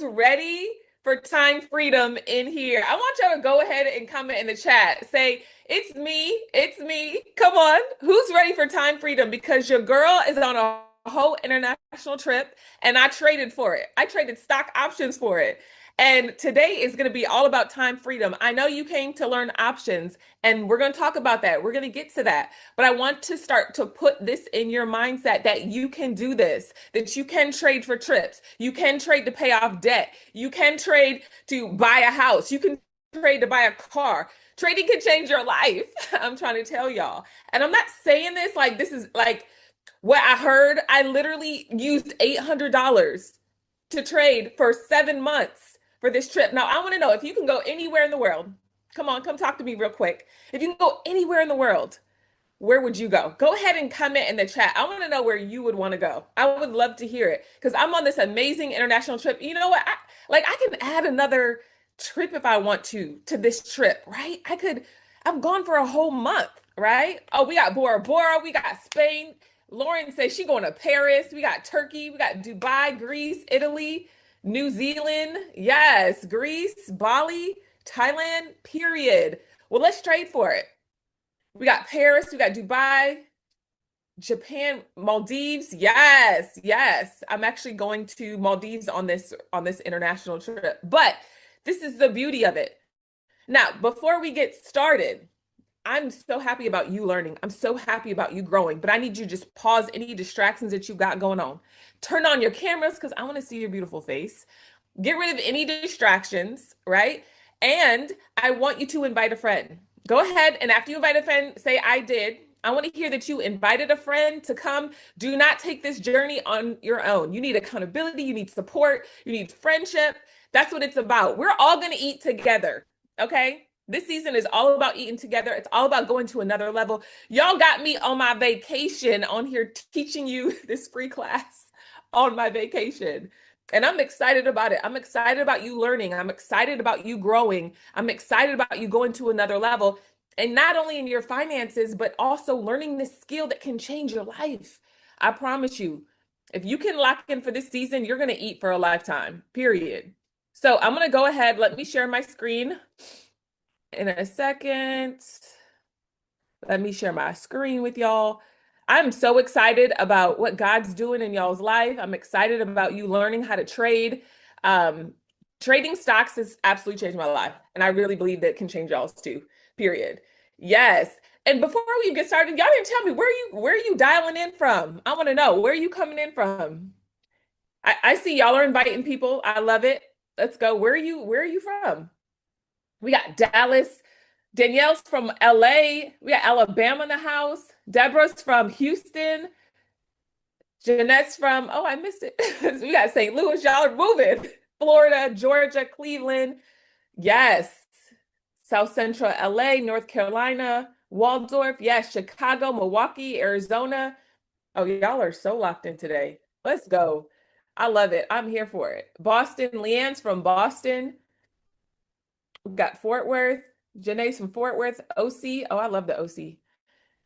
ready for time freedom in here? I want y'all to go ahead and comment in the chat. Say, it's me, it's me. Come on. Who's ready for time freedom? Because your girl is on a whole international trip and I traded for it. I traded stock options for it. And today is going to be all about time freedom. I know you came to learn options, and we're going to talk about that. We're going to get to that. But I want to start to put this in your mindset that you can do this, that you can trade for trips. You can trade to pay off debt. You can trade to buy a house. You can trade to buy a car. Trading can change your life. I'm trying to tell y'all. And I'm not saying this like this is like what I heard. I literally used $800 to trade for 7 months for this trip. Now, I want to know if you can go anywhere in the world. Come on, come talk to me real quick. If you can go anywhere in the world, where would you go? Go ahead and comment in the chat. I want to know where you would want to go. I would love to hear it because I'm on this amazing international trip. You know what? I can add another trip if I want to this trip, right? I'm gone for a whole month, right? Oh, we got Bora Bora, we got Spain. Lauren says she going to Paris. We got Turkey, we got Dubai, Greece, Italy, New Zealand. Yes, Greece, Bali, Thailand, period. Well, let's trade for it. We got Paris, we got Dubai, Japan, Maldives. Yes, yes. I'm actually going to Maldives on this international trip. But this is the beauty of it. Now, before we get started, I'm so happy about you learning. I'm so happy about you growing, but I need you to just pause any distractions that you got going on. Turn on your cameras because I want to see your beautiful face. Get rid of any distractions, right? And I want you to invite a friend. Go ahead and after you invite a friend, say, I did. I want to hear that you invited a friend to come. Do not take this journey on your own. You need accountability, you need support, you need friendship. That's what it's about. We're all going to eat together, okay? This season is all about eating together. It's all about going to another level. Y'all got me on my vacation on here teaching you this free class on my vacation. And I'm excited about it. I'm excited about you learning. I'm excited about you growing. I'm excited about you going to another level. And not only in your finances, but also learning this skill that can change your life. I promise you, if you can lock in for this season, you're going to eat for a lifetime, period. So I'm going to go ahead. Let me share my screen in a second. Let me share my screen with y'all. I'm so excited about what God's doing in y'all's life. I'm excited about you learning how to trade. Trading stocks has absolutely changed my life. And I really believe that it can change y'all's too, period. Yes. And before we get started, y'all didn't tell me where are you dialing in from? I want to know, where are you coming in from? I see y'all are inviting people. I love it. Let's go. Where are you from? We got Dallas. Danielle's from LA. We got Alabama in the house. Deborah's from Houston. Jeanette's from, oh, I missed it. We got St. Louis. Y'all are moving. Florida, Georgia, Cleveland. Yes. South Central LA, North Carolina, Waldorf. Yes. Chicago, Milwaukee, Arizona. Oh, y'all are so locked in today. Let's go. I love it. I'm here for it. Boston. Leanne's from Boston. We've got Fort Worth. Janae's from Fort Worth. OC. Oh, I love the OC.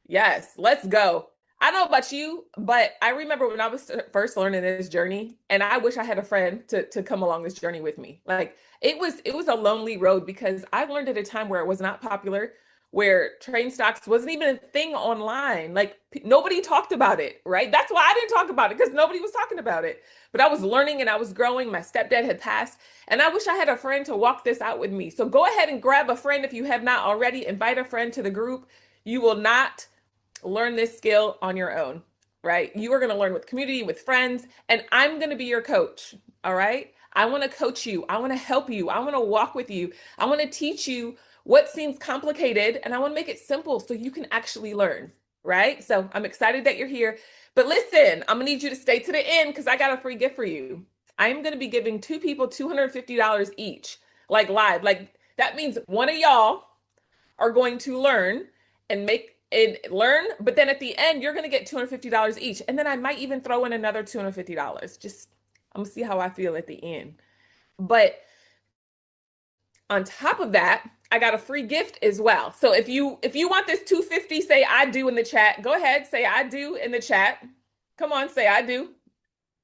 Yes, let's go. I don't know about you, but I remember when I was first learning this journey, and I wish I had a friend to come along this journey with me. Like it was a lonely road because I learned at a time where it was not popular, where train stocks wasn't even a thing online. Like nobody talked about it, right? That's why I didn't talk about it because nobody was talking about it. But I was learning and I was growing. My stepdad had passed, and I wish I had a friend to walk this out with me. So go ahead and grab a friend if you have not already. Invite a friend to the group. You will not learn this skill on your own, right? You are going to learn with community, with friends, and I'm going to be your coach. All right. I want to coach you. I want to help you. I want to walk with you. I want to teach you what seems complicated, and I want to make it simple so you can actually learn, right? So I'm excited that you're here. But listen, I'm going to need you to stay to the end because I got a free gift for you. I am going to be giving two people $250 each, like live. Like that means one of y'all are going to learn and learn, but then at the end, you're going to get $250 each. And then I might even throw in another $250. Just, I'm going to see how I feel at the end. But on top of that, I got a free gift as well. So if you want this 250, say I do in the chat. Go ahead, say I do in the chat. Come on, say I do.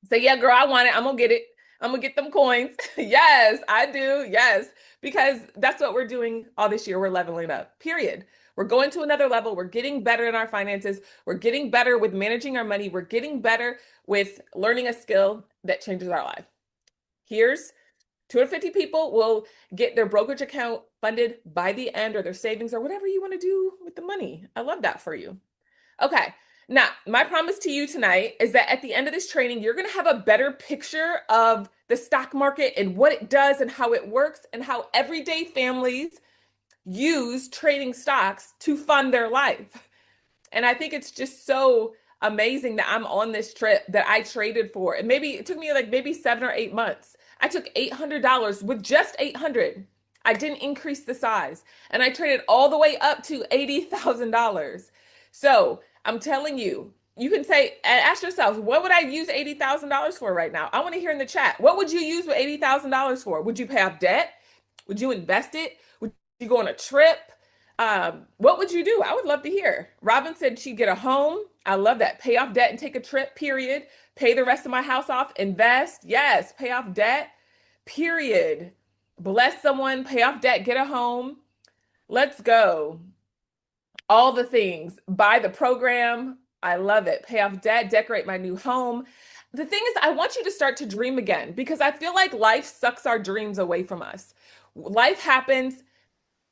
Say, yeah, girl, I want it. I'm gonna get it. I'm gonna get them coins. Yes, I do. Yes, because that's what we're doing all this year. We're leveling up, period. We're going to another level. We're getting better in our finances. We're getting better with managing our money. We're getting better with learning a skill that changes our life. Here's 250 people will get their brokerage account funded by the end, or their savings, or whatever you want to do with the money. I love that for you. Okay. Now, my promise to you tonight is that at the end of this training, you're going to have a better picture of the stock market and what it does and how it works and how everyday families use trading stocks to fund their life. And I think it's just so amazing that I'm on this trip that I traded for. And maybe it took me like maybe 7 or 8 months. I took $800 with just 800. I didn't increase the size. And I traded all the way up to $80,000. So I'm telling you, you can say, and ask yourself, what would I use $80,000 for right now? I want to hear in the chat. What would you use with $80,000 for? Would you pay off debt? Would you invest it? Would you go on a trip? What would you do? I would love to hear. Robin said she'd get a home. I love that. Pay off debt and take a trip, period. Pay the rest of my house off, invest. Yes, pay off debt, period. Bless someone, pay off debt, get a home. Let's go. All the things. Buy the program. I love it. Pay off debt, decorate my new home. The thing is, I want you to start to dream again because I feel like life sucks our dreams away from us. Life happens.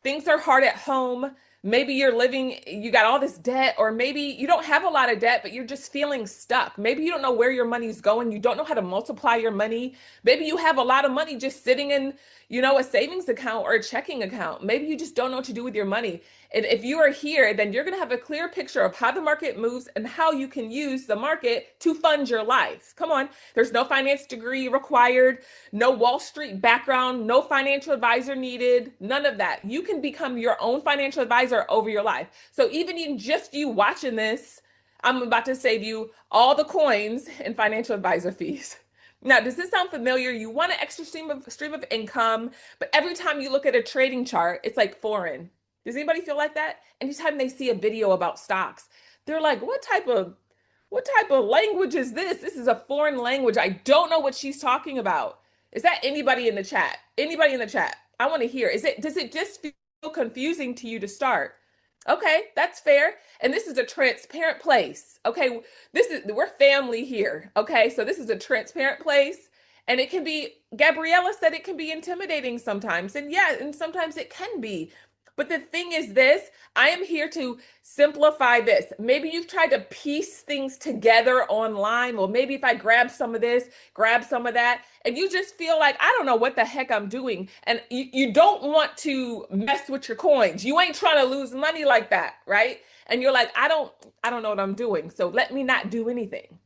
Things are hard at home. Maybe you're living, you got all this debt, or maybe you don't have a lot of debt, but you're just feeling stuck. Maybe you don't know where your money's going. You don't know how to multiply your money. Maybe you have a lot of money just sitting in, a savings account or a checking account. Maybe you just don't know what to do with your money. And if you are here, then you're going to have a clear picture of how the market moves and how you can use the market to fund your life. Come on. There's no finance degree required, no Wall Street background, no financial advisor needed, none of that. You can become your own financial advisor over your life. So even in just you watching this, I'm about to save you all the coins and financial advisor fees. Now, does this sound familiar? You want an extra stream of income, but every time you look at a trading chart, it's like foreign. Does anybody feel like that? Anytime they see a video about stocks, they're like, what type of language is this? This is a foreign language. I don't know what she's talking about. Is that anybody in the chat? Anybody in the chat? I want to hear. Does it just feel confusing to you to start? Okay, that's fair. And this is a transparent place. Okay, we're family here. Okay, so this is a transparent place. And it can be, Gabriella said it can be intimidating sometimes. And yeah, and sometimes it can be. But the thing is this, I am here to simplify this. Maybe you've tried to piece things together online. Well, maybe if I grab some of this, grab some of that, and you just feel like, I don't know what the heck I'm doing. And you don't want to mess with your coins. You ain't trying to lose money like that, right? And you're like, I don't know what I'm doing. So let me not do anything.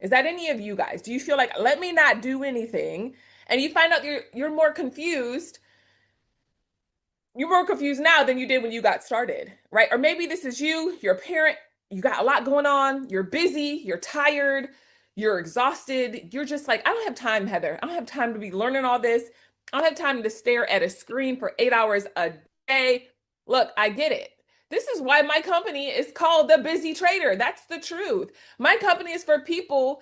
Is that any of you guys? Do you feel like, let me not do anything? And you find out you're more confused. You're more confused now than you did when you got started, right? Or maybe this is you're a parent, you got a lot going on, you're busy, you're tired, you're exhausted. You're just like, I don't have time, Heather. I don't have time to be learning all this. I don't have time to stare at a screen for 8 hours a day. Look, I get it. This is why my company is called The Busy Trader. That's the truth. My company is for people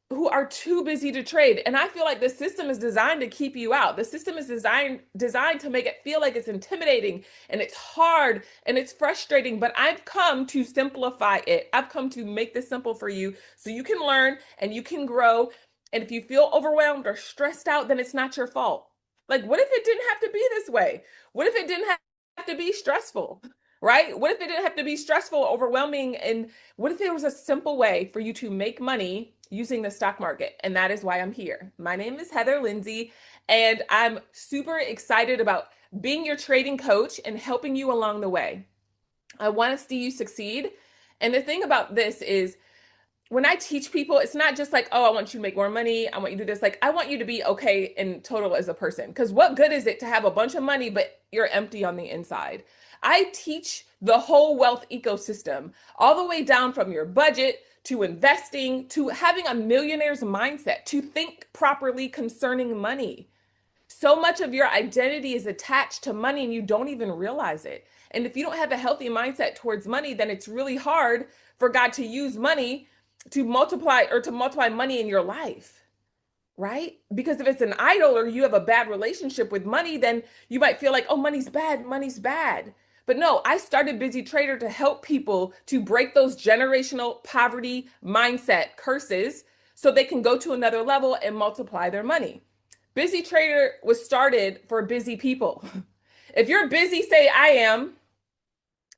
who are too busy to trade. And I feel like the system is designed to keep you out. The system is designed to make it feel like it's intimidating and it's hard and it's frustrating, but I've come to simplify it. I've come to make this simple for you so you can learn and you can grow. And if you feel overwhelmed or stressed out, then it's not your fault. Like, what if it didn't have to be this way? What if it didn't have to be stressful? Right? What if it didn't have to be stressful, overwhelming? And what if there was a simple way for you to make money using the stock market? And that is why I'm here. My name is Heather Lindsey, and I'm super excited about being your trading coach and helping you along the way. I want to see you succeed. And the thing about this is, when I teach people, it's not just like, oh, I want you to make more money. I want you to do this. Like, I want you to be okay in total as a person. Because what good is it to have a bunch of money, but you're empty on the inside? I teach the whole wealth ecosystem, all the way down from your budget to investing to having a millionaire's mindset, to think properly concerning money. So much of your identity is attached to money and you don't even realize it. And if you don't have a healthy mindset towards money, then it's really hard for God to use money to multiply money in your life. right? Because if it's an idol or you have a bad relationship with money, then you might feel like, oh, money's bad, money's bad. But no, I started Busy Trader to help people to break those generational poverty mindset curses so they can go to another level and multiply their money. Busy Trader was started for busy people. If you're busy, say I am.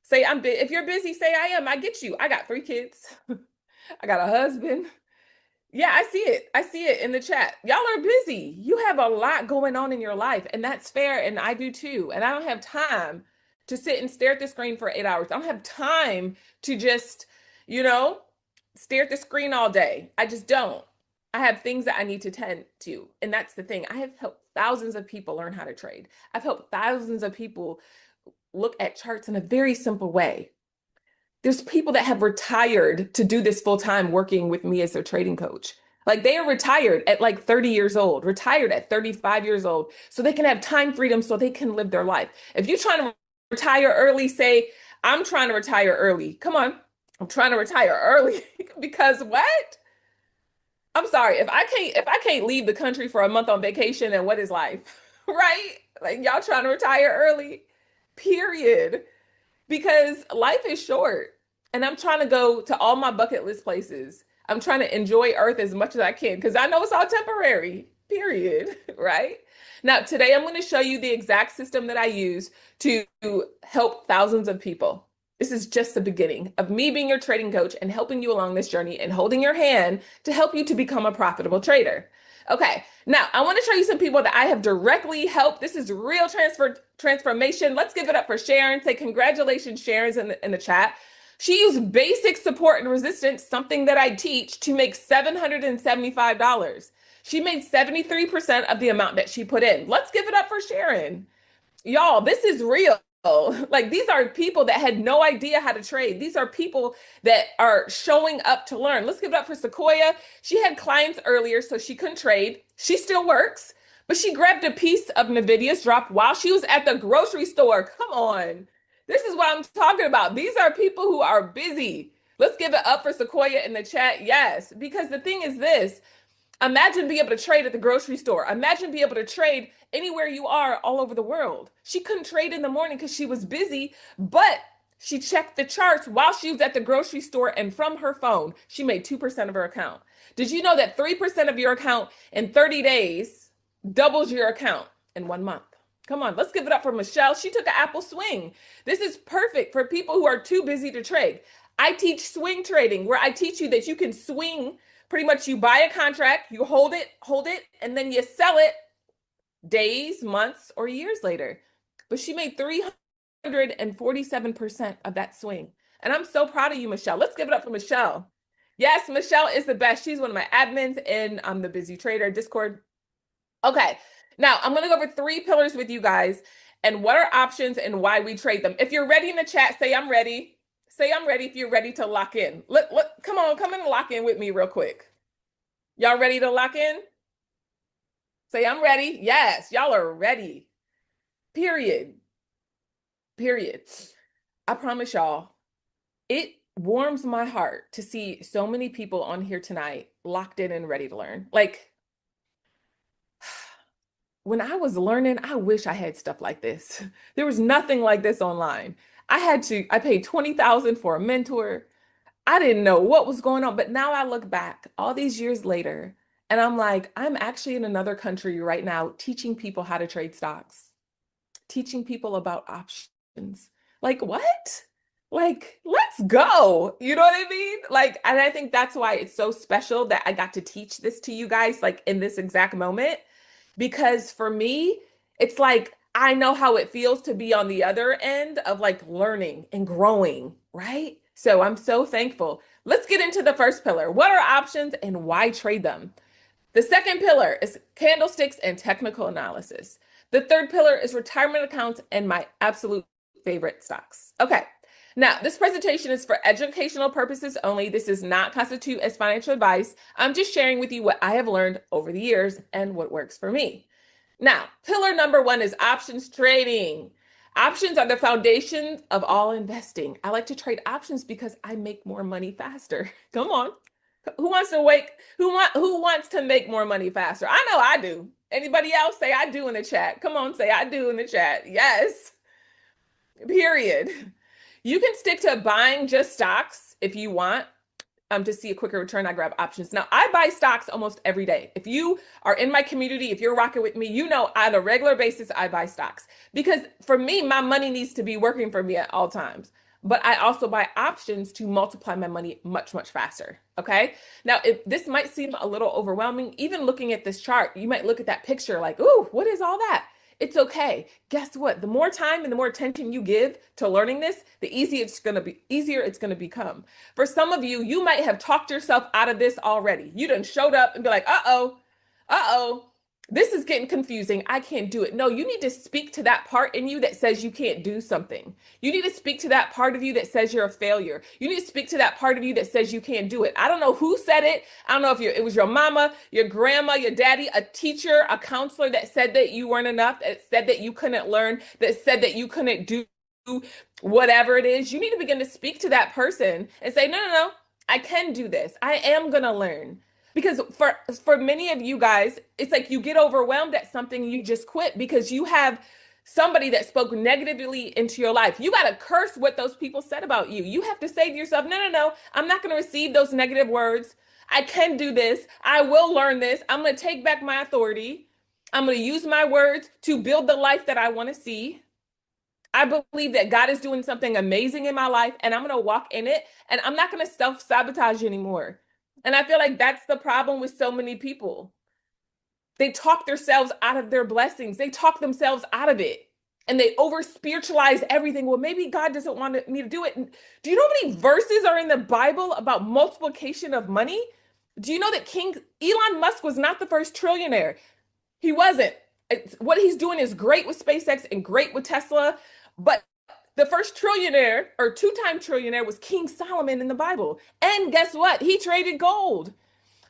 Say I'm if you're busy, say I am. I get you. I got 3 kids. I got a husband. Yeah, I see it. I see it in the chat. Y'all are busy. You have a lot going on in your life, and that's fair. And I do too. And I don't have time to sit and stare at the screen for 8 hours. I don't have time to just, you know, stare at the screen all day. I just don't. I have things that I need to tend to. And that's the thing. I have helped thousands of people learn how to trade. I've helped thousands of people look at charts in a very simple way. There's people that have retired to do this full time working with me as their trading coach. Like they are retired at like 30 years old, retired at 35 years old, so they can have time freedom so they can live their life. If you're trying to retire early, say, I'm trying to retire early. Come on. I'm trying to retire early because what? I'm sorry. If I can't leave the country for a month on vacation, and what is life? Right? Like y'all trying to retire early. Period, because life is short and I'm trying to go to all my bucket list places. I'm trying to enjoy Earth as much as I can because I know it's all temporary, period. Right? Now, today I'm going to show you the exact system that I use to help thousands of people. This is just the beginning of me being your trading coach and helping you along this journey and holding your hand to help you to become a profitable trader. Okay, now I want to show you some people that I have directly helped. This is real transformation. Let's give it up for Sharon. Say congratulations, Sharon's in the chat. She used basic support and resistance, something that I teach, to make $775. She made 73% of the amount that she put in. Let's give it up for Sharon. Y'all, this is real. Like these are people that had no idea how to trade. These are people that are showing up to learn. Let's give it up for Sequoia. She had clients earlier, so she couldn't trade. She still works, but she grabbed a piece of Nvidia's drop while she was at the grocery store. Come on. This is what I'm talking about. These are people who are busy. Let's give it up for Sequoia in the chat. Yes, because the thing is this. Imagine being able to trade at the grocery store. Imagine being able to trade anywhere you are all over the world. She couldn't trade in the morning because she was busy, but she checked the charts while she was at the grocery store, and from her phone, she made 2% of her account. Did you know that 3% of your account in 30 days doubles your account in 1 month? Come on, let's give it up for Michelle. She took an Apple swing. This is perfect for people who are too busy to trade. I teach swing trading, where I teach you that you can swing. Pretty much you buy a contract, you hold it, and then you sell it days, months, or years later. But she made 347% of that swing. And I'm so proud of you, Michelle. Let's give it up for Michelle. Yes, Michelle is the best. She's one of my admins in the Busy Trader Discord. Okay, now I'm going to go over 3 pillars with you guys and what are options and why we trade them. If you're ready in the chat, say I'm ready. Say I'm ready if you're ready to lock in. Come on, come in and lock in with me real quick. Y'all ready to lock in? Say I'm ready. Yes, y'all are ready. Period. Period. I promise y'all, it warms my heart to see so many people on here tonight locked in and ready to learn. Like, when I was learning, I wish I had stuff like this. There was nothing like this online. I paid $20,000 for a mentor. I didn't know what was going on, but now I look back all these years later and I'm like, I'm actually in another country right now teaching people how to trade stocks, teaching people about options. Like, what? Like, let's go. You know what I mean? Like, and I think that's why it's so special that I got to teach this to you guys, like in this exact moment. Because for me, it's like I know how it feels to be on the other end of like learning and growing, right? So I'm so thankful. Let's get into the first pillar. What are options and why trade them? The second pillar is candlesticks and technical analysis. The third pillar is retirement accounts and my absolute favorite stocks. Okay. Now, this presentation is for educational purposes only. This does not constitute as financial advice. I'm just sharing with you what I have learned over the years and what works for me. Now, pillar number 1 is options trading. Options are the foundation of all investing. I like to trade options because I make more money faster. Come on. Who wants to make more money faster? I know I do. Anybody else say I do in the chat? Come on, say I do in the chat. Yes. Period. You can stick to buying just stocks if you want to see a quicker return. I grab options. Now, I buy stocks almost every day. If you are in my community, if you're rocking with me, you know on a regular basis, I buy stocks because for me, my money needs to be working for me at all times. But I also buy options to multiply my money much, much faster. Okay. Now, if this might seem a little overwhelming, even looking at this chart, you might look at that picture like, ooh, what is all that? It's okay. Guess what? The more time and the more attention you give to learning this, the easier it's going to become. For some of you, you might have talked yourself out of this already. You done showed up and be like, uh-oh, this is getting confusing. I can't do it. No, you need to speak to that part in you that says you can't do something. You need to speak to that part of you that says you're a failure. You need to speak to that part of you that says you can't do it. I don't know who said it. I don't know if it was your mama, your grandma, your daddy, a teacher, a counselor that said that you weren't enough, that said that you couldn't learn, that said that you couldn't do whatever it is. You need to begin to speak to that person and say, no, I can do this. I am going to learn. Because for many of you guys, it's like you get overwhelmed at something, you just quit because you have somebody that spoke negatively into your life. You got to curse what those people said about you. You have to say to yourself, no, I'm not going to receive those negative words. I can do this. I will learn this. I'm going to take back my authority. I'm going to use my words to build the life that I want to see. I believe that God is doing something amazing in my life and I'm going to walk in it and I'm not going to self-sabotage anymore. And I feel like that's the problem with so many people. They talk themselves out of their blessings. They talk themselves out of it and they over spiritualize everything. Well, maybe God doesn't want me to do it. Do you know how many verses are in the Bible about multiplication of money? Do you know that King Elon Musk was not the first trillionaire? He wasn't. What he's doing is great with SpaceX and great with Tesla. But the first trillionaire or two-time trillionaire was King Solomon in the Bible. And guess what? He traded gold.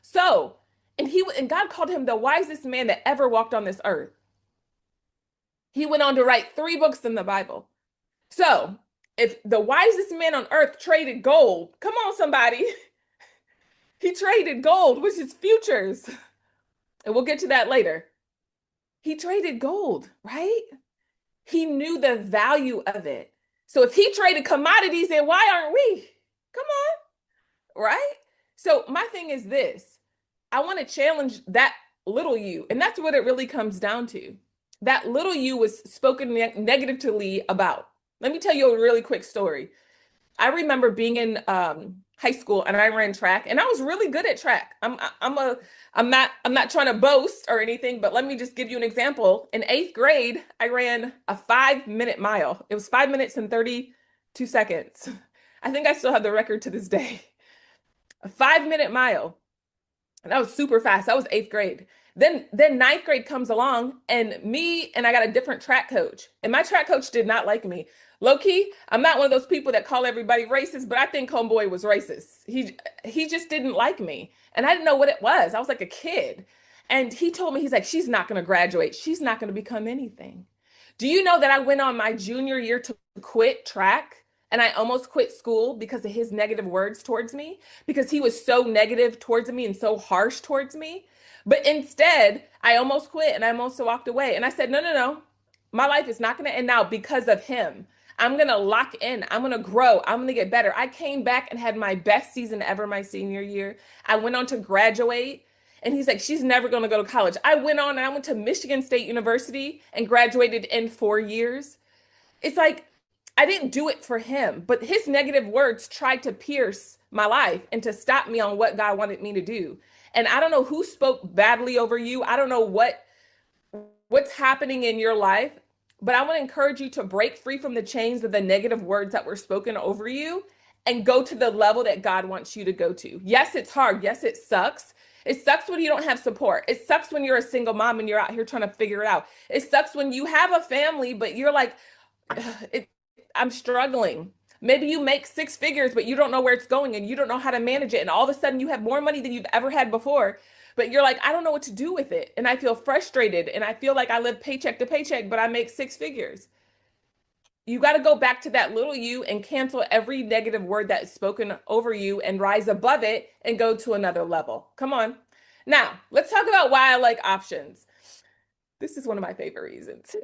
So, and God called him the wisest man that ever walked on this earth. He went on to write 3 books in the Bible. So, if the wisest man on earth traded gold, come on, somebody. He traded gold, which is futures. And we'll get to that later. He traded gold, right? He knew the value of it. So if he traded commodities, then why aren't we? Come on, right? So my thing is this. I want to challenge that little you. And that's what it really comes down to. That little you was spoken negatively about. Let me tell you a really quick story. I remember being in high school and I ran track and I was really good at track. I'm not trying to boast or anything, but let me just give you an example. In 8th grade, I ran a 5-minute mile. It was 5 minutes and 32 seconds. I think I still have the record to this day. A 5-minute mile. And that was super fast. That was 8th grade. Then 9th grade comes along and I got a different track coach. And my track coach did not like me. Low key, I'm not one of those people that call everybody racist, but I think homeboy was racist. He just didn't like me. And I didn't know what it was. I was like a kid. And he told me, he's like, she's not going to graduate. She's not going to become anything. Do you know that I went on my junior year to quit track? And I almost quit school because of his negative words towards me, because he was so negative towards me and so harsh towards me. But instead, I almost quit and I almost walked away. And I said, no. My life is not going to end now because of him. I'm going to lock in. I'm going to grow. I'm going to get better. I came back and had my best season ever my senior year. I went on to graduate. And he's like, she's never going to go to college. I went on and I went to Michigan State University and graduated in 4 years. It's like, I didn't do it for him, but his negative words tried to pierce my life and to stop me on what God wanted me to do. And I don't know who spoke badly over you. I don't know what's happening in your life, but I want to encourage you to break free from the chains of the negative words that were spoken over you and go to the level that God wants you to go to. Yes, it's hard. Yes, it sucks. It sucks when you don't have support. It sucks when you're a single mom and you're out here trying to figure it out. It sucks when you have a family, but you're like, I'm struggling. Maybe you make 6 figures, but you don't know where it's going and you don't know how to manage it. And all of a sudden you have more money than you've ever had before, but you're like, I don't know what to do with it. And I feel frustrated and I feel like I live paycheck to paycheck, but I make 6 figures. You got to go back to that little you and cancel every negative word that is spoken over you and rise above it and go to another level. Come on. Now, let's talk about why I like options. This is one of my favorite reasons.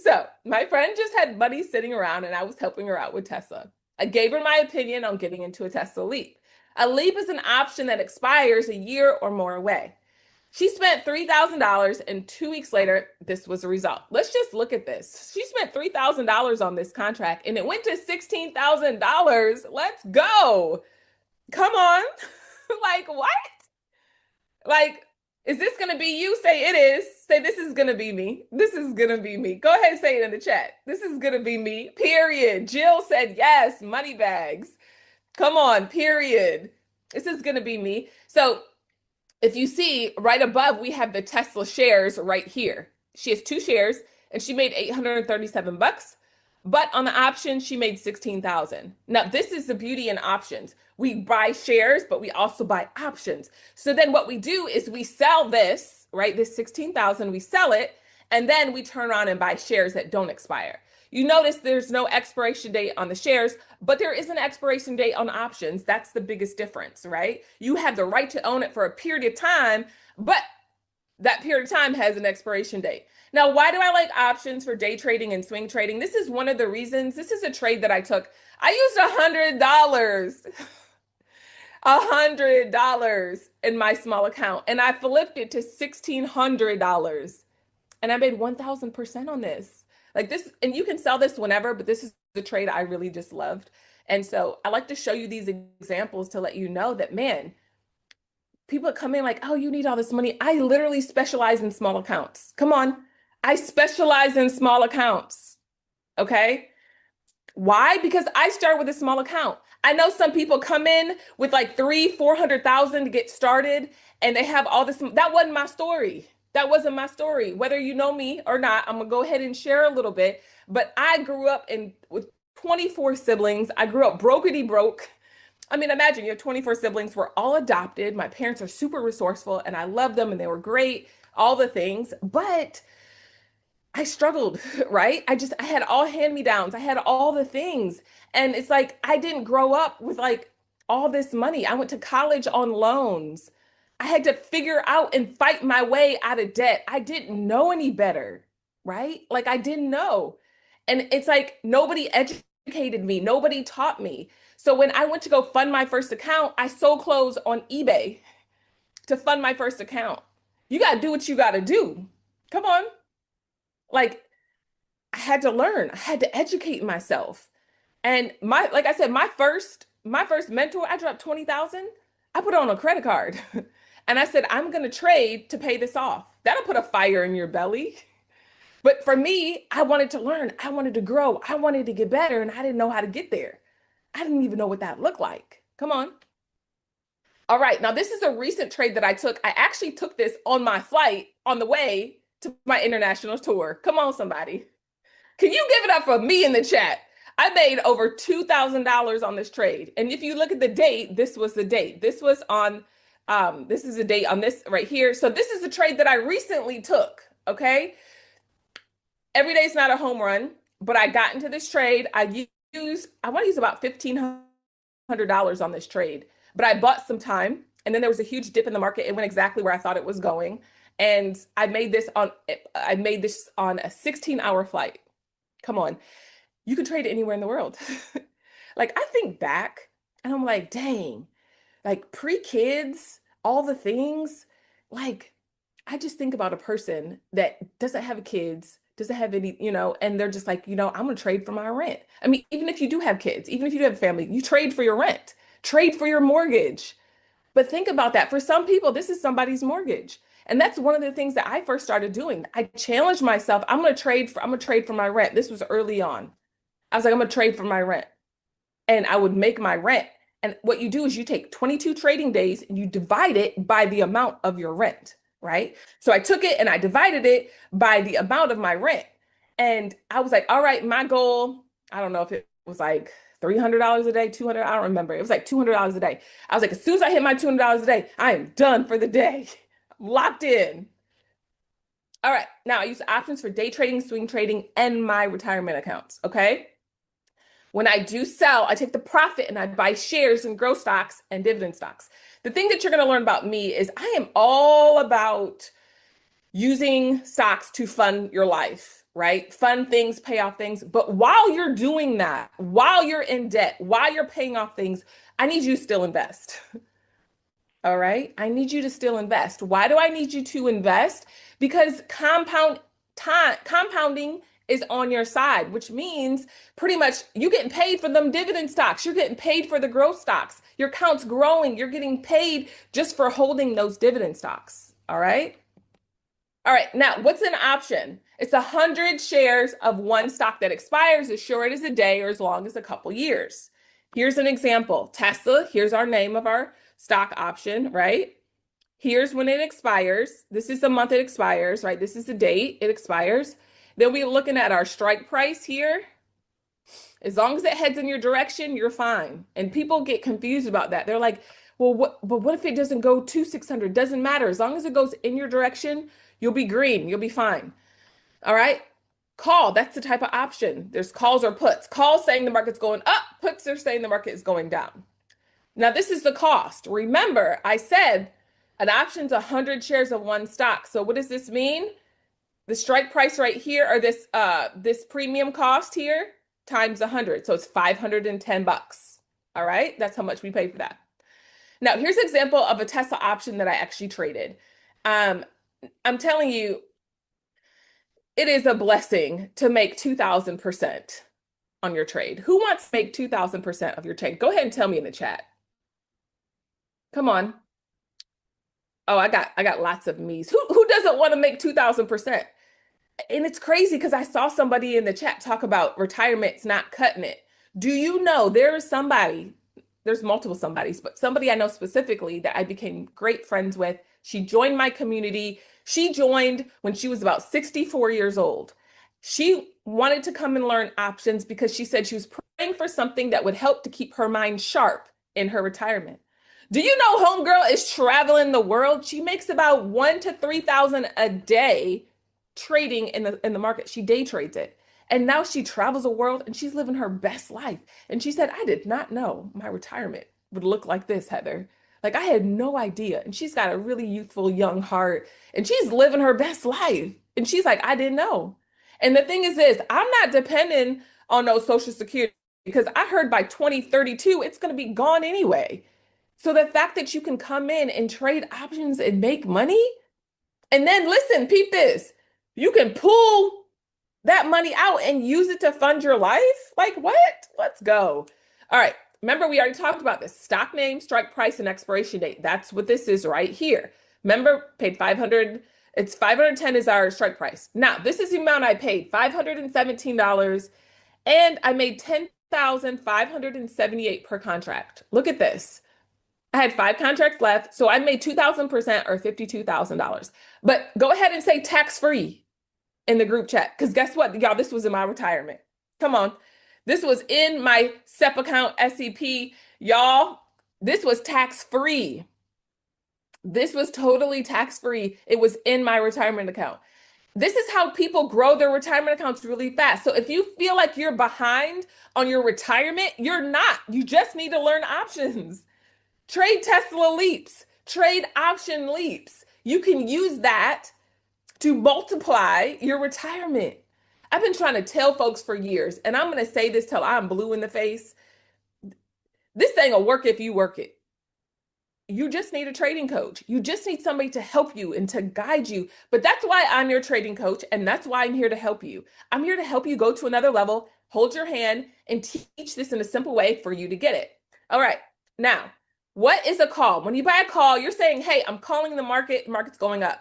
So, my friend just had money sitting around and I was helping her out with Tesla. I gave her my opinion on getting into a Tesla Leap. A Leap is an option that expires a year or more away. She spent $3,000 and 2 weeks later, this was the result. Let's just look at this. She spent $3,000 on this contract and it went to $16,000. Let's go. Come on. Like, what? Like, is this going to be you? Say it is. Say this is going to be me. This is going to be me. Go ahead and say it in the chat. This is going to be me. Period. Jill said yes. Money bags. Come on. Period. This is going to be me. So if you see right above, we have the Tesla shares right here. She has 2 shares and she made 837 bucks. But on the option, she made 16,000. Now, this is the beauty in options. We buy shares, but we also buy options. So then what we do is we sell this, right? This 16,000, we sell it, and then we turn around and buy shares that don't expire. You notice there's no expiration date on the shares, but there is an expiration date on options. That's the biggest difference, right? You have the right to own it for a period of time, but that period of time has an expiration date. Now, why do I like options for day trading and swing trading? This is one of the reasons. This is a trade that I took. I used $100, $100 in my small account, and I flipped it to $1,600, and I made 1,000% on this. Like this, and you can sell this whenever, but this is the trade I really just loved. And so I like to show you these examples to let you know that, man, people come in like, oh, you need all this money. I literally specialize in small accounts. Come on. I specialize in small accounts. Okay. Why? Because I start with a small account. I know some people come in with like 300,000, 400,000 to get started and they have all this. That wasn't my story. That wasn't my story. Whether you know me or not, I'm gonna go ahead and share a little bit. But I grew up with 24 siblings. I grew up brokety broke. I mean, imagine you have 24 siblings. We're all adopted. My parents are super resourceful and I love them and they were great, all the things. But I struggled, right? I had all hand-me-downs. I had all the things. And it's like I didn't grow up with like all this money. I went to college on loans. I had to figure out and fight my way out of debt. I didn't know any better, right? Like I didn't know. And it's like nobody educated me. Nobody taught me. So when I went to go fund my first account, I sold clothes on eBay to fund my first account. You got to do what you got to do. Come on. Like I had to learn. I had to educate myself. And like I said, my first mentor, I dropped 20,000. I put it on a credit card. And I said, I'm going to trade to pay this off. That'll put a fire in your belly. But for me, I wanted to learn. I wanted to grow. I wanted to get better. And I didn't know how to get there. I didn't even know what that looked like. Come on. All right. Now, this is a recent trade that I took. I actually took this on my flight on the way to my international tour. Come on, somebody. Can you give it up for me in the chat? I made over $2,000 on this trade. And if you look at the date, this was the date. This was on, this is the date on this right here. So this is a trade that I recently took, okay? Every day is not a home run, but I got into this trade. I want to use about $1,500 on this trade, but I bought some time and then there was a huge dip in the market. It went exactly where I thought it was going. And I made this on a 16-hour flight. Come on. You can trade anywhere in the world. Like I think back and I'm like, dang, like pre-kids, all the things, like I just think about a person that doesn't have kids, doesn't have any, and they're just like, I'm gonna trade for my rent. I mean, even if you do have kids, even if you do have a family, you trade for your rent, trade for your mortgage. But think about that. For some people, this is somebody's mortgage. And that's one of the things that I first started doing. I challenged myself. I'm gonna trade for my rent. This was early on. I was like, I'm gonna trade for my rent. And I would make my rent. And what you do is you take 22 trading days and you divide it by the amount of your rent, right? So I took it and I divided it by the amount of my rent. And I was like, all right, my goal, I don't know if it was like $300 a day, 200, I don't remember. It was like $200 a day. I was like, as soon as I hit my $200 a day, I am done for the day. I'm locked in. All right, now I use options for day trading, swing trading, and my retirement accounts, okay? When I do sell, I take the profit and I buy shares and growth stocks and dividend stocks. The thing that you're going to learn about me is I am all about using stocks to fund your life, right? Fund things, pay off things. But while you're doing that, while you're in debt, while you're paying off things, I need you to still invest. All right. I need you to still invest. Why do I need you to invest? Because compounding is on your side, which means pretty much you getting paid for them dividend stocks. You're getting paid for the growth stocks. Your account's growing. You're getting paid just for holding those dividend stocks. All right. All right. Now, what's an option? It's 100 shares of one stock that expires as short as a day or as long as a couple years. Here's an example. Tesla, here's our name of our stock option, right? Here's when it expires. This is the month it expires, right? This is the date it expires. Then we're looking at our strike price here. As long as it heads in your direction, you're fine. And people get confused about that. They're like, well, what if it doesn't go to 600? Doesn't matter. As long as it goes in your direction, you'll be green. You'll be fine. All right. Call, that's the type of option. There's calls or puts. Calls saying the market's going up, puts are saying the market is going down. Now, this is the cost. Remember, I said an option's 100 shares of one stock. So what does this mean? The strike price right here, or this premium cost here, times 100. So it's 510 bucks. All right, that's how much we pay for that. Now, here's an example of a Tesla option that I actually traded. I'm telling you, it is a blessing to make 2,000% on your trade. Who wants to make 2,000% of your trade? Go ahead and tell me in the chat. Come on. Oh, I got lots of me's. Who doesn't want to make 2,000%? And it's crazy because I saw somebody in the chat talk about retirement's not cutting it. Do you know there is somebody, there's multiple somebodies, but somebody I know specifically that I became great friends with. She joined my community. She joined when she was about 64 years old. She wanted to come and learn options because she said she was praying for something that would help to keep her mind sharp in her retirement. Do you know homegirl is traveling the world? She makes about 1 to 3,000 a day trading in the market. She day trades it. And now she travels the world and she's living her best life. And she said, I did not know my retirement would look like this, Heather. Like I had no idea. And she's got a really youthful young heart and she's living her best life. And she's like, I didn't know. And the thing is this, I'm not depending on no social security because I heard by 2032, it's going to be gone anyway. So the fact that you can come in and trade options and make money, and then listen, peep this, you can pull that money out and use it to fund your life? Like what? Let's go. All right. Remember, we already talked about this. Stock name, strike price, and expiration date. That's what this is right here. Remember, paid 500. It's 510 is our strike price. Now, this is the amount I paid, $517, and I made 10,578 per contract. Look at this. I had 5 contracts left, so I made 2,000% or $52,000. But go ahead and say tax-free in the group chat, because guess what, y'all, this was in my retirement. Come on. This was in my SEP account, SEP. Y'all, this was tax-free. This was totally tax-free. It was in my retirement account. This is how people grow their retirement accounts really fast. So if you feel like you're behind on your retirement, you're not. You just need to learn options. Trade Tesla leaps, trade option leaps. You can use that to multiply your retirement. I've been trying to tell folks for years, and I'm going to say this till I'm blue in the face. This thing will work if you work it. You just need a trading coach. You just need somebody to help you and to guide you. But that's why I'm your trading coach, and that's why I'm here to help you. I'm here to help you go to another level, hold your hand, and teach this in a simple way for you to get it. All right. Now, what is a call? When you buy a call, you're saying, hey, I'm calling the market, market's going up.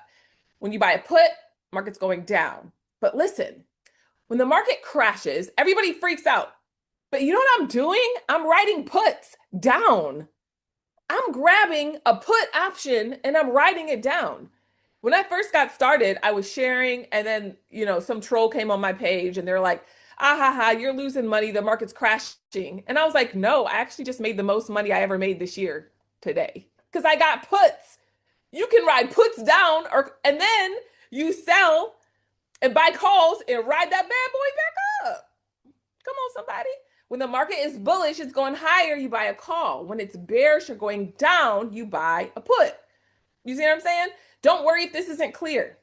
When you buy a put, market's going down. But listen, when the market crashes, everybody freaks out. But you know what I'm doing? I'm writing puts down. I'm grabbing a put option and I'm writing it down. When I first got started, I was sharing and then, some troll came on my page and they're like, ah ha ha, you're losing money. The market's crashing. And I was like, no, I actually just made the most money I ever made this year today because I got puts. You can ride puts down and then you sell and buy calls and ride that bad boy back up. Come on, somebody. When the market is bullish, it's going higher, you buy a call. When it's bearish or going down, you buy a put. You see what I'm saying? Don't worry if this isn't clear.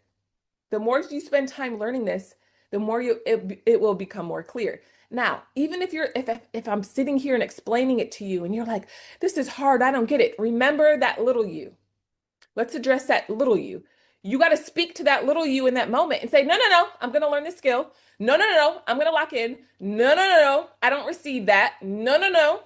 The more you spend time learning this, the more it will become more clear. Now, even if I'm sitting here and explaining it to you and you're like, this is hard, I don't get it. Remember that little you. Let's address that little you. You got to speak to that little you in that moment and say, no, no, no, I'm going to learn this skill. No, no, no, no, I'm going to lock in. No, no, no, no, I don't receive that. No, no, no.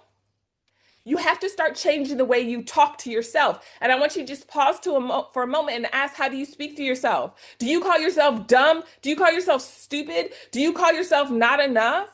You have to start changing the way you talk to yourself. And I want you to just pause for a moment and ask, how do you speak to yourself? Do you call yourself dumb? Do you call yourself stupid? Do you call yourself not enough?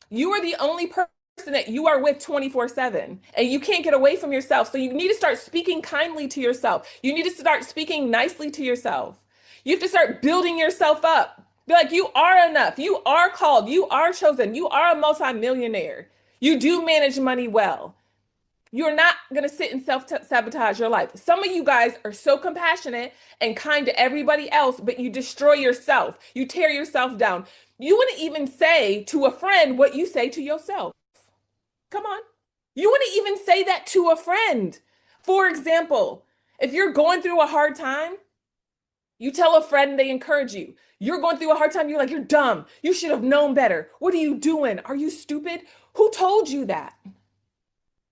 You are the only person that you are with 24/7, and you can't get away from yourself. So you need to start speaking kindly to yourself. You need to start speaking nicely to yourself. You have to start building yourself up. Be like, you are enough. You are called. You are chosen. You are a multimillionaire. You do manage money well. You're not going to sit and self-sabotage your life. Some of you guys are so compassionate and kind to everybody else, but you destroy yourself. You tear yourself down. You wouldn't even say to a friend what you say to yourself. Come on. You wouldn't even say that to a friend. For example, if you're going through a hard time, you tell a friend, they encourage you. You're going through a hard time, you're like, you're dumb. You should have known better. What are you doing? Are you stupid? Who told you that?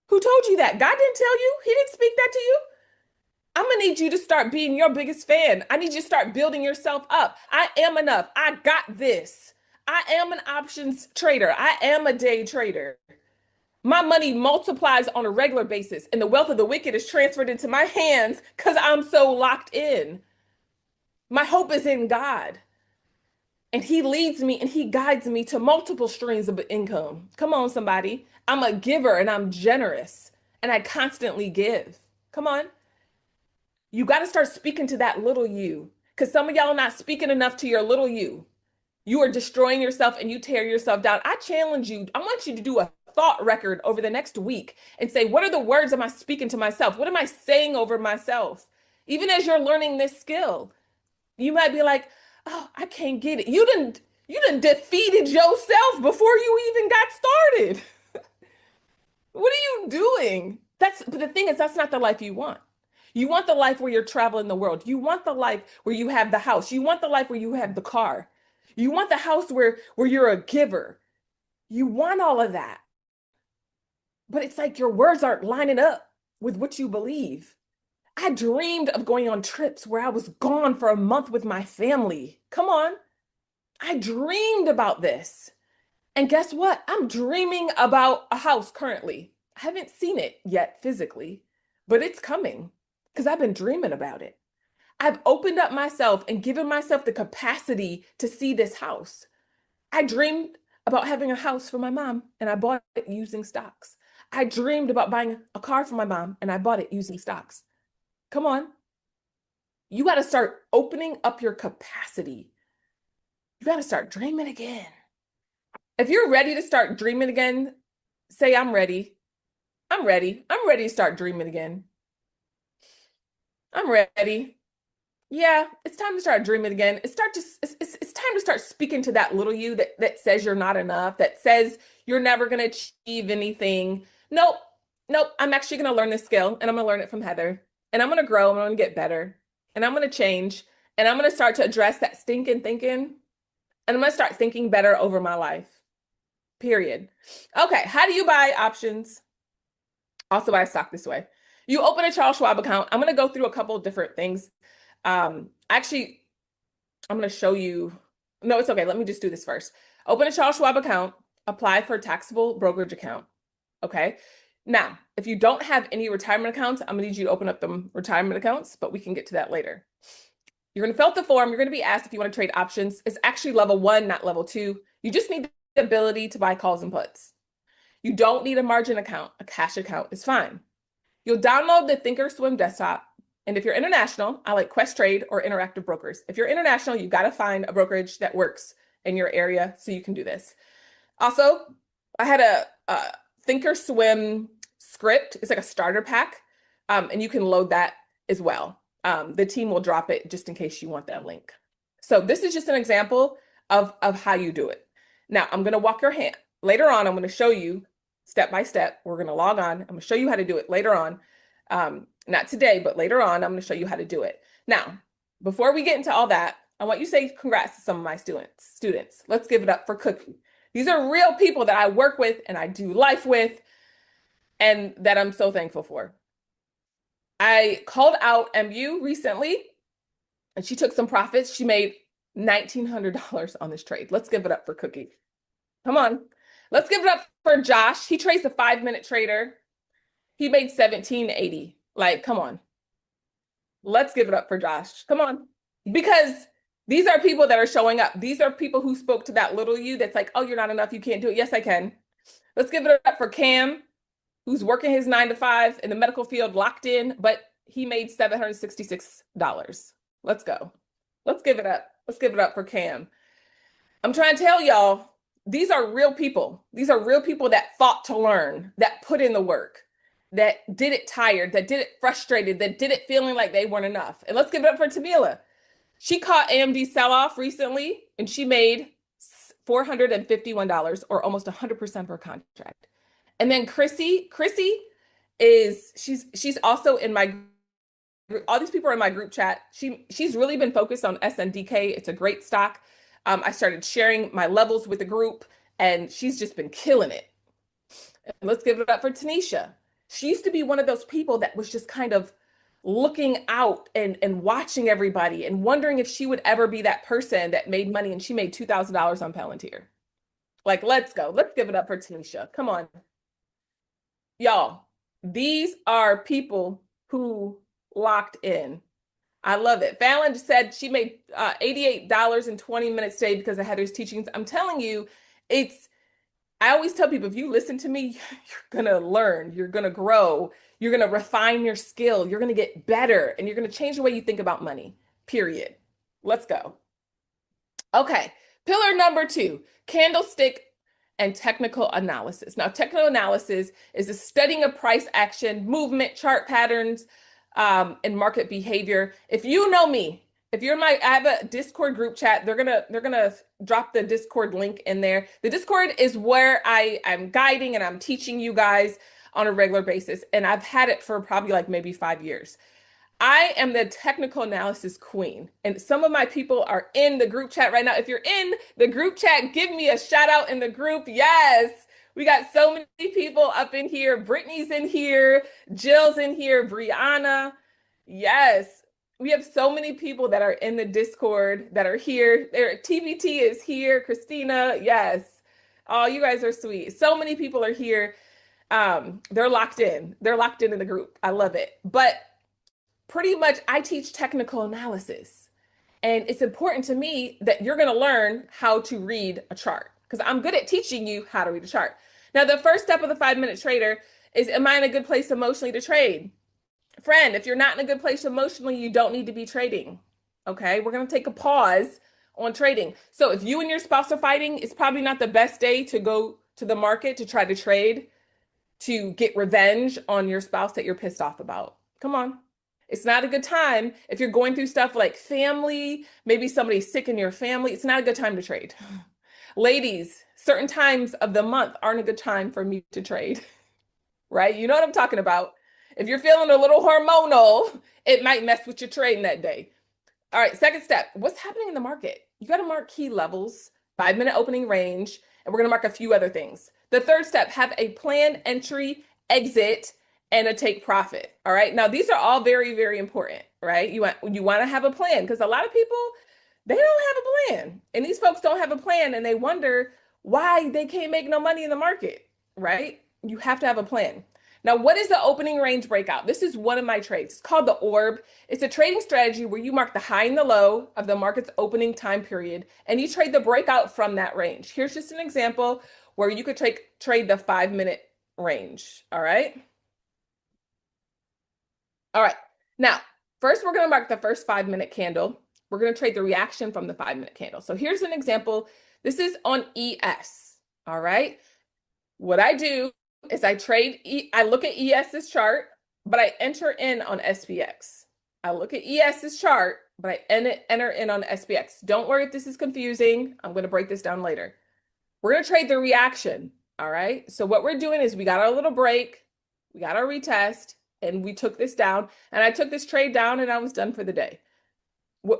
Who told you that? God didn't tell you. He didn't speak that to you. I'm going to need you to start being your biggest fan. I need you to start building yourself up. I am enough. I got this. I am an options trader. I am a day trader. My money multiplies on a regular basis, and the wealth of the wicked is transferred into my hands because I'm so locked in. My hope is in God. And he leads me and he guides me to multiple streams of income. Come on, somebody. I'm a giver and I'm generous and I constantly give. Come on. You got to start speaking to that little you, because some of y'all are not speaking enough to your little you. You are destroying yourself and you tear yourself down. I challenge you. I want you to do a thought record over the next week and say, what are the words am I speaking to myself? What am I saying over myself? Even as you're learning this skill, you might be like, oh, I can't get it. You done defeated yourself before you even got started. What are you doing? But the thing is, that's not the life you want. You want the life where you're traveling the world. You want the life where you have the house. You want the life where you have the car. You want the house where you're a giver. You want all of that. But it's like your words aren't lining up with what you believe. I dreamed of going on trips where I was gone for a month with my family. Come on. I dreamed about this. And guess what? I'm dreaming about a house currently. I haven't seen it yet physically, but it's coming because I've been dreaming about it. I've opened up myself and given myself the capacity to see this house. I dreamed about having a house for my mom and I bought it using stocks. I dreamed about buying a car for my mom and I bought it using stocks. Come on. You got to start opening up your capacity. You got to start dreaming again. If you're ready to start dreaming again, say, I'm ready. I'm ready. I'm ready to start dreaming again. I'm ready. Yeah, it's time to start dreaming again. It's time to start speaking to that little you that says you're not enough, that says you're never going to achieve anything. Nope. I'm actually going to learn this skill and I'm going to learn it from Heather. And I'm going to grow, I'm going to get better, and I'm going to change, and I'm going to start to address that stinking thinking, and I'm going to start thinking better over my life, period. Okay, how do you buy options? Also buy stock this way. You open a Charles Schwab account. I'm going to go through a couple of different things. Actually, I'm going to show you. No, it's okay. Let me just do this first. Open a Charles Schwab account, apply for a taxable brokerage account. Okay. Now, if you don't have any retirement accounts, I'm gonna need you to open up them retirement accounts, but we can get to that later. You're gonna fill out the form. You're gonna be asked if you want to trade options. It's actually level 1, not level 2. You just need the ability to buy calls and puts. You don't need a margin account. A cash account is fine. You'll download the Thinkorswim desktop. And if you're international, I like Questrade or Interactive Brokers. If you're international, you got to find a brokerage that works in your area so you can do this. Also, I had a Thinkorswim script. It's like a starter pack, and you can load that as well. The team will drop it just in case you want that link. So this is just an example of how you do it. Now I'm going to later on, I'm going to show you step by step. We're going to log on. I'm going to show you how to do it later on. Not today, but later on, I'm going to show you how to do it. Now, before we get into all that, I want you to say congrats to some of my students. Let's give it up for Cookie. These are real people that I work with and I do life with and that I'm so thankful for. I called out MU recently and she took some profits. She made $1,900 on this trade. Let's give it up for Cookie. Come on. Let's give it up for Josh. He trades a 5-minute trader. He made $1,780. Like, come on. Let's give it up for Josh. Come on. Because these are people that are showing up. These are people who spoke to that little you that's like, oh, you're not enough. You can't do it. Yes, I can. Let's give it up for Cam, who's working his 9 to 5 in the medical field, locked in, but he made $766. Let's go. Let's give it up. Let's give it up for Cam. I'm trying to tell y'all, these are real people. These are real people that fought to learn, that put in the work, that did it tired, that did it frustrated, that did it feeling like they weren't enough. And let's give it up for Tamila. She caught AMD sell-off recently, and she made $451 or almost 100% of her contract. And then Chrissy is she's also in my group. All these people are in my group chat. She's really been focused on SNDK. It's a great stock. I started sharing my levels with the group, and she's just been killing it. And let's give it up for Tanisha. She used to be one of those people that was just kind of looking out and watching everybody and wondering if she would ever be that person that made money, and she made $2,000 on Palantir. Like, let's go. Let's give it up for Tanisha. Come on. Y'all, these are people who locked in. I love it. Fallon said she made $88 in 20 minutes today because of Heather's teachings. I'm telling you, I always tell people, if you listen to me, you're going to learn, you're going to grow, you're going to refine your skill, you're going to get better, and you're going to change the way you think about money, period. Let's go. Okay, pillar number 2, candlestick and technical analysis. Now, technical analysis is the studying of price action, movement, chart patterns, and market behavior. If you know me, if you're I have a Discord group chat. They're gonna drop the Discord link in there. The Discord is where I'm guiding and I'm teaching you guys on a regular basis, and I've had it for probably like maybe 5 years. I am the technical analysis queen, and some of my people are in the group chat right now. If you're in the group chat, give me a shout out in the group. Yes, we got so many people up in here. Brittany's in here, Jill's in here, Brianna. Yes, we have so many people that are in the Discord that are here. TBT is here, Christina. Yes. Oh, you guys are sweet. So many people are here. They're locked in. They're locked in the group. I love it. But pretty much I teach technical analysis. And it's important to me that you're going to learn how to read a chart, because I'm good at teaching you how to read a chart. Now, the first step of the 5-minute trader is, am I in a good place emotionally to trade? Friend, if you're not in a good place emotionally, you don't need to be trading. Okay, we're going to take a pause on trading. So if you and your spouse are fighting, it's probably not the best day to go to the market to try to trade, to get revenge on your spouse that you're pissed off about. Come on. It's not a good time if you're going through stuff like family, maybe somebody's sick in your family. It's not a good time to trade. Ladies, certain times of the month aren't a good time for me to trade, right? You know what I'm talking about. If you're feeling a little hormonal, it might mess with your trading that day. All right, second step, what's happening in the market? You got to mark key levels, 5-minute opening range, and we're going to mark a few other things. The third step, have a planned entry, exit, and a take profit. All right. Now, these are all very, very important, right? You want to have a plan, because a lot of people, they don't have a plan. And these folks don't have a plan, and they wonder why they can't make no money in the market, right? You have to have a plan. Now, what is the opening range breakout? This is one of my trades. It's called the orb. It's a trading strategy where you mark the high and the low of the market's opening time period, and you trade the breakout from that range. Here's just an example where you could trade the 5-minute range. All right. All right. Now, first, we're going to mark the first 5-minute candle. We're going to trade the reaction from the 5-minute candle. So here's an example. This is on ES. All right. What I do is I look at ES's chart, but I enter in on SPX. I look at ES's chart, but I enter in on SPX. Don't worry if this is confusing. I'm going to break this down later. We're going to trade the reaction. All right. So what we're doing is we got our little break, we got our retest, and we took this down. And I took this trade down and I was done for the day.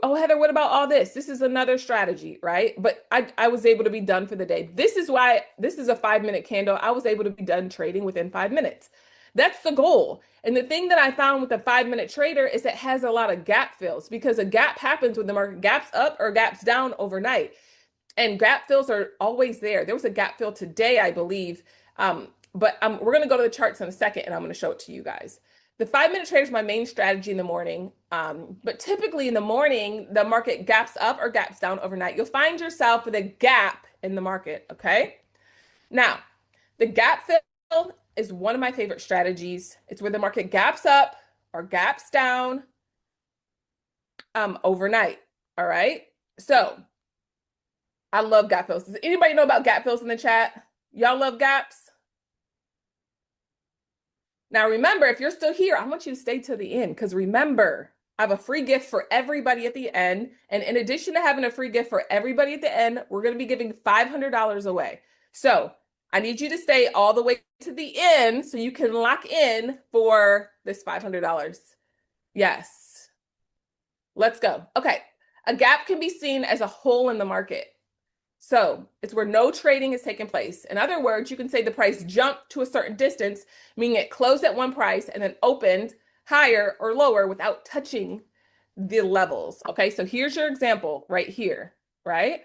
Oh, Heather, what about all this? This is another strategy, right? But I was able to be done for the day. This is why this is a 5-minute candle. I was able to be done trading within 5 minutes. That's the goal. And the thing that I found with the 5-minute trader is it has a lot of gap fills because a gap happens when the market gaps up or gaps down overnight. And gap fills are always there. There was a gap fill today, I believe. But we're going to go to the charts in a second and I'm going to show it to you guys. The 5-minute trade is my main strategy in the morning. But typically in the morning, the market gaps up or gaps down overnight. You'll find yourself with a gap in the market, okay? Now, the gap fill is one of my favorite strategies. It's where the market gaps up or gaps down overnight, all right? So I love gap fills. Does anybody know about gap fills in the chat? Y'all love gaps? Now, remember, if you're still here, I want you to stay to the end because remember, I have a free gift for everybody at the end. And in addition to having a free gift for everybody at the end, we're going to be giving $500 away. So I need you to stay all the way to the end so you can lock in for this $500. Yes. Let's go. Okay. A gap can be seen as a hole in the market. So it's where no trading is taking place. In other words, you can say the price jumped to a certain distance, meaning it closed at one price and then opened higher or lower without touching the levels. Okay, so here's your example right here, right?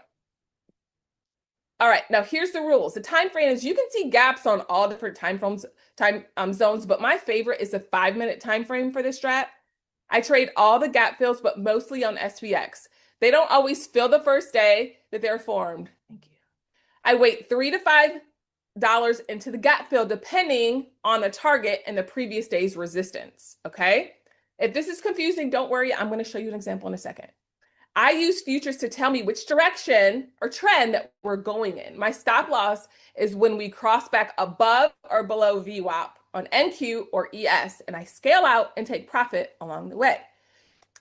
All right, now here's the rules. The time frame is you can see gaps on all different time zones, but my favorite is the 5-minute time frame for this strat. I trade all the gap fills, but mostly on SPX. They don't always fill the first day that they're formed. Thank you. I wait $3 to $5 into the gap fill depending on the target and the previous day's resistance, okay? If this is confusing, don't worry. I'm going to show you an example in a second. I use futures to tell me which direction or trend that we're going in. My stop loss is when we cross back above or below VWAP on NQ or ES, and I scale out and take profit along the way.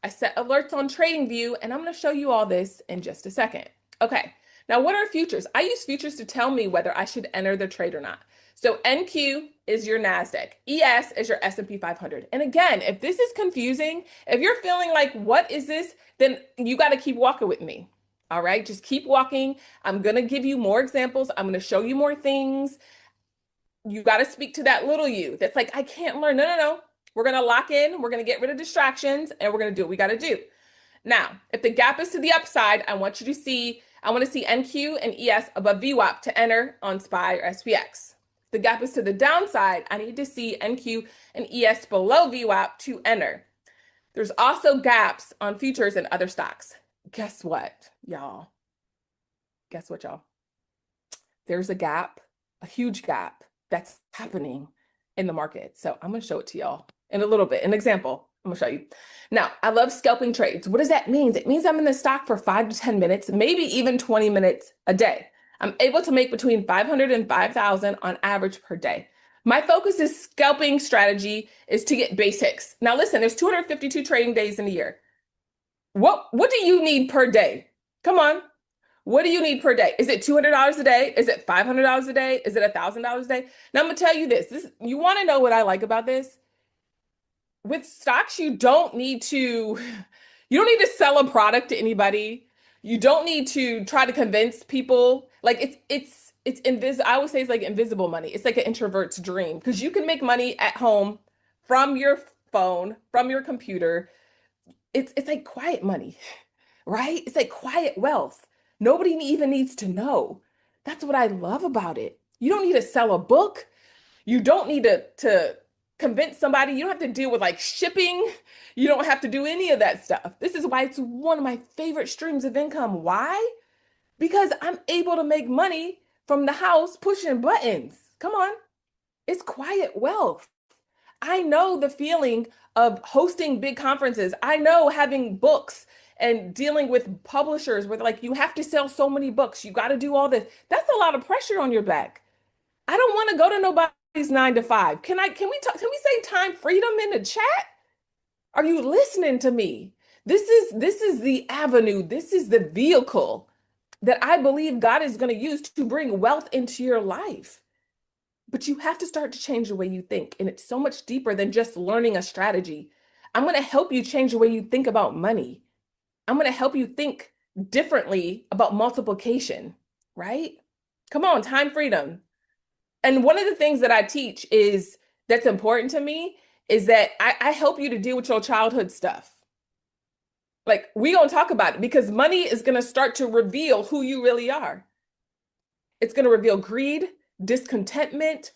I set alerts on TradingView, and I'm going to show you all this in just a second. Okay, now what are futures? I use futures to tell me whether I should enter the trade or not. So NQ is your NASDAQ. ES is your S&P 500. And again, if this is confusing, if you're feeling like, what is this? Then you got to keep walking with me. All right, just keep walking. I'm going to give you more examples. I'm going to show you more things. You got to speak to that little you that's like, I can't learn. No. We're going to lock in. We're going to get rid of distractions and we're going to do what we got to do. Now, if the gap is to the upside, I want to see NQ and ES above VWAP to enter on SPY or SPX. If the gap is to the downside, I need to see NQ and ES below VWAP to enter. There's also gaps on futures and other stocks. Guess what, y'all? Guess what, y'all? There's a gap, a huge gap that's happening in the market. So I'm going to show it to y'all in a little bit. An example, I'm going to show you. Now, I love scalping trades. What does that mean? It means I'm in the stock for 5 to 10 minutes, maybe even 20 minutes a day. I'm able to make between 500 and 5,000 on average per day. My focus is scalping strategy is to get basics. Now, listen, there's 252 trading days in a year. What do you need per day? Come on. What do you need per day? Is it $200 a day? Is it $500 a day? Is it $1,000 a day? Now I'm going to tell you this. You want to know what I like about this? With stocks, you don't need to sell a product to anybody. You don't need to try to convince people. Like it's I always say it's like invisible money. It's like an introvert's dream because you can make money at home from your phone, from your computer. It's like quiet money, right? It's like quiet wealth. Nobody even needs to know. That's what I love about it. You don't need to sell a book. You don't need to convince somebody. You don't have to deal with like shipping. You don't have to do any of that stuff. This is why it's one of my favorite streams of income. Why? Because I'm able to make money from the house pushing buttons. Come on. It's quiet wealth. I know the feeling of hosting big conferences. I know having books and dealing with publishers where like you have to sell so many books. You got to do all this. That's a lot of pressure on your back. I don't want to go to nobody's 9 to 5. Can we say time freedom in the chat? Are you listening to me? This is the avenue. This is the vehicle that I believe God is going to use to bring wealth into your life. But you have to start to change the way you think. And it's so much deeper than just learning a strategy. I'm going to help you change the way you think about money. I'm going to help you think differently about multiplication, right? Come on, time freedom. And one of the things that I teach is that's important to me is that I help you to deal with your childhood stuff. Like, we don't talk about it because money is going to start to reveal who you really are. It's going to reveal greed, discontentment,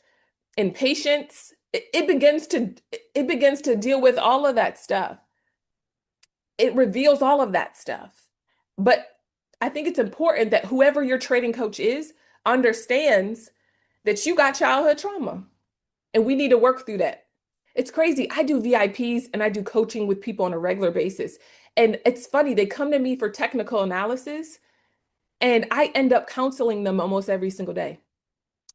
impatience. It begins to deal with all of that stuff. It reveals all of that stuff. But I think it's important that whoever your trading coach is understands that you got childhood trauma and we need to work through that. It's crazy. I do VIPs and I do coaching with people on a regular basis. And it's funny, they come to me for technical analysis and I end up counseling them almost every single day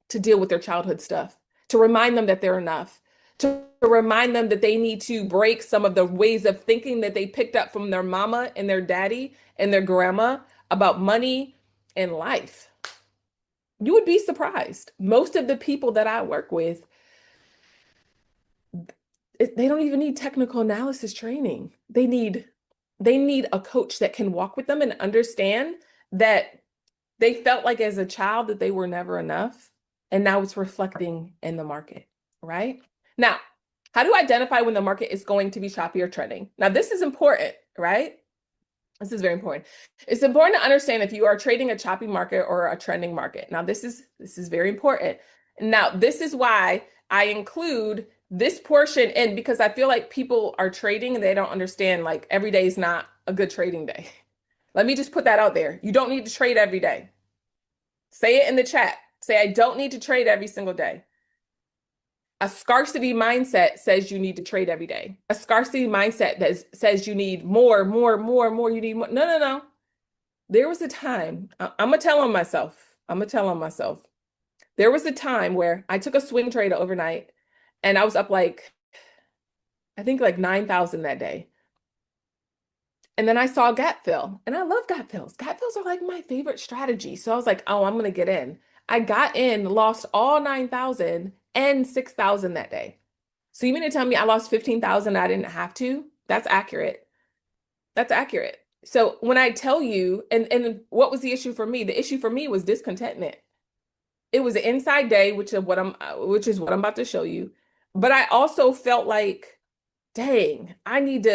to deal with their childhood stuff, to remind them that they're enough, to remind them that they need to break some of the ways of thinking that they picked up from their mama and their daddy and their grandma about money and life. You would be surprised. Most of the people that I work with, they don't even need technical analysis training. They need a coach that can walk with them and understand that they felt like as a child that they were never enough. And now it's reflecting in the market, right? Now, how do I identify when the market is going to be choppy or trending? Now, this is important, right? This is very important. It's important to understand if you are trading a choppy market or a trending market. Now, this is very important. Now, this is why I include this portion in because I feel like people are trading and they don't understand like every day is not a good trading day. Let me just put that out there. You don't need to trade every day. Say it in the chat. Say, I don't need to trade every single day. A scarcity mindset says you need to trade every day. A scarcity mindset that says you need more, more. You need more. No, no, no. There was a time, I'm going to tell on myself. I'm going to tell on myself. There was a time where I took a swing trade overnight and I was up like, I think like 9,000 that day. And then I saw gap fill and I love gap fills. Gap fills are like my favorite strategy. So I was like, oh, I'm going to get in. I got in, lost all 9,000 and 6,000 that day. So you mean to tell me I lost 15,000 I didn't have to? That's accurate. That's accurate. So when I tell you, and what was the issue for me? The issue for me was discontentment. It was an inside day, which is what I'm about to show you. But I also felt like, dang, I need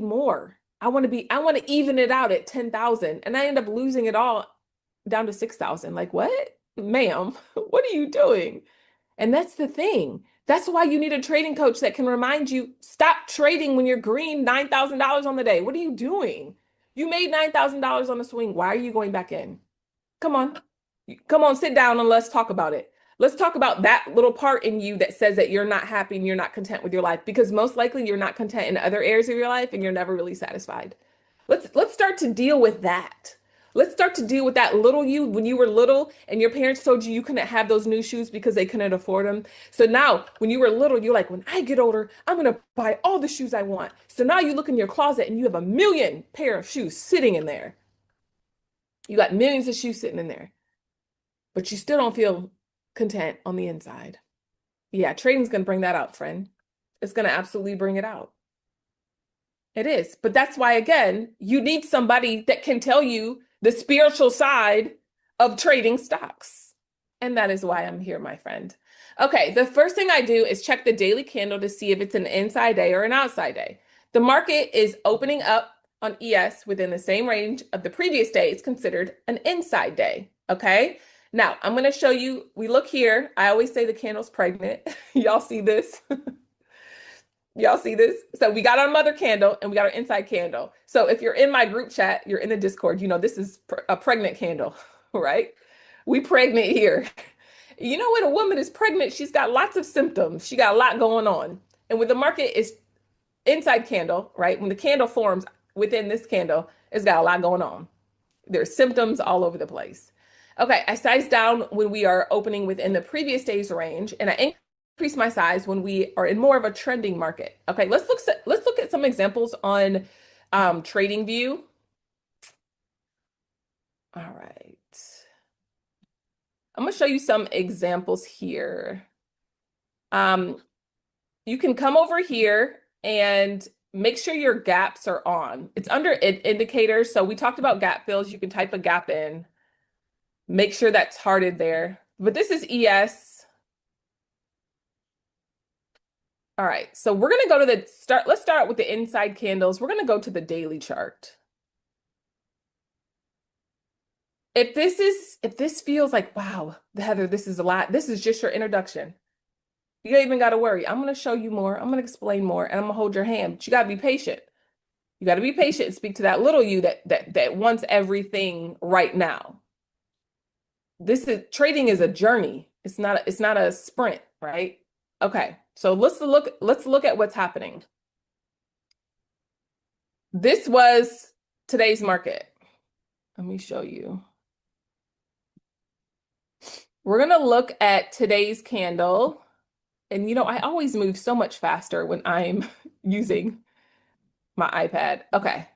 more. I want to even it out at 10,000. And I end up losing it all down to 6,000. Like, what? Ma'am, what are you doing? And that's the thing. That's why you need a trading coach that can remind you, stop trading when you're green $9,000 on the day. What are you doing? You made $9,000 on the swing. Why are you going back in? Come on. Come on, sit down and let's talk about it. Let's talk about that little part in you that says that you're not happy and you're not content with your life because most likely you're not content in other areas of your life and you're never really satisfied. Let's start to deal with that. Let's start to deal with that little you when you were little and your parents told you you couldn't have those new shoes because they couldn't afford them. So now when you were little, you're like, when I get older, I'm going to buy all the shoes I want. So now you look in your closet and you have a million pair of shoes sitting in there. You got millions of shoes sitting in there, but you still don't feel content on the inside. Yeah, trading's going to bring that out, friend. It's going to absolutely bring it out. It is. But that's why, again, you need somebody that can tell you the spiritual side of trading stocks. And that is why I'm here, my friend. Okay, the first thing I do is check the daily candle to see if it's an inside day or an outside day. The market is opening up on ES within the same range of the previous day. It's considered an inside day. Okay. Now I'm going to show you, we look here. I always say the candle's pregnant. Y'all see this? Y'all see this? So we got our mother candle and we got our inside candle. So if you're in my group chat, you're in the Discord, you know, this is a pregnant candle, right? We pregnant here. You know, when a woman is pregnant, she's got lots of symptoms. She got a lot going on. And when the market is inside candle, right? When the candle forms within this candle, it's got a lot going on. There's symptoms all over the place. Okay, I size down when we are opening within the previous day's range, and I increase my size when we are in more of a trending market. Okay, let's look at some examples on TradingView. All right. I'm going to show you some examples here. Um, you can come over here and make sure your gaps are on. It's under indicators. So we talked about gap fills. You can type a gap in. Make sure that's hearted there. But this is ES. All right. So we're going to go to the start. Let's start with the inside candles. We're going to go to the daily chart. If this feels like, wow, Heather, this is a lot. This is just your introduction. You ain't even got to worry. I'm going to show you more. I'm going to explain more, and I'm going to hold your hand. But you got to be patient. You got to be patient and speak to that little you that wants everything right now. Trading is a journey. It's not a sprint, right? Okay. So let's look at what's happening. This was today's market. Let me show you. We're going to look at today's candle. And I always move so much faster when I'm using my iPad. Okay.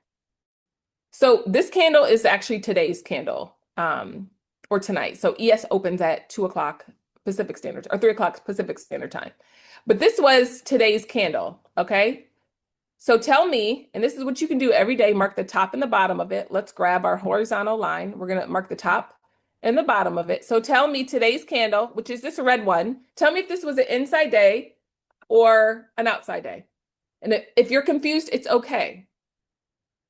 So this candle is actually today's candle, or tonight. So ES opens at 2 o'clock Pacific Standard, or 3 o'clock Pacific Standard Time. But this was today's candle, okay? So tell me, and this is what you can do every day, mark the top and the bottom of it. Let's grab our horizontal line. We're gonna mark the top and the bottom of it. So tell me today's candle, which is this red one, tell me if this was an inside day or an outside day. And if you're confused, it's okay.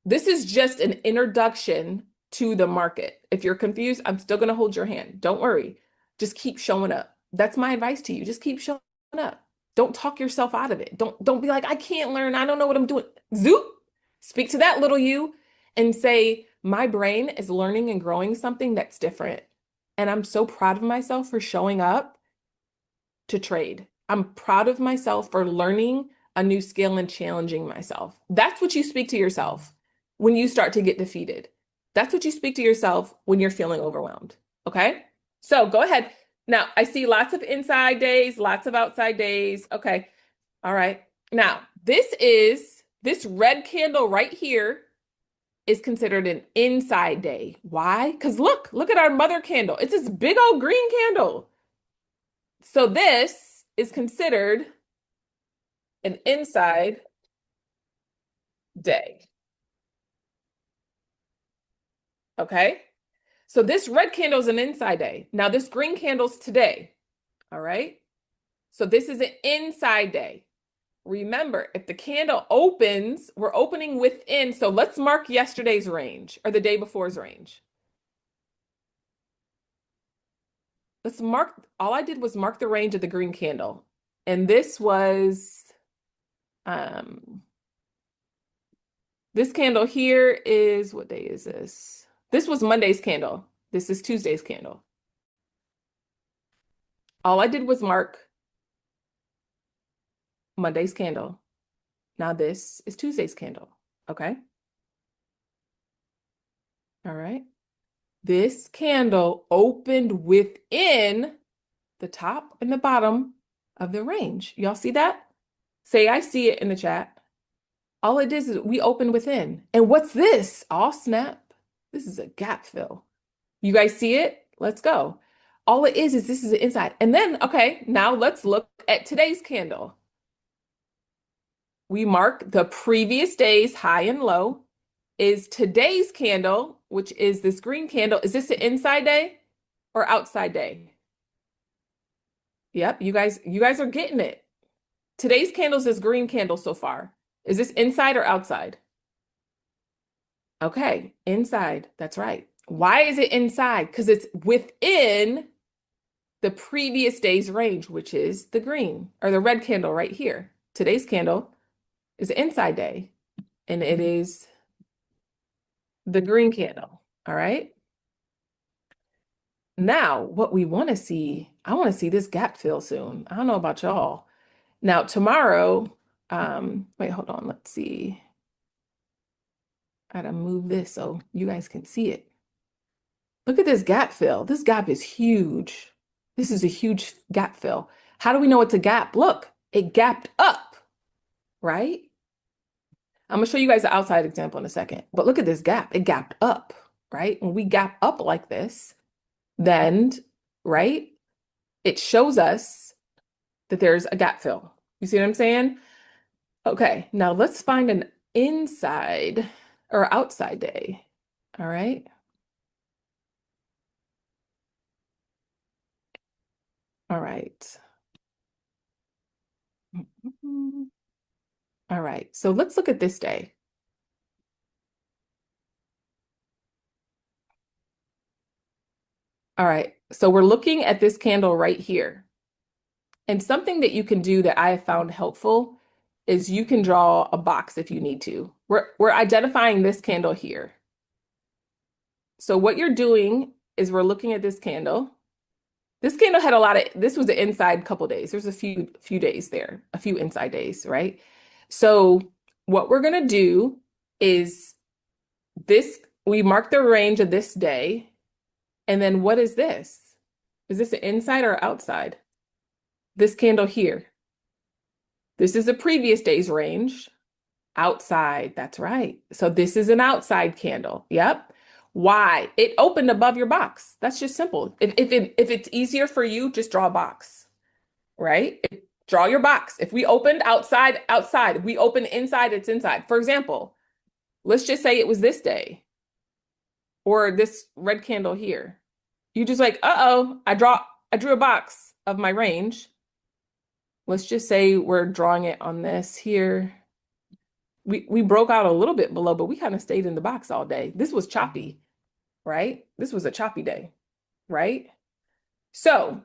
This is just an introduction to the market. If you're confused, I'm still going to hold your hand. Don't worry. Just keep showing up. That's my advice to you. Just keep showing up. Don't talk yourself out of it. Don't be like, I can't learn. I don't know what I'm doing. Zoop. Speak to that little you and say, my brain is learning and growing something that's different. And I'm so proud of myself for showing up to trade. I'm proud of myself for learning a new skill and challenging myself. That's what you speak to yourself when you start to get defeated. That's what you speak to yourself when you're feeling overwhelmed. Okay? So go ahead. Now, I see lots of inside days, lots of outside days. Okay. All right. Now, this red candle right here is considered an inside day. Why? Because look at our mother candle. It's this big old green candle. So this is considered an inside day. Okay. So this red candle is an inside day. Now this green candle's today. All right. So this is an inside day. Remember, if the candle opens, we're opening within. So let's mark yesterday's range or the day before's range. Let's mark, all I did was mark the range of the green candle. And this was, this candle here is, what day is this? This was Monday's candle. This is Tuesday's candle. All I did was mark Monday's candle. Now this is Tuesday's candle, okay? All right. This candle opened within the top and the bottom of the range. Y'all see that? Say, I see it in the chat. All it is we open within. And what's this? Oh, snap. This is a gap fill. You guys see it? Let's go. All it is this is the inside. And then, okay, now let's look at today's candle. We mark the previous day's high and low. Is today's candle, which is this green candle, is this an inside day or outside day? Yep, you guys are getting it. Today's candle is this green candle so far. Is this inside or outside? Okay, inside. That's right. Why is it inside? Because it's within the previous day's range, which is the green or the red candle right here. Today's candle is an inside day, and it is the green candle. All right. Now, what we want to see, I want to see this gap fill soon. I don't know about y'all. Now, tomorrow, wait, hold on. Let's see. I gotta move this so you guys can see it. Look at this gap fill. This gap is huge. This is a huge gap fill. How do we know it's a gap? Look, it gapped up, right? I'm gonna show you guys the outside example in a second, but look at this gap. It gapped up. right? When we gap up like this, then, right, it shows us that there's a gap fill. You see what I'm saying? Okay, now let's find an inside or outside day. All right. All right. All right. So let's look at this day. All right. So we're looking at this candle right here. And something that you can do that I have found helpful is you can draw a box if you need to. We're identifying this candle here. So what you're doing is we're looking at this candle. This candle had this was an inside couple days. There's a few days there, a few inside days, right? So what we're gonna do is we mark the range of this day, and then what is this? Is this an inside or outside? This candle here. This is the previous day's range. Outside, that's right. So this is an outside candle. Yep. Why? It opened above your box. That's just simple. If it's easier for you, just draw a box, right? Draw your box. If we opened outside, outside. If we open inside, it's inside. For example, let's just say it was this day or this red candle here. You just like, uh-oh, I drew a box of my range. Let's just say we're drawing it on this here. We broke out a little bit below, but we kind of stayed in the box all day. This was choppy, right? This was a choppy day, right? So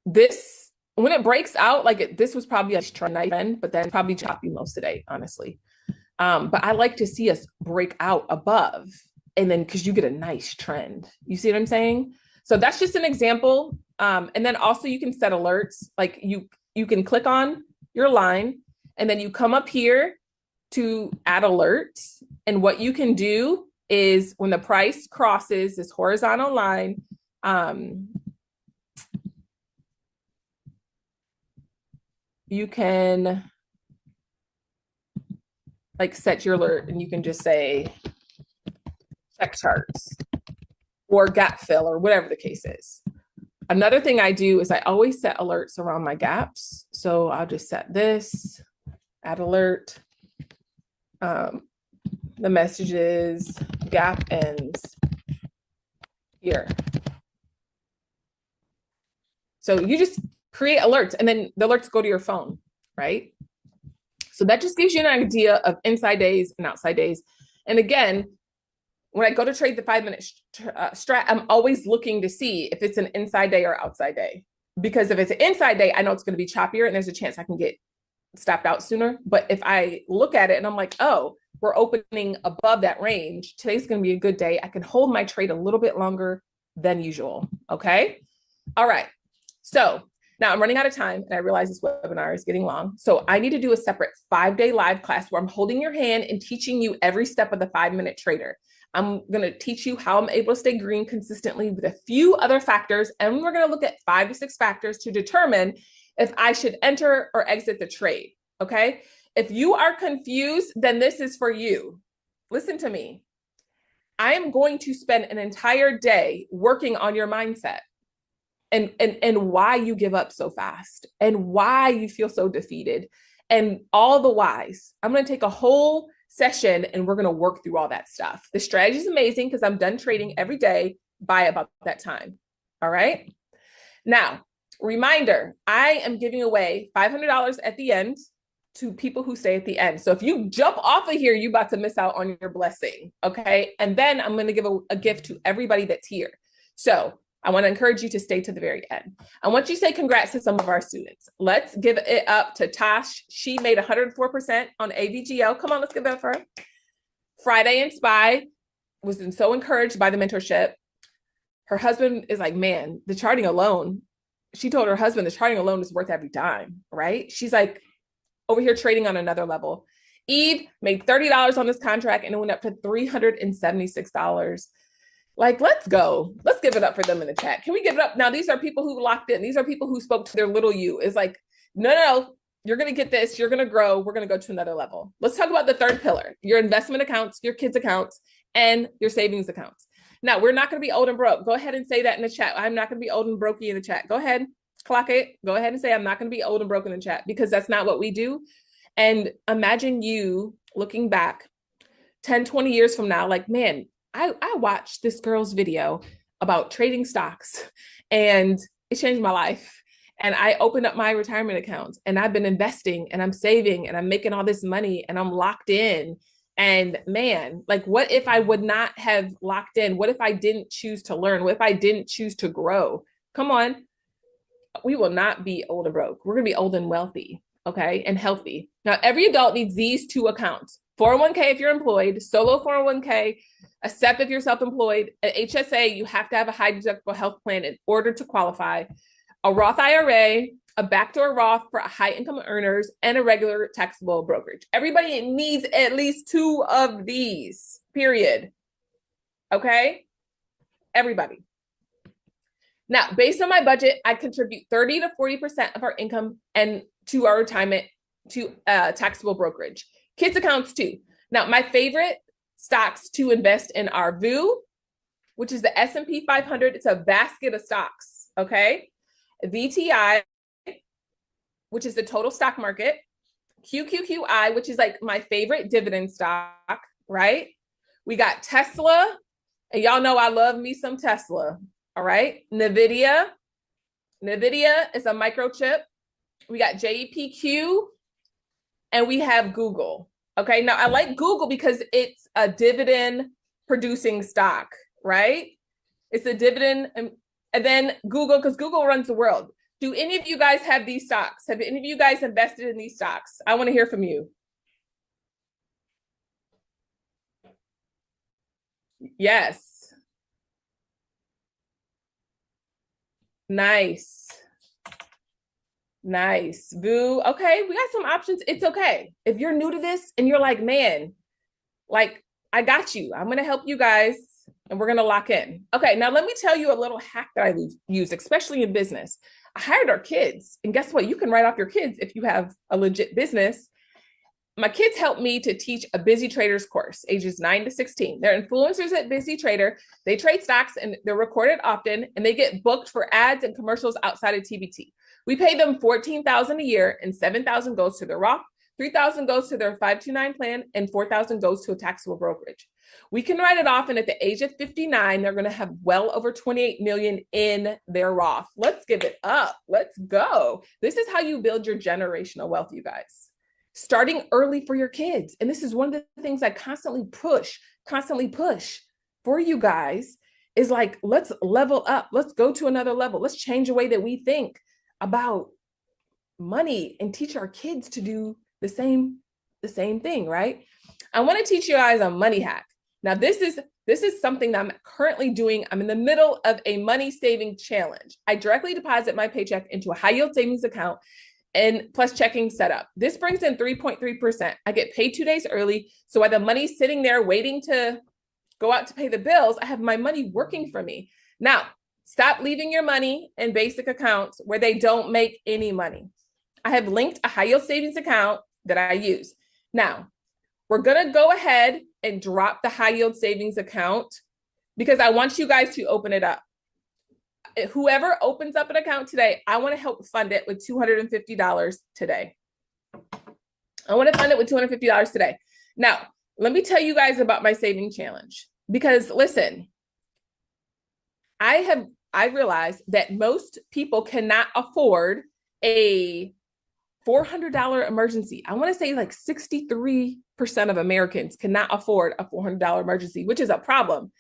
this, when it breaks out, like this was probably a trend, but then probably choppy most of the day, honestly. But I like to see us break out above, and then because you get a nice trend. You see what I'm saying? So that's just an example. And then also you can set alerts. Like you can click on your line, and then you come up here to add alerts. And what you can do is when the price crosses this horizontal line, you can like set your alert, and you can just say check charts or gap fill or whatever the case is. Another thing I do is I always set alerts around my gaps. So I'll just set this, add alert. The message is gap ends here. So you just create alerts, and then the alerts go to your phone, right? So that just gives you an idea of inside days and outside days. And again, when I go to trade the 5-minute strat, I'm always looking to see if it's an inside day or outside day. Because if it's an inside day, I know it's going to be choppier and there's a chance I can get stopped out sooner. But if I look at it and I'm like, oh, we're opening above that range, today's going to be a good day. I can hold my trade a little bit longer than usual. Okay. All right. So now I'm running out of time, and I realize this webinar is getting long. So I need to do a separate 5-day live class where I'm holding your hand and teaching you every step of the 5-minute trader. I'm going to teach you how I'm able to stay green consistently with a few other factors. And we're going to look at 5 to 6 factors to determine if I should enter or exit the trade. Okay. If you are confused, then this is for you. Listen to me. I am going to spend an entire day working on your mindset and why you give up so fast and why you feel so defeated and all the whys. I'm going to take a whole session and we're going to work through all that stuff. The strategy is amazing because I'm done trading every day by about that time. All right. Now, reminder, I am giving away $500 at the end to people who stay at the end. So if you jump off of here, you're about to miss out on your blessing. Okay. And then I'm going to give a gift to everybody that's here. So I want to encourage you to stay to the very end. I want you to say congrats to some of our students. Let's give it up to Tosh. She made 104% on AVGL. Come on, let's give it up for her. Friday and Spy was so encouraged by the mentorship. Her husband is like, man, the charting alone. She told her husband the charting alone is worth every dime, right? She's like over here trading on another level. Eve made $30 on this contract and it went up to $376. Like, let's go. Let's give it up for them in the chat. Can we give it up? Now, these are people who locked in. These are people who spoke to their little you. It's like, no, you're going to get this. You're going to grow. We're going to go to another level. Let's talk about the third pillar, your investment accounts, your kids' accounts, and your savings accounts. Now, we're not going to be old and broke. Go ahead and say that in the chat. I'm not going to be old and brokey in the chat. Go ahead, clock it. Go ahead and say I'm not going to be old and broke in the chat, because that's not what we do. And imagine you looking back 10, 20 years from now, like, man, I watched this girl's video about trading stocks and it changed my life. And I opened up my retirement account and I've been investing and I'm saving and I'm making all this money and I'm locked in. And man, like, what if I would not have locked in? What if I didn't choose to learn? What if I didn't choose to grow? Come on. We will not be old and broke. We're going to be old and wealthy, okay, and healthy. Now, every adult needs these two accounts: 401k if you're employed, solo 401k, a SEP if you're self-employed, an HSA. You have to have a high deductible health plan in order to qualify, a Roth IRA, a backdoor Roth for high income earners, and a regular taxable brokerage. Everybody needs at least two of these, period. Okay? Everybody. Now, based on my budget, I contribute 30 to 40% of our income and to our retirement to taxable brokerage. Kids accounts too. Now, my favorite stocks to invest in are VU, which is the S&P 500. It's a basket of stocks, okay? VTI, which is the total stock market. QQQI, which is like my favorite dividend stock, right? We got Tesla, and y'all know I love me some Tesla. All right. NVIDIA is a microchip. We got JPQ and we have Google. Okay. Now I like Google because it's a dividend producing stock, right? It's a dividend. And then Google, because Google runs the world. Do any of you guys have these stocks? Have any of you guys invested in these stocks? I want to hear from you. Yes. Nice. Nice. Boo. Okay, we got some options. It's okay. If you're new to this and you're like, man, like, I got you. I'm going to help you guys and we're going to lock in. Okay, now let me tell you a little hack that I use, especially in business. I hired our kids, and guess what? You can write off your kids if you have a legit business. My kids helped me to teach a Busy Traders course, ages 9 to 16. They're influencers at Busy Trader. They trade stocks and they're recorded often, and they get booked for ads and commercials outside of TBT. We pay them $14,000 a year, and $7,000 goes to their Roth, $3,000 goes to their 529 plan, and $4,000 goes to a taxable brokerage. We can write it off, and at the age of 59, they're going to have well over 28 million in their Roth. Let's give it up. Let's go. This is how you build your generational wealth, you guys. Starting early for your kids. And this is one of the things I constantly push for you guys, is like, let's level up. Let's go to another level. Let's change the way that we think about money and teach our kids to do the same thing, right? I want to teach you guys a money hack. Now, this is something that I'm currently doing. I'm in the middle of a money saving challenge. I directly deposit my paycheck into a high yield savings account and plus checking setup. This brings in 3.3%. I get paid 2 days early. So while the money's sitting there waiting to go out to pay the bills, I have my money working for me. Now, stop leaving your money in basic accounts where they don't make any money. I have linked a high yield savings account that I use. Now, we're going to go ahead and drop the high yield savings account because I want you guys to open it up. Whoever opens up an account today, I want to help fund it with $250 today. I want to fund it with $250 today. Now, let me tell you guys about my saving challenge, because listen, I realized that most people cannot afford a $400 emergency. I want to say like 63% of Americans cannot afford a $400 emergency, which is a problem.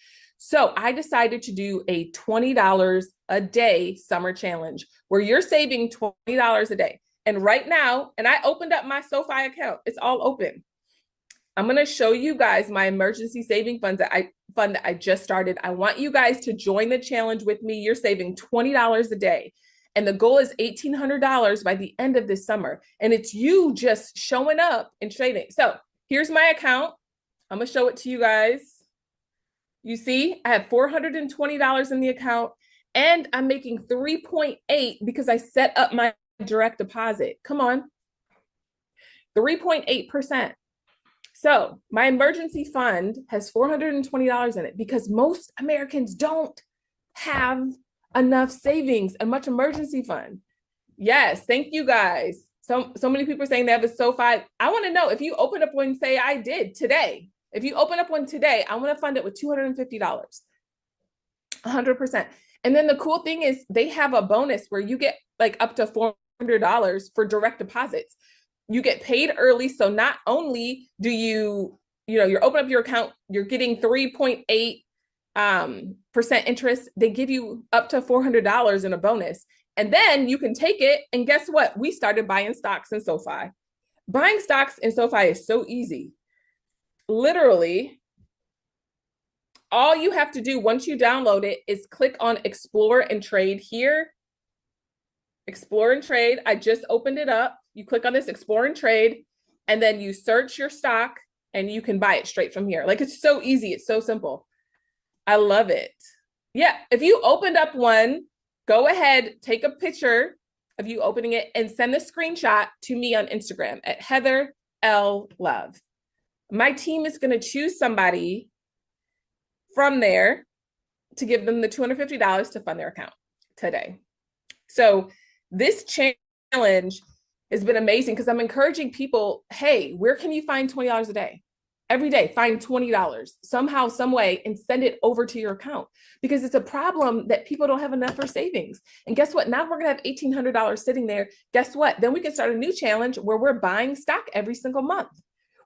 So I decided to do a $20 a day summer challenge where you're saving $20 a day. And right now, and I opened up my SoFi account. It's all open. I'm going to show you guys my emergency saving fund that I just started. I want you guys to join the challenge with me. You're saving $20 a day. And the goal is $1,800 by the end of this summer. And it's you just showing up and trading. So here's my account. I'm going to show it to you guys. You see, I have $420 in the account, and I'm making 3.8 because I set up my direct deposit. Come on. 3.8%. So my emergency fund has $420 in it because most Americans don't have enough savings and much emergency fund. Yes, thank you guys. So many people are saying they have a SoFi. I want to know if you open up one, say I did today. If you open up one today, I want to fund it with $250, 100%. And then the cool thing is they have a bonus where you get like up to $400 for direct deposits. You get paid early. So not only do you're open up your account, you're getting 3.8 percent interest. They give you up to $400 in a bonus. And then you can take it. And guess what? We started buying stocks in SoFi. Buying stocks in SoFi is so easy. Literally, all you have to do once you download it is click on Explore and Trade here. Explore and Trade. I just opened it up. You click on this Explore and Trade, and then you search your stock and you can buy it straight from here. Like, it's so easy. It's so simple. I love it. Yeah. If you opened up one, go ahead, take a picture of you opening it and send the screenshot to me on Instagram at Heather L. Love. My team is going to choose somebody from there to give them the $250 to fund their account today. So this challenge has been amazing because I'm encouraging people, hey, where can you find $20 a day? Every day, find $20 somehow, some way, and send it over to your account because it's a problem that people don't have enough for savings. And guess what? Now we're going to have $1,800 sitting there. Guess what? Then we can start a new challenge where we're buying stock every single month.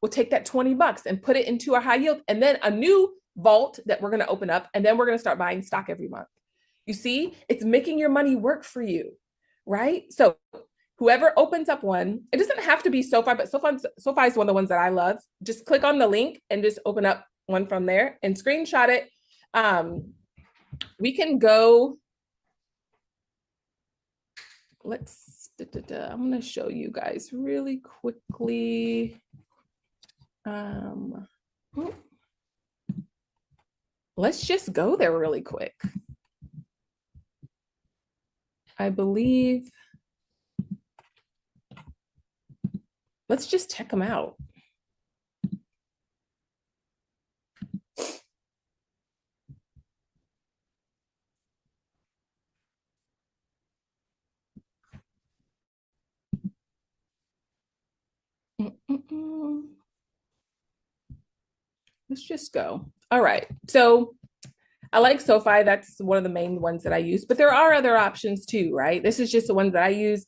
We'll take that $20 and put it into our high yield and then a new vault that we're going to open up. And then we're going to start buying stock every month. You see, it's making your money work for you, right? So whoever opens up one, it doesn't have to be SoFi, but SoFi is one of the ones that I love. Just click on the link and just open up one from there and screenshot it. We can go, I'm going to show you guys really quickly. Let's just go there really quick. I believe, let's just check them out. Let's just go. All right. So I like SoFi. That's one of the main ones that I use, but there are other options too, right? This is just the ones that I use.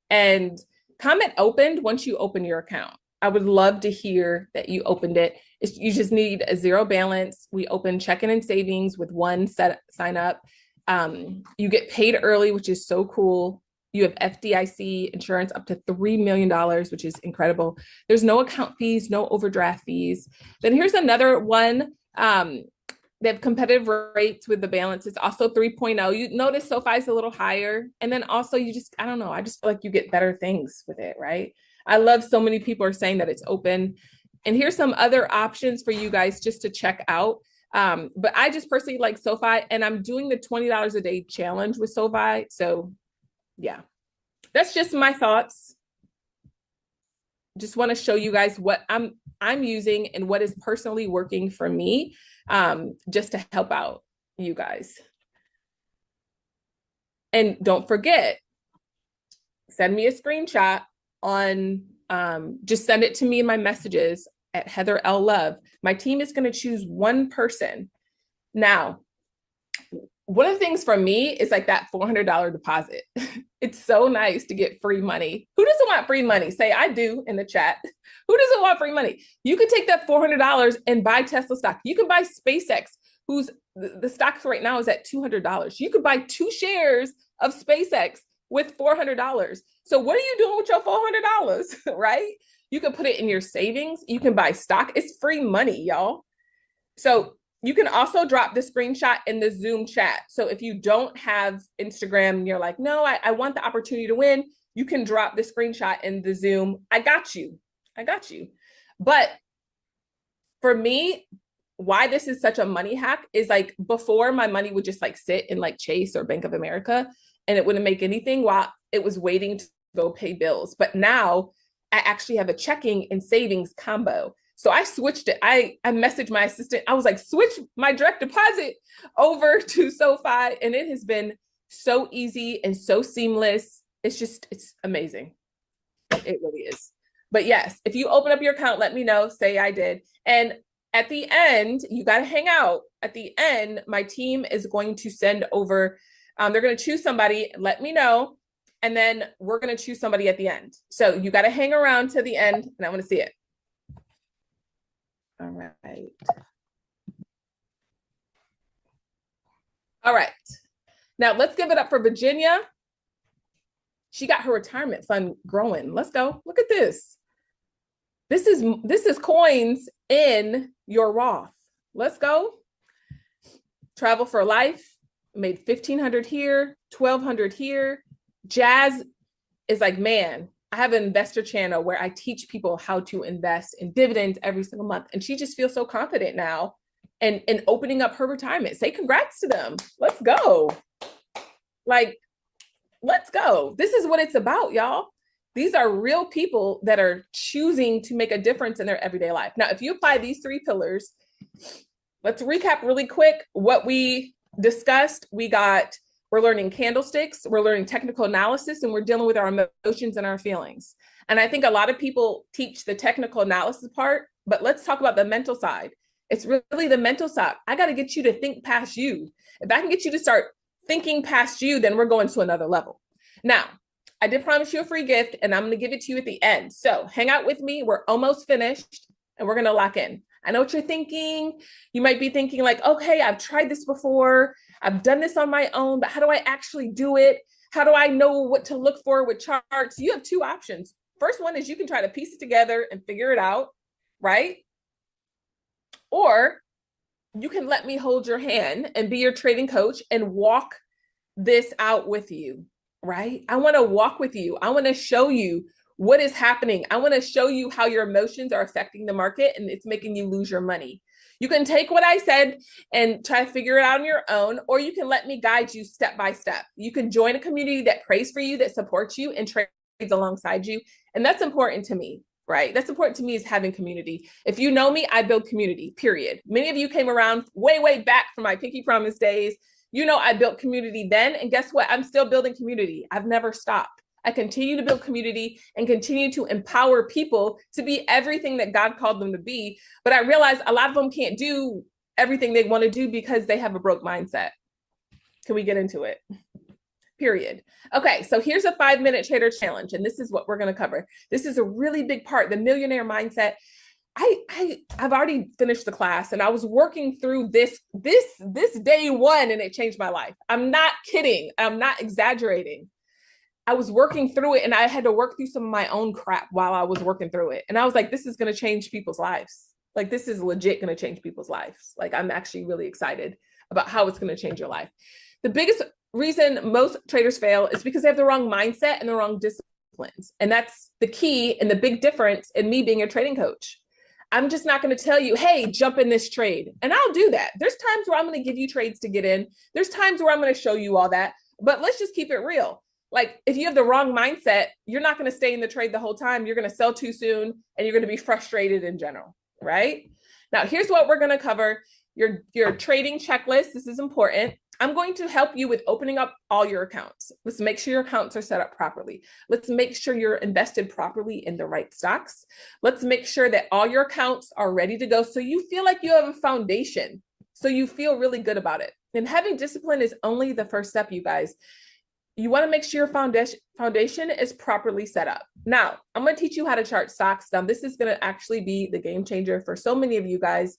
And comment opened once you open your account. I would love to hear that you opened it. You just need a zero balance. We open checking and savings with one sign up. You get paid early, which is so cool. You have FDIC insurance up to $3 million, which is incredible. There's no account fees, no overdraft fees. Then here's another one. They have competitive rates with the balance. It's also 3.0. You notice SoFi is a little higher. And then also I don't know, I just feel like you get better things with it, right? I love so many people are saying that it's open. And here's some other options for you guys just to check out. But I just personally like SoFi, and I'm doing the $20 a day challenge with SoFi. So yeah, that's just my thoughts. Just want to show you guys what I'm using and what is personally working for me, just to help out you guys. And don't forget, send me a screenshot on, just send it to me in my messages at Heather L. Love. My team is going to choose one person. Now, one of the things for me is like that $400 deposit. It's so nice to get free money. Who doesn't want free money? Say I do in the chat. Who doesn't want free money? You can take that $400 and buy Tesla stock. You can buy SpaceX, whose the stock right now is at $200. You could buy 2 shares of SpaceX with $400. So what are you doing with your $400, right? You can put it in your savings. You can buy stock. It's free money, y'all. So you can also drop the screenshot in the Zoom chat. So if you don't have Instagram and you're like, no, I want the opportunity to win, you can drop the screenshot in the Zoom. I got you. But for me, why this is such a money hack is like before my money would just like sit in like Chase or Bank of America and it wouldn't make anything while it was waiting to go pay bills. But now I actually have a checking and savings combo. So I switched it. I messaged my assistant. I was like, switch my direct deposit over to SoFi. And it has been so easy and so seamless. It's amazing. It really is. But yes, if you open up your account, let me know, say I did. And at the end, you got to hang out. At the end, my team is going to send over, they're going to choose somebody, let me know. And then we're going to choose somebody at the end. So you got to hang around to the end and I want to see it. All right. All right. Now let's give it up for Virginia. She got her retirement fund growing. Let's go. Look at this. This is coins in your Roth. Let's go. Travel for life. Made 1,500 here, 1,200 here. Jazz is like, man, I have an investor channel where I teach people how to invest in dividends every single month. And she just feels so confident now and opening up her retirement. Say congrats to them. Let's go. Like, let's go. This is what it's about, y'all. These are real people that are choosing to make a difference in their everyday life. Now, if you apply these 3 pillars, let's recap really quick what we discussed. We're learning candlesticks, we're learning technical analysis, and we're dealing with our emotions and our feelings. And I think a lot of people teach the technical analysis part, but let's talk about the mental side. It's really the mental side. I got to get you to think past you. If I can get you to start thinking past you, then we're going to another level. Now, I did promise you a free gift, and I'm going to give it to you at the end. So hang out with me. We're almost finished, and we're going to lock in. I know what you're thinking. You might be thinking like, okay, I've tried this before. I've done this on my own, but how do I actually do it? How do I know what to look for with charts? You have 2 options. First one is you can try to piece it together and figure it out, right? Or you can let me hold your hand and be your trading coach and walk this out with you, right? I want to walk with you. I want to show you what is happening. I want to show you how your emotions are affecting the market and it's making you lose your money. You can take what I said and try to figure it out on your own, or you can let me guide you step by step. You can join a community that prays for you, that supports you and trades alongside you. And that's important to me, right? That's important to me, is having community. If you know me, I build community, period. Many of you came around way, way back from my Pinky Promise days. You know, I built community then, and guess what? I'm still building community. I've never stopped. I continue to build community and continue to empower people to be everything that God called them to be. But I realize a lot of them can't do everything they want to do because they have a broke mindset. Can we get into it? Period. Okay, so here's a 5-minute trader challenge, and this is what we're going to cover. This is a really big part, the millionaire mindset. I've already finished the class, and I was working through this day one, and it changed my life. I'm not kidding. I'm not exaggerating. I was working through it, and I had to work through some of my own crap while I was working through it. And I was like, this is going to change people's lives. Like, this is legit going to change people's lives. Like, I'm actually really excited about how it's going to change your life. The biggest reason most traders fail is because they have the wrong mindset and the wrong disciplines. And that's the key and the big difference in me being a trading coach. I'm just not going to tell you, hey, jump in this trade. And I'll do that. There's times where I'm going to give you trades to get in. There's times where I'm going to show you all that. But let's just keep it real. Like, if you have the wrong mindset, you're not going to stay in the trade the whole time. You're going to sell too soon, and you're going to be frustrated in general, right? Now, here's what we're going to cover. Your trading checklist. This is important. I'm going to help you with opening up all your accounts. Let's make sure your accounts are set up properly. Let's make sure you're invested properly in the right stocks. Let's make sure that all your accounts are ready to go so you feel like you have a foundation, so you feel really good about it. And having discipline is only the first step, you guys. You want to make sure your foundation is properly set up. Now, I'm going to teach you how to chart stocks. Now, this is going to actually be the game changer for so many of you guys.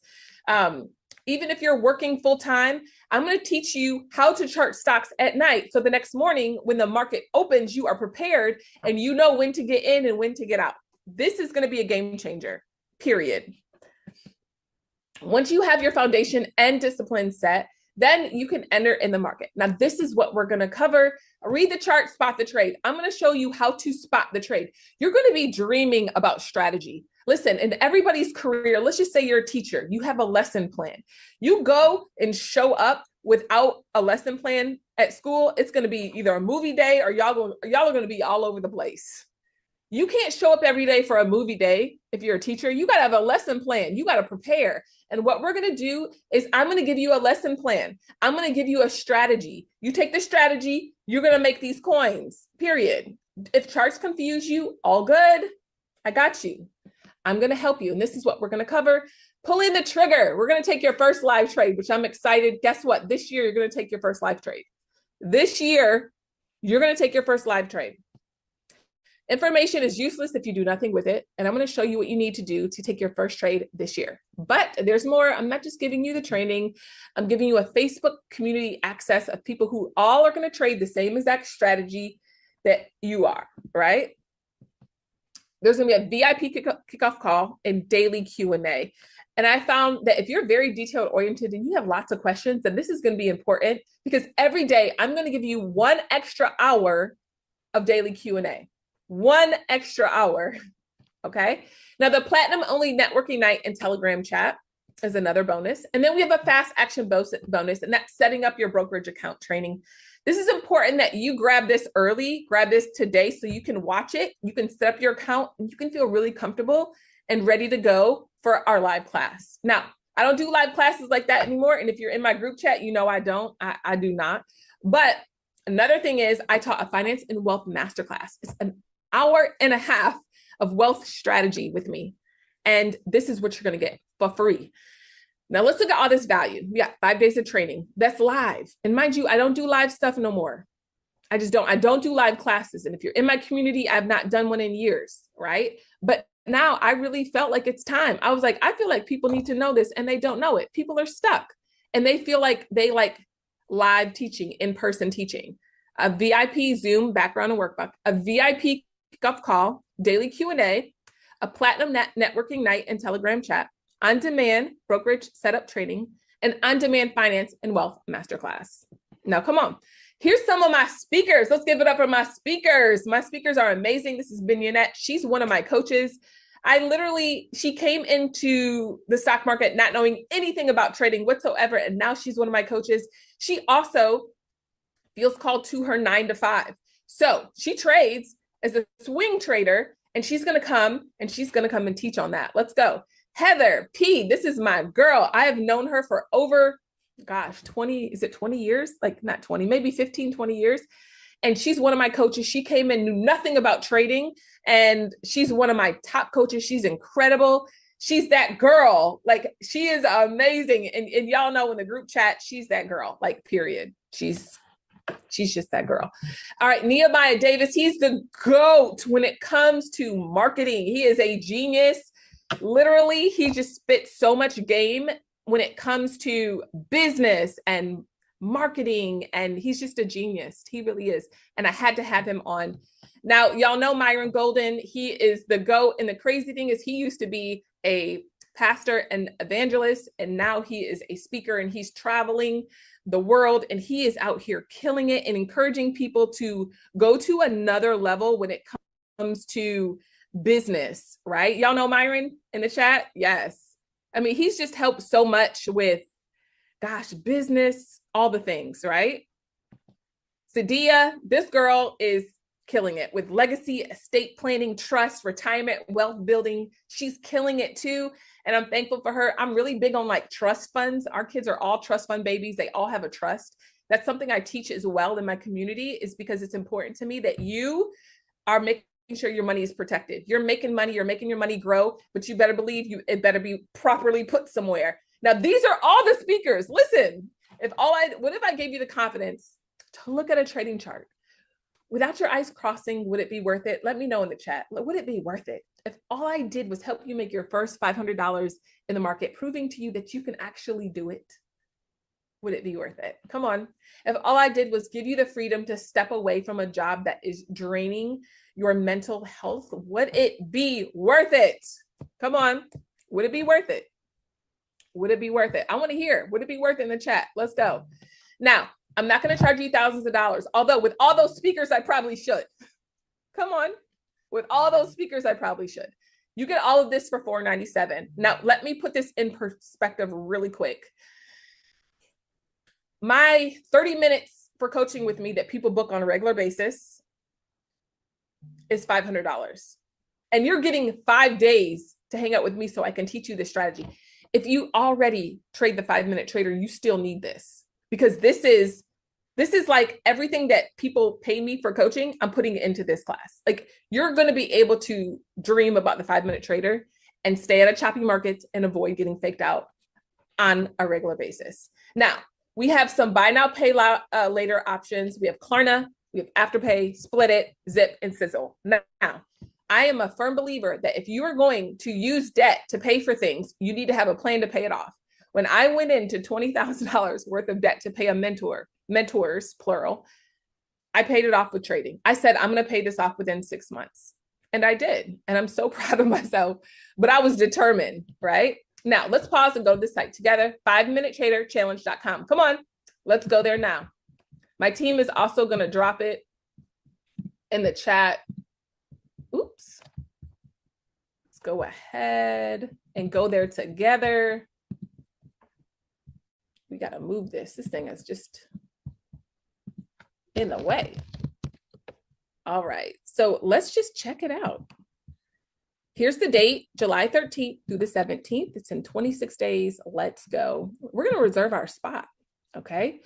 Even if you're working full time, I'm going to teach you how to chart stocks at night. So the next morning, when the market opens, you are prepared and you know when to get in and when to get out. This is going to be a game changer, period. Once you have your foundation and discipline set, then you can enter in the market. Now, this is what we're going to cover. Read the chart, spot the trade. I'm going to show you how to spot the trade. You're going to be dreaming about strategy. Listen, in everybody's career, let's just say you're a teacher, you have a lesson plan. You go and show up without a lesson plan at school, it's going to be either a movie day or y'all are going to be all over the place. You can't show up every day for a movie day. If you're a teacher, you got to have a lesson plan. You got to prepare. And what we're going to do is I'm going to give you a lesson plan. I'm going to give you a strategy. You take the strategy, you're going to make these coins, period. If charts confuse you, all good. I got you. I'm going to help you. And this is what we're going to cover. Pulling the trigger. We're going to take your first live trade, which I'm excited. Guess what? This year, you're going to take your first live trade. This year, you're going to take your first live trade. Information is useless if you do nothing with it. And I'm going to show you what you need to do to take your first trade this year. But there's more. I'm not just giving you the training. I'm giving you a Facebook community access of people who all are going to trade the same exact strategy that you are, right? There's going to be a VIP kickoff call and daily Q&A. And I found that if you're very detailed oriented and you have lots of questions, then this is going to be important because every day I'm going to give you 1 extra hour of daily Q&A. 1 extra hour. Okay. Now the platinum only networking night and Telegram chat is another bonus. And then we have a fast action bonus, and that's setting up your brokerage account training. This is important that you grab this early, grab this today so you can watch it. You can set up your account and you can feel really comfortable and ready to go for our live class. Now, I don't do live classes like that anymore. And if you're in my group chat, you know I don't. I do not. But another thing is I taught a finance and wealth masterclass. It's an hour and a half of wealth strategy with me. And this is what you're going to get for free. Now let's look at all this value. We got 5 days of training. That's live. And mind you, I don't do live stuff no more. I just don't. I don't do live classes. And if you're in my community, I've not done one in years, right? But now I really felt like it's time. I was like, I feel like people need to know this and they don't know it. People are stuck and they feel like they like live teaching, in-person teaching, a VIP Zoom background and workbook, a VIP kickoff call, daily Q&A, a platinum networking night and Telegram chat, on-demand brokerage setup training, and on-demand finance and wealth masterclass. Now, come on. Here's some of my speakers. Let's give it up for my speakers. My speakers are amazing. This is Bignonette. She's one of my coaches. She came into the stock market not knowing anything about trading whatsoever, and now she's one of my coaches. She also feels called to her 9 to 5. So she trades as a swing trader, and she's going to come and teach on that. Let's go. Heather P, this is my girl. I have known her for over 20 years? Like not 20, maybe 15, 20 years. And she's one of my coaches. She came in, knew nothing about trading. And she's one of my top coaches. She's incredible. She's that girl. Like she is amazing. And y'all know in the group chat, she's that girl, like period. She's just that girl. All right. Nehemiah Davis. He's the GOAT when it comes to marketing. He is a genius. Literally, he just spits so much game when it comes to business and marketing, and he's just a genius. He really is. And I had to have him on. Now, y'all know Myron Golden. He is the GOAT. And the crazy thing is he used to be a pastor and evangelist, and now he is a speaker, and he's traveling the world, and he is out here killing it and encouraging people to go to another level when it comes to business, right? Y'all know Myron in the chat? Yes. I mean, he's just helped so much with, business, all the things, right? Sadia, this girl is killing it with legacy, estate planning, trust, retirement, wealth building. She's killing it too. And I'm thankful for her. I'm really big on like trust funds. Our kids are all trust fund babies. They all have a trust. That's something I teach as well in my community, is because it's important to me that you are making sure your money is protected. You're making money, you're making your money grow, but you better believe it better be properly put somewhere. Now, these are all the speakers. Listen, what if I gave you the confidence to look at a trading chart without your eyes crossing? Would it be worth it? Let me know in the chat. Would it be worth it? If all I did was help you make your first $500 in the market, proving to you that you can actually do it, would it be worth it? Come on. If all I did was give you the freedom to step away from a job that is draining your mental health, would it be worth it? Come on. Would it be worth it? Would it be worth it? I want to hear. Would it be worth it in the chat? Let's go. Now, I'm not going to charge you thousands of dollars, although with all those speakers, I probably should. Come on. With all those speakers, I probably should. You get all of this for $497. Now, let me put this in perspective really quick. My 30 minutes for coaching with me that people book on a regular basis is $500. And you're getting 5 days to hang out with me so I can teach you the strategy. If you already trade the 5-minute trader, you still need this, because this is like everything that people pay me for coaching, I'm putting it into this class. Like, you're going to be able to dream about the 5-minute trader and stay at a choppy markets and avoid getting faked out on a regular basis. Now, we have some buy now, pay later options. We have Klarna, we have Afterpay, Split It, Zip, and Sizzle. Now, I am a firm believer that if you are going to use debt to pay for things, you need to have a plan to pay it off. When I went into $20,000 worth of debt to pay a mentors, plural, I paid it off with trading. I said, I'm going to pay this off within 6 months. And I did. And I'm so proud of myself, but I was determined, right? Now, let's pause and go to the site together, 5minutetraderchallenge.com. Come on, let's go there now. My team is also going to drop it in the chat. Oops. Let's go ahead and go there together. We got to move this. This thing is just in the way. All right. So let's just check it out. Here's the date, July 13th through the 17th. It's in 26 days. Let's go. We're going to reserve our spot. Okay.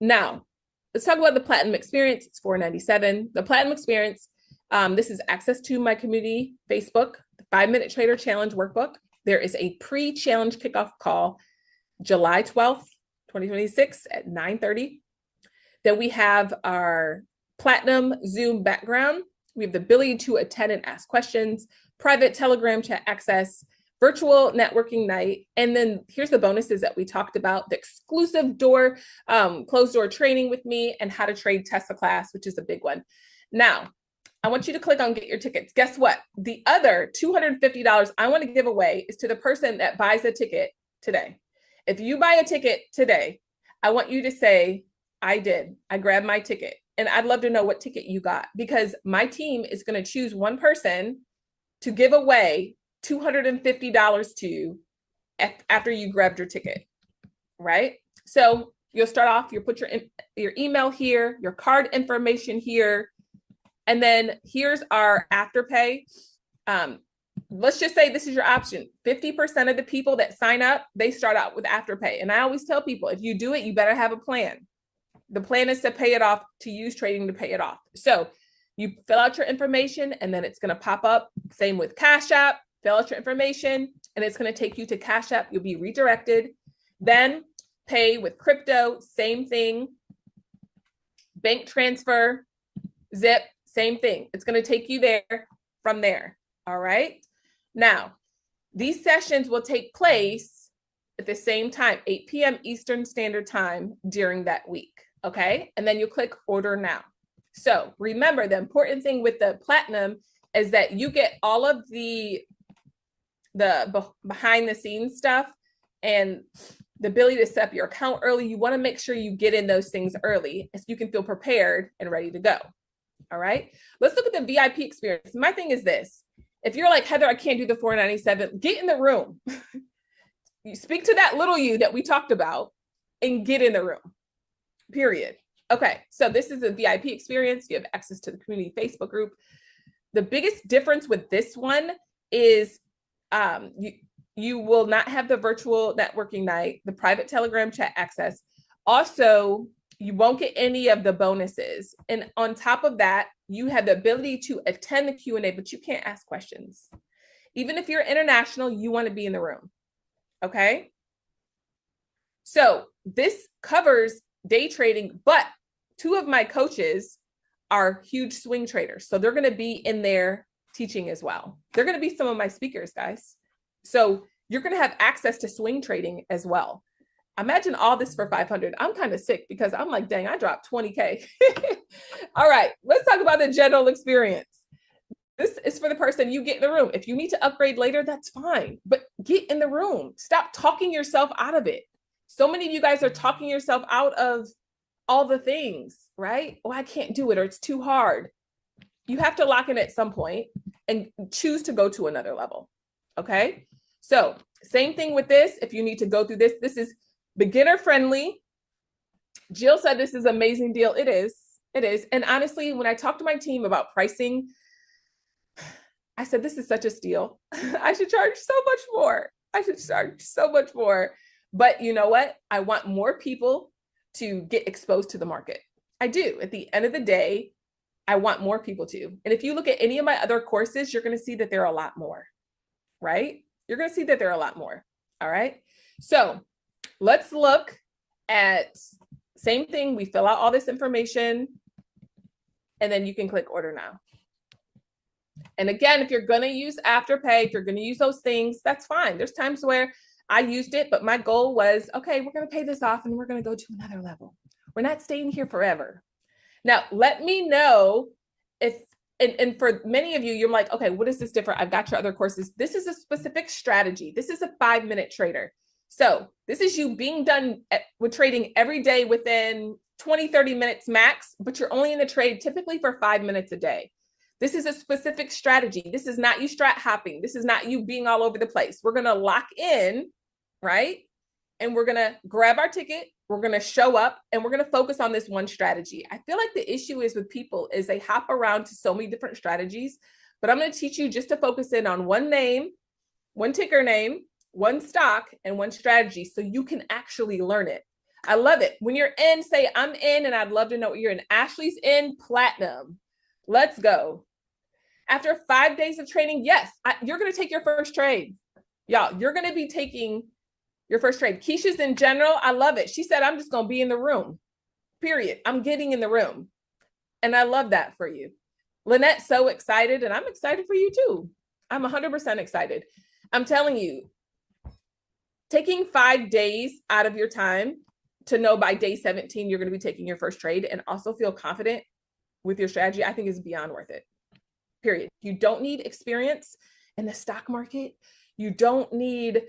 Now, let's talk about the Platinum Experience. It's $497. The Platinum Experience, this is access to my community Facebook, the 5-Minute Trader Challenge Workbook. There is a pre-challenge kickoff call, July 12th, 2026 at 9:30. Then we have our Platinum Zoom background. We have the ability to attend and ask questions, private Telegram chat access, virtual networking night. And then here's the bonuses that we talked about, the exclusive closed door training with me, and how to trade Tesla class, which is a big one. Now, I want you to click on get your tickets. Guess what? The other $250 I want to give away is to the person that buys a ticket today. If you buy a ticket today, I want you to say, I did. I grabbed my ticket. And I'd love to know what ticket you got, because my team is going to choose one person to give away $250 to after you grabbed your ticket, right? So you'll start off, you'll put your email here, your card information here, and then here's our Afterpay. Let's just say this is your option. 50% of the people that sign up, they start out with Afterpay. And I always tell people, if you do it, you better have a plan. The plan is to pay it off, to use trading to pay it off. So you fill out your information, and then it's going to pop up. Same with Cash App. Fill out your information, and it's going to take you to Cash App. You'll be redirected. Then pay with crypto, same thing. Bank transfer, Zip, same thing. It's going to take you there from there. All right. Now, these sessions will take place at the same time, 8 p.m. Eastern Standard Time during that week. Okay. And then you click order now. So remember, the important thing with the Platinum is that you get all of the behind the scenes stuff and the ability to set up your account early. You want to make sure you get in those things early so you can feel prepared and ready to go. All right. Let's look at the VIP experience. My thing is this. If you're like, Heather, I can't do the $497, get in the room. You speak to that little you that we talked about and get in the room. Period. Okay, so this is a VIP experience. You have access to the community Facebook group. The biggest difference with this one is you will not have the virtual networking night, the private Telegram chat access. Also, you won't get any of the bonuses. And on top of that, you have the ability to attend the Q&A, but you can't ask questions. Even if you're international, you want to be in the room. Okay? So this covers day trading, but 2 of my coaches are huge swing traders. So they're going to be in there teaching as well. They're going to be some of my speakers, guys. So you're going to have access to swing trading as well. Imagine all this for 500. I'm kind of sick because I'm like, dang, I dropped 20K. All right, let's talk about the general experience. This is for the person you get in the room. If you need to upgrade later, that's fine, but get in the room. Stop talking yourself out of it. So many of you guys are talking yourself out of all the things, right? Oh, I can't do it, or it's too hard. You have to lock in at some point and choose to go to another level. Okay. So same thing with this. If you need to go through this, this is beginner friendly. Jill said this is an amazing deal. It is. It is. And honestly, when I talk to my team about pricing, I said, this is such a steal. I should charge so much more. I should charge so much more. But you know what? I want more people to get exposed to the market. I do. At the end of the day, I want more people to. And if you look at any of my other courses, you're going to see that there are a lot more, right? You're going to see that there are a lot more. All right. So let's look at same thing. We fill out all this information and then you can click order now. And again, if you're going to use Afterpay, if you're going to use those things, that's fine. There's times where I used it, but my goal was, okay, we're going to pay this off and we're going to go to another level. We're not staying here forever. Now, let me know if, and for many of you, you're like, okay, what is this different? I've got your other courses. This is a specific strategy. This is a 5-minute trader. So this is you being done with trading every day within 20, 30 minutes max, but you're only in the trade typically for 5 minutes a day. This is a specific strategy. This is not you strat hopping. This is not you being all over the place. We're going to lock in, right? And we're going to grab our ticket. We're going to show up and we're going to focus on this one strategy. I feel like the issue is with people is they hop around to so many different strategies, but I'm going to teach you just to focus in on one name, one ticker name, one stock, and one strategy so you can actually learn it. I love it. When you're in, say, I'm in, and I'd love to know what you're in. Ashley's in platinum. Let's go. After 5 days of training, yes, you're going to take your first trade. Y'all, you're going to be taking your first trade. Keisha's in general. I love it. She said, I'm just going to be in the room, period. I'm getting in the room. And I love that for you. Lynette's so excited, and I'm excited for you too. I'm 100% excited. I'm telling you, taking 5 days out of your time to know by day 17, you're going to be taking your first trade and also feel confident with your strategy, I think is beyond worth it. Period. You don't need experience in the stock market. You don't need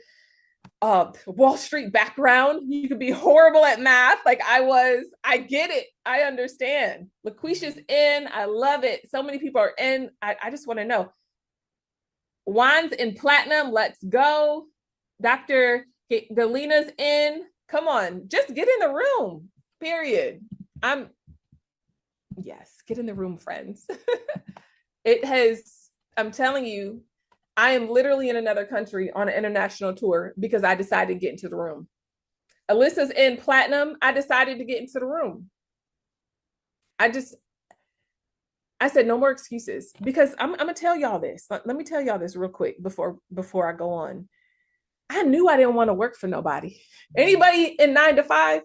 a Wall Street background. You could be horrible at math like I was. I get it. I understand. LaQuisha's in. I love it. So many people are in. I just want to know. Juan's in platinum. Let's go. Dr. Galina's in. Come on. Just get in the room. Period. Yes, get in the room, friends. I'm telling you, I am literally in another country on an international tour because I decided to get into the room. Alyssa's in platinum. I decided to get into the room. I said, no more excuses because I'm going to tell y'all this. Let me tell y'all this real quick before I go on. I knew I didn't want to work for nobody. Anybody in 9 to 5?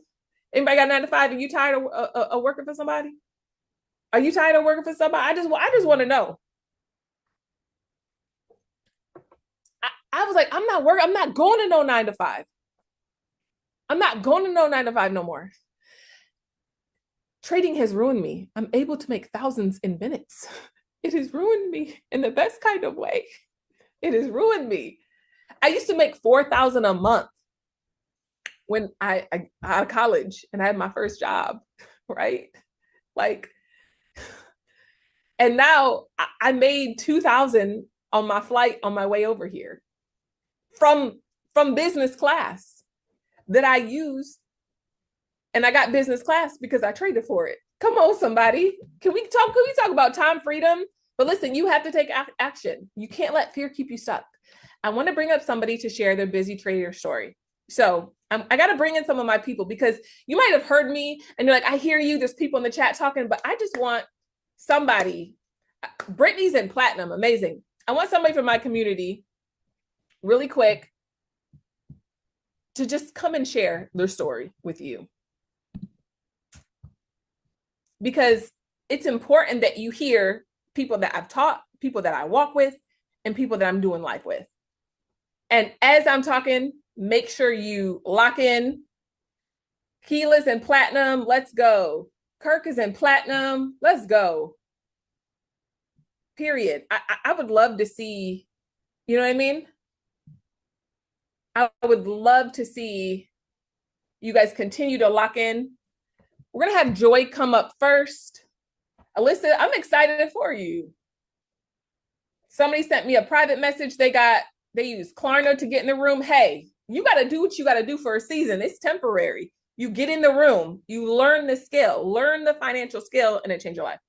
Anybody got 9 to 5 and you tired of working for somebody? Are you tired of working for somebody? I just want to know. I was like, I'm not working. I'm not going to no 9 to 5. I'm not going to no 9 to 5 no more. Trading has ruined me. I'm able to make thousands in minutes. It has ruined me in the best kind of way. It has ruined me. I used to make $4,000 a month when I out of college and I had my first job, right? Like, and now I made $2,000 on my flight on my way over here from business class that I used. And I got business class because I traded for it. Come on, somebody. Can we talk about time freedom? But listen, you have to take action. You can't let fear keep you stuck. I want to bring up somebody to share their busy trader story. So I got to bring in some of my people because you might have heard me and you're like, I hear you. There's people in the chat talking, but I just want somebody. Brittany's in platinum. Amazing. I want somebody from my community really quick to just come and share their story with you. Because it's important that you hear people that I've taught, people that I walk with, and people that I'm doing life with. And as I'm talking, make sure you lock in. Keela's in platinum. Let's go. Kirk is in platinum. Let's go. Period. I would love to see, you know what I mean? I would love to see you guys continue to lock in. We're going to have Joy come up first. Alyssa, I'm excited for you. Somebody sent me a private message. They use Klarna to get in the room. Hey, you got to do what you got to do for a season. It's temporary. You get in the room, you learn the skill, learn the financial skill, and it changes your life.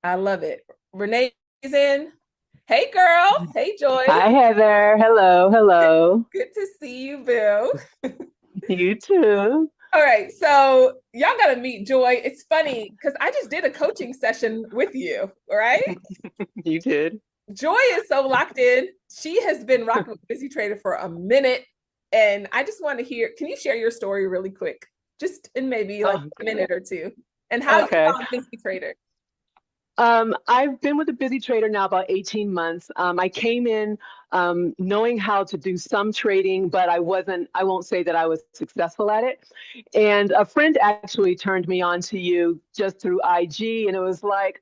I love it. Renee in. Hey, girl. Hey, Joy. Hi, Heather. Hello, hello. Good to see you, Bill. You too. All right, so y'all gotta meet Joy. It's funny because I just did a coaching session with you, all right? You did. Joy is so locked in. She has been rocking with Busy Trader for a minute. And I just want to hear, can you share your story really quick? Just in maybe like Oh, a minute or two. And how you okay. found Busy Trader. I've been with a busy trader now about 18 months. I came in knowing how to do some trading, but I won't say that I was successful at it. And a friend actually turned me on to you just through IG, and it was like,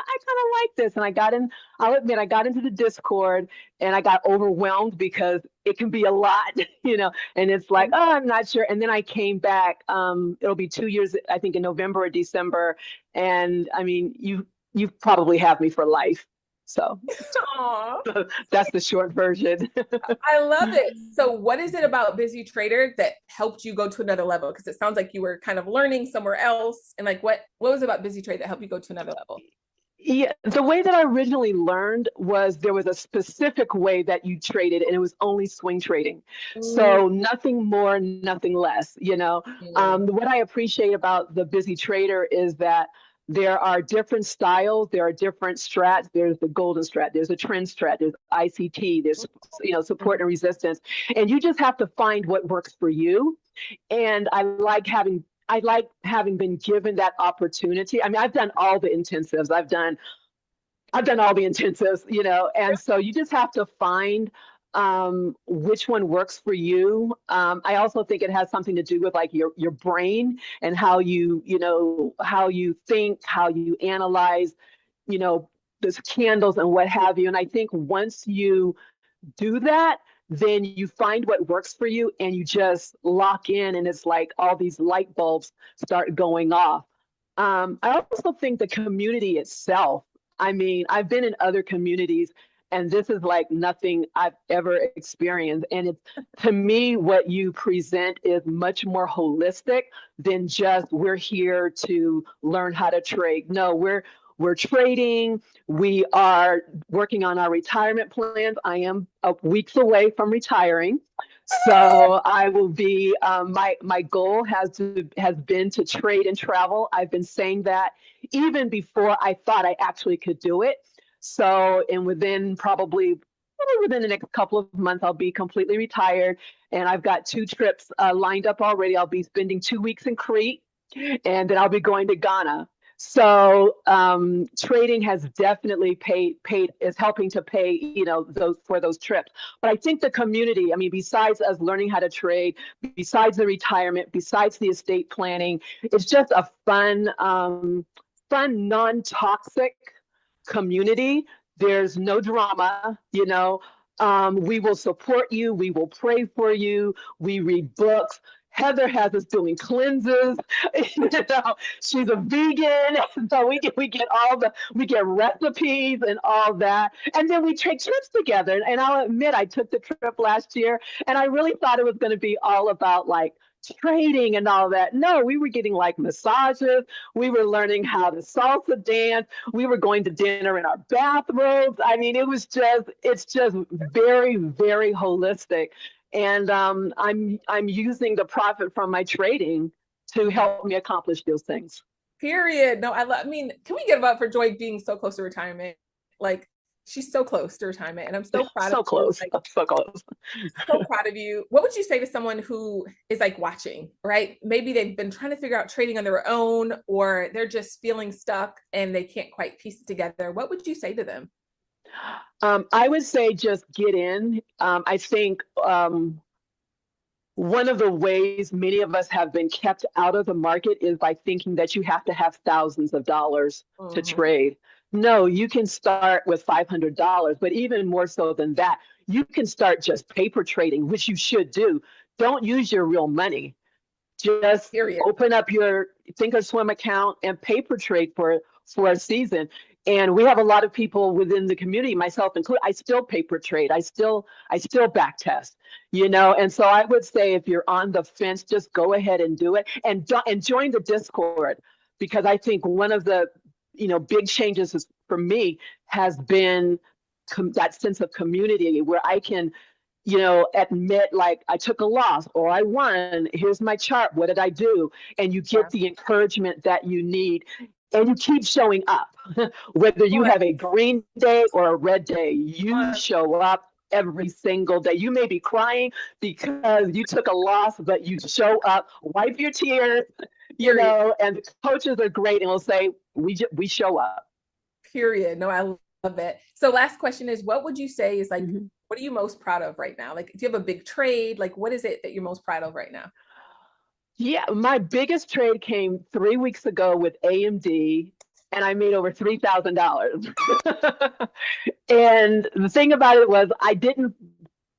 I kind of like this. And I'll admit, I got into the Discord and I got overwhelmed because it can be a lot, and it's like, oh, I'm not sure. And then I came back. It'll be 2 years, I think, in November or December. And I mean, you probably have me for life. So Aw, that's the short version. I love it. So, what is it about Busy Trader that helped you go to another level? Because it sounds like you were kind of learning somewhere else. And like, what was it about Busy Trader that helped you go to another level? Yeah, the way that I originally learned was there was a specific way that you traded, and it was only swing trading. Mm, So nothing more, nothing less. What I appreciate about the busy trader is that there are different styles, there are different strats. There's the golden strat, there's a trend strat, there's ICT, there's support and resistance, and you just have to find what works for you. And I like having been given that opportunity. I mean, I've done all the intensives. I've done all the intensives. And so you just have to find which one works for you. I also think it has something to do with like your brain and how you think, how you analyze, you know, those candles and what have you. And I think once you do that, then you find what works for you and you just lock in, and it's like all these light bulbs start going off. I also think the community itself, I mean, I've been in other communities and this is like nothing I've ever experienced. And it's, to me, what you present is much more holistic than just we're here to learn how to trade. No, we're trading. We are working on our retirement plans. I am weeks away from retiring. So I will be. My goal has been to trade and travel. I've been saying that even before I thought I actually could do it. So, and probably within the next couple of months, I'll be completely retired. And I've got two trips lined up already. I'll be spending 2 weeks in Crete, and then I'll be going to Ghana. So trading has definitely paid is helping to pay, those trips. But I think the community, I mean, besides us learning how to trade, besides the retirement, besides the estate planning, it's just a fun, non-toxic community. There's no drama. We will support you. We will pray for you. We read books. Heather has us doing cleanses. She's a vegan, so we get recipes and all that, and then we take trips together. And I'll admit, I took the trip last year, and I really thought it was going to be all about like trading and all that. No, we were getting like massages. We were learning how to salsa dance. We were going to dinner in our bathrobes. I mean, it's just very, very holistic. And I'm using the profit from my trading to help me accomplish those things. Period. No, I mean, can we give up for Joy being so close to retirement? Like, she's so close to retirement, and I'm so proud of So you. close, Like, so close. so proud of you. What would you say to someone who is like watching, right? Maybe they've been trying to figure out trading on their own, or they're just feeling stuck and they can't quite piece it together. What would you say to them? I would say just get in. I think one of the ways many of us have been kept out of the market is by thinking that you have to have thousands of dollars to Mhm. trade. No, you can start with $500, but even more so than that, you can start just paper trading, which you should do. Don't use your real money. Just Period. open up your Thinkorswim account and paper trade for a season. And we have a lot of people within the community, myself included. I still paper trade. I still back test. And so I would say if you're on the fence, just go ahead and do it, and join the Discord, because I think one of the big changes for me has been that sense of community where I can, admit like I took a loss or I won. Here's my chart. What did I do? And you get the encouragement that you need and you keep showing up. Whether you have a green day or a red day, you show up every single day. You may be crying because you took a loss, but you show up, wipe your tears, and the coaches are great and will say, we show up. Period. No, I love it. So last question is, what would you say is like, what are you most proud of right now? Like, do you have a big trade? Like, what is it that you're most proud of right now? Yeah, my biggest trade came 3 weeks ago with AMD, and I made over $3,000. And the thing about it was I didn't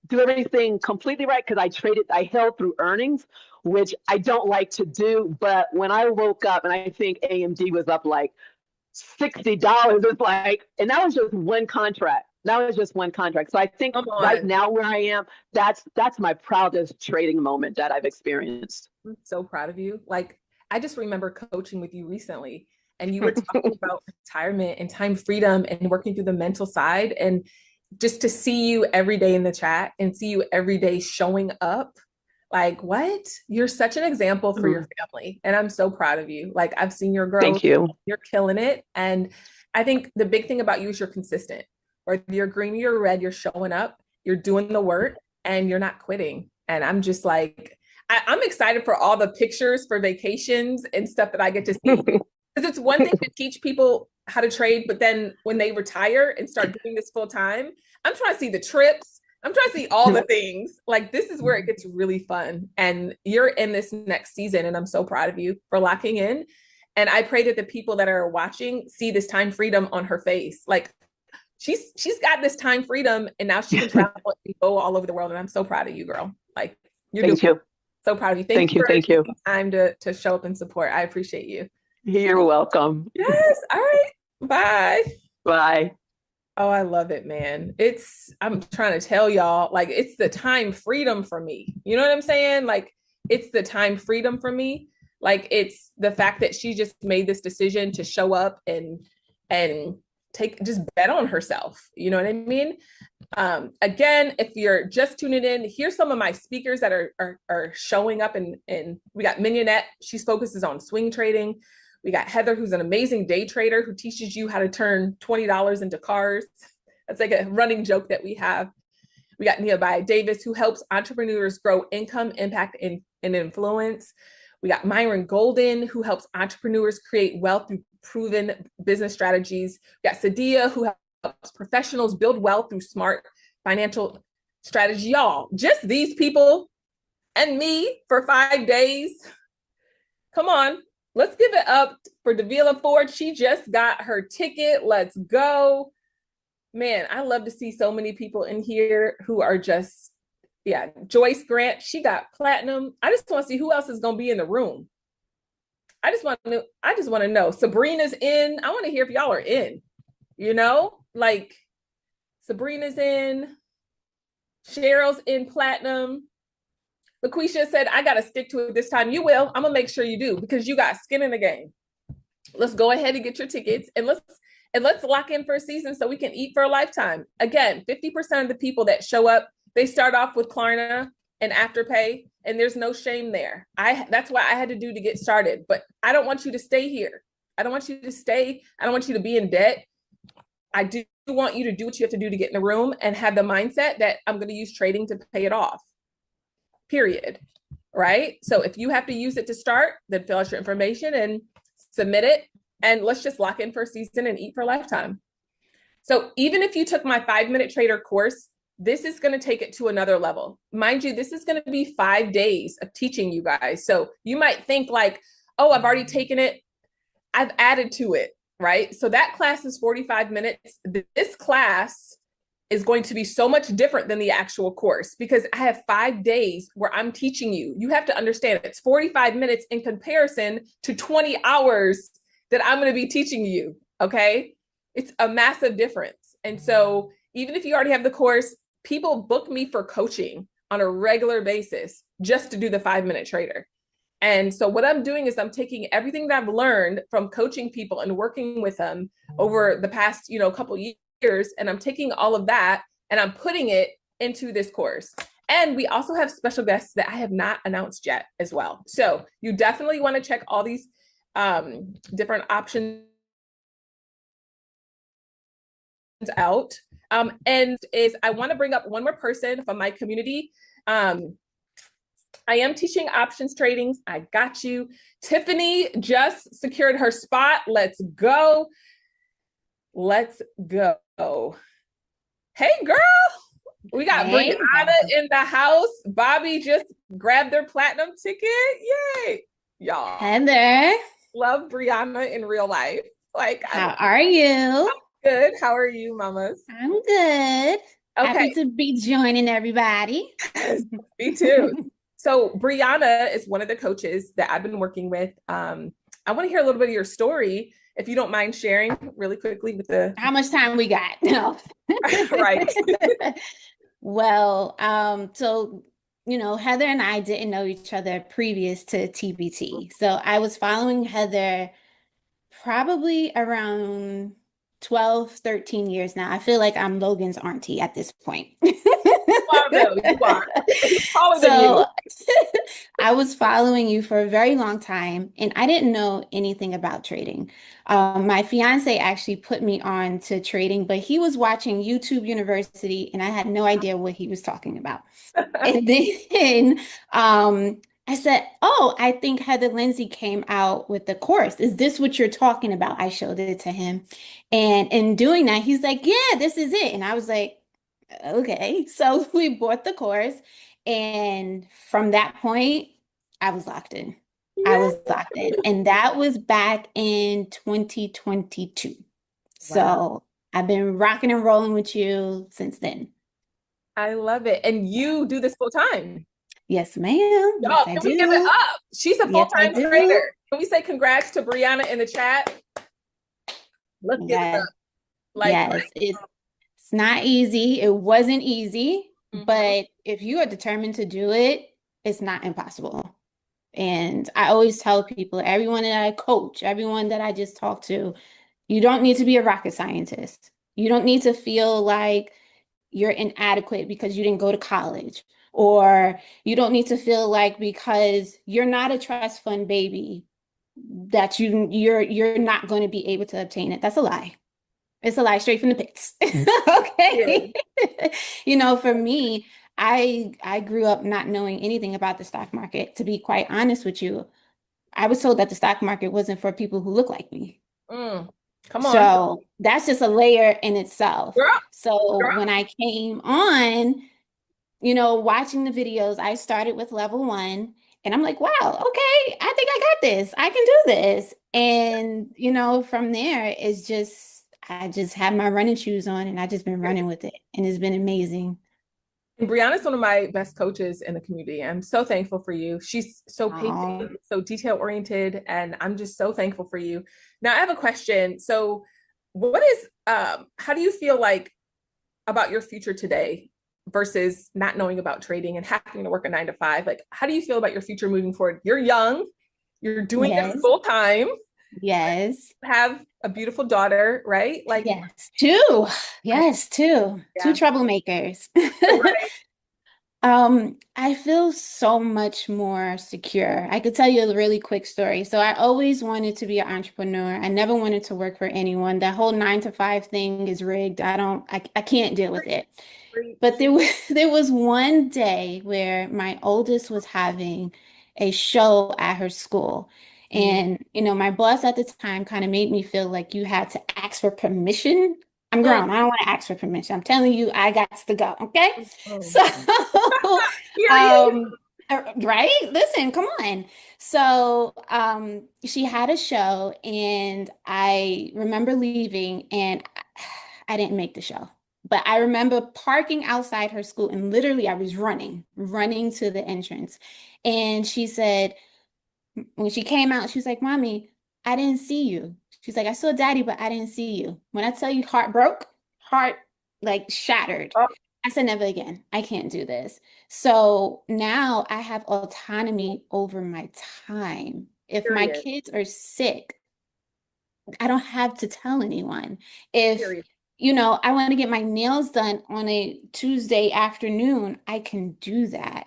do everything completely right because I held through earnings, which I don't like to do. But when I woke up and I think AMD was up like $60, it's like, and that was just one contract. So I think right now where I am, that's my proudest trading moment that I've experienced. I'm so proud of you. Like, I just remember coaching with you recently, and you were talking about retirement and time freedom and working through the mental side. And just to see you every day in the chat and see you every day showing up, like, what? You're such an example for your family. And I'm so proud of you. Like, I've seen your growth. Thank you. You're killing it. And I think the big thing about you is you're consistent. Or you're green, you're red, you're showing up, you're doing the work, and you're not quitting. And I'm just like, I'm excited for all the pictures for vacations and stuff that I get to see. Because it's one thing to teach people how to trade, but then when they retire and start doing this full time, I'm trying to see the trips. I'm trying to see all the things. Like, this is where it gets really fun. And you're in this next season, and I'm so proud of you for locking in. And I pray that the people that are watching see this time freedom on her face. Like, she's got this time freedom, and now she can travel and go all over the world. And I'm so proud of you, girl. Like, Thank you. So proud of you. Thank you. Thank you. Time to show up and support. I appreciate you. You're welcome. Yes. All right. Bye. Bye. Oh, I love it, man. I'm trying to tell y'all, like, it's the time freedom for me. You know what I'm saying? Like, it's the time freedom for me. Like, it's the fact that she just made this decision to show up and just bet on herself. You know what I mean? Again, if you're just tuning in, here's some of my speakers that are showing up, and we got Mignonette. She focuses on swing trading. We got Heather, who's an amazing day trader who teaches you how to turn $20 into cars. That's like a running joke that we have. We got Nearby Davis, who helps entrepreneurs grow income, impact, and influence. We got Myron Golden, who helps entrepreneurs create wealth through proven business strategies. We got Sadia, who helps professionals build wealth through smart financial strategy. Y'all, just these people and me for 5 days. Come on, let's give it up for Davila Ford. She just got her ticket. Let's go. Man, I love to see so many people in here who are just, Joyce Grant, she got platinum. I just want to see who else is going to be in the room. I just want to know. Sabrina's in. I want to hear if y'all are in. Like, Sabrina's in. Cheryl's in platinum. LaQuisha said, I got to stick to it this time. You will. I'm going to make sure you do, because you got skin in the game. Let's go ahead and get your tickets, and let's lock in for a season so we can eat for a lifetime. Again, 50% of the people that show up, they start off with Klarna and Afterpay, and there's no shame there. That's what I had to do to get started, but I don't want you to stay here. I don't want you to stay. I don't want you to be in debt. I do want you to do what you have to do to get in the room and have the mindset that I'm going to use trading to pay it off. Period. Right? So if you have to use it to start, then fill out your information and submit it, and let's just lock in for a season and eat for a lifetime. So even if you took my 5-minute trader course, this is going to take it to another level. Mind you, this is going to be 5 days of teaching you guys. So you might think like, oh, I've already taken it. I've added to it, right? So that class is 45 minutes. This class is going to be so much different than the actual course, because I have 5 days where I'm teaching you. You have to understand it's 45 minutes in comparison to 20 hours that I'm going to be teaching you. Okay. It's a massive difference. And so even if you already have the course, people book me for coaching on a regular basis just to do the 5-minute trader. And so what I'm doing is I'm taking everything that I've learned from coaching people and working with them over the past, couple years, and I'm taking all of that and I'm putting it into this course. And we also have special guests that I have not announced yet as well. So you definitely want to check all these different options out. And is I want to bring up one more person from my community. I am teaching options trading. I got you. Tiffany just secured her spot. Let's go. Let's go. Hey, girl. We got Hey, Brianna in the house. Bobby just grabbed their platinum ticket. Yay. Y'all. Heather. Love Brianna in real life. Like, How are you? Good. How are you, mamas? I'm good. Okay. Happy to be joining everybody. Me too. So Brianna is one of the coaches that I've been working with. I want to hear a little bit of your story, if you don't mind sharing really quickly with the. How much time we got? No. Right. Well, so Heather and I didn't know each other previous to TBT. So I was following Heather probably around 12, 13 years now. I feel like I'm Logan's auntie at this point. You are. He's taller than So you. I was following you for a very long time, and I didn't know anything about trading. My fiance actually put me on to trading, but he was watching YouTube University, and I had no idea what he was talking about. And then I said, "Oh, I think Heather Lindsey came out with the course. Is this what you're talking about?" I showed it to him. And in doing that, he's like, "Yeah, this is it." And I was like, okay. So we bought the course. And from that point, I was locked in. I Yeah. was locked in. And that was back in 2022. Wow. So I've been rocking and rolling with you since then. I love it. And you do this full time. Yes, ma'am. Yes, Y'all, I can we give it do. up? She's a Yes, I full-time do. trader. Can we say congrats to Brianna in the chat? Let's give it Yes, up. Like, yes. It's not easy. It wasn't easy, mhm. but if you are determined to do it, it's not impossible. And I always tell people, everyone that I coach, everyone that I just talk to, you don't need to be a rocket scientist. You don't need to feel like you're inadequate because you didn't go to college, or you don't need to feel like because you're not a trust fund baby that you're not going to be able to obtain it. That's a lie. It's a lie straight from the pits. Yeah. Okay. For me, I grew up not knowing anything about the stock market. To be quite honest with you, I was told that the stock market wasn't for people who look like me. Mm. Come on. So that's just a layer in itself. Girl, So girl. when I came on, watching the videos, I started with level one, and I'm like, wow, okay, I think I got this. I can do this. And, from there, I just had my running shoes on and I just been running with it. And it's been amazing. And Brianna's one of my best coaches in the community. I'm so thankful for you. She's so Oh, patient, so detail oriented, and I'm just so thankful for you. Now I have a question. So, how do you feel like about your future today versus not knowing about trading and having to work a 9 to 5? Like, how do you feel about your future moving forward? You're young, you're doing it yes, full time, yes, have a beautiful daughter, right? Like, yes, two. I, Yes, two. Two yeah, troublemakers. right. I feel so much more secure. I could tell you a really quick story. So I always wanted to be an entrepreneur. I never wanted to work for anyone. That whole 9 to 5 thing is rigged. I can't deal with it. But there was one day where my oldest was having a show at her school. And, my boss at the time kind of made me feel like you had to ask for permission. I'm Mm. grown. I don't want to ask for permission. I'm telling you, I got to go. Okay. Oh. So, Period. um, right? Listen, come on. So, she had a show, and I remember leaving, and I didn't make the show. But I remember parking outside her school, and literally I was running to the entrance. And she said, when she came out, she was like, "Mommy, I didn't see you." She's like, "I saw Daddy, but I didn't see you." When I tell you heart broke, heart like shattered. Oh. I said, never again. I can't do this. So now I have autonomy over my time. If my Period. kids are sick, I don't have to tell anyone. If, Period. I want to get my nails done on a Tuesday afternoon, I can do that.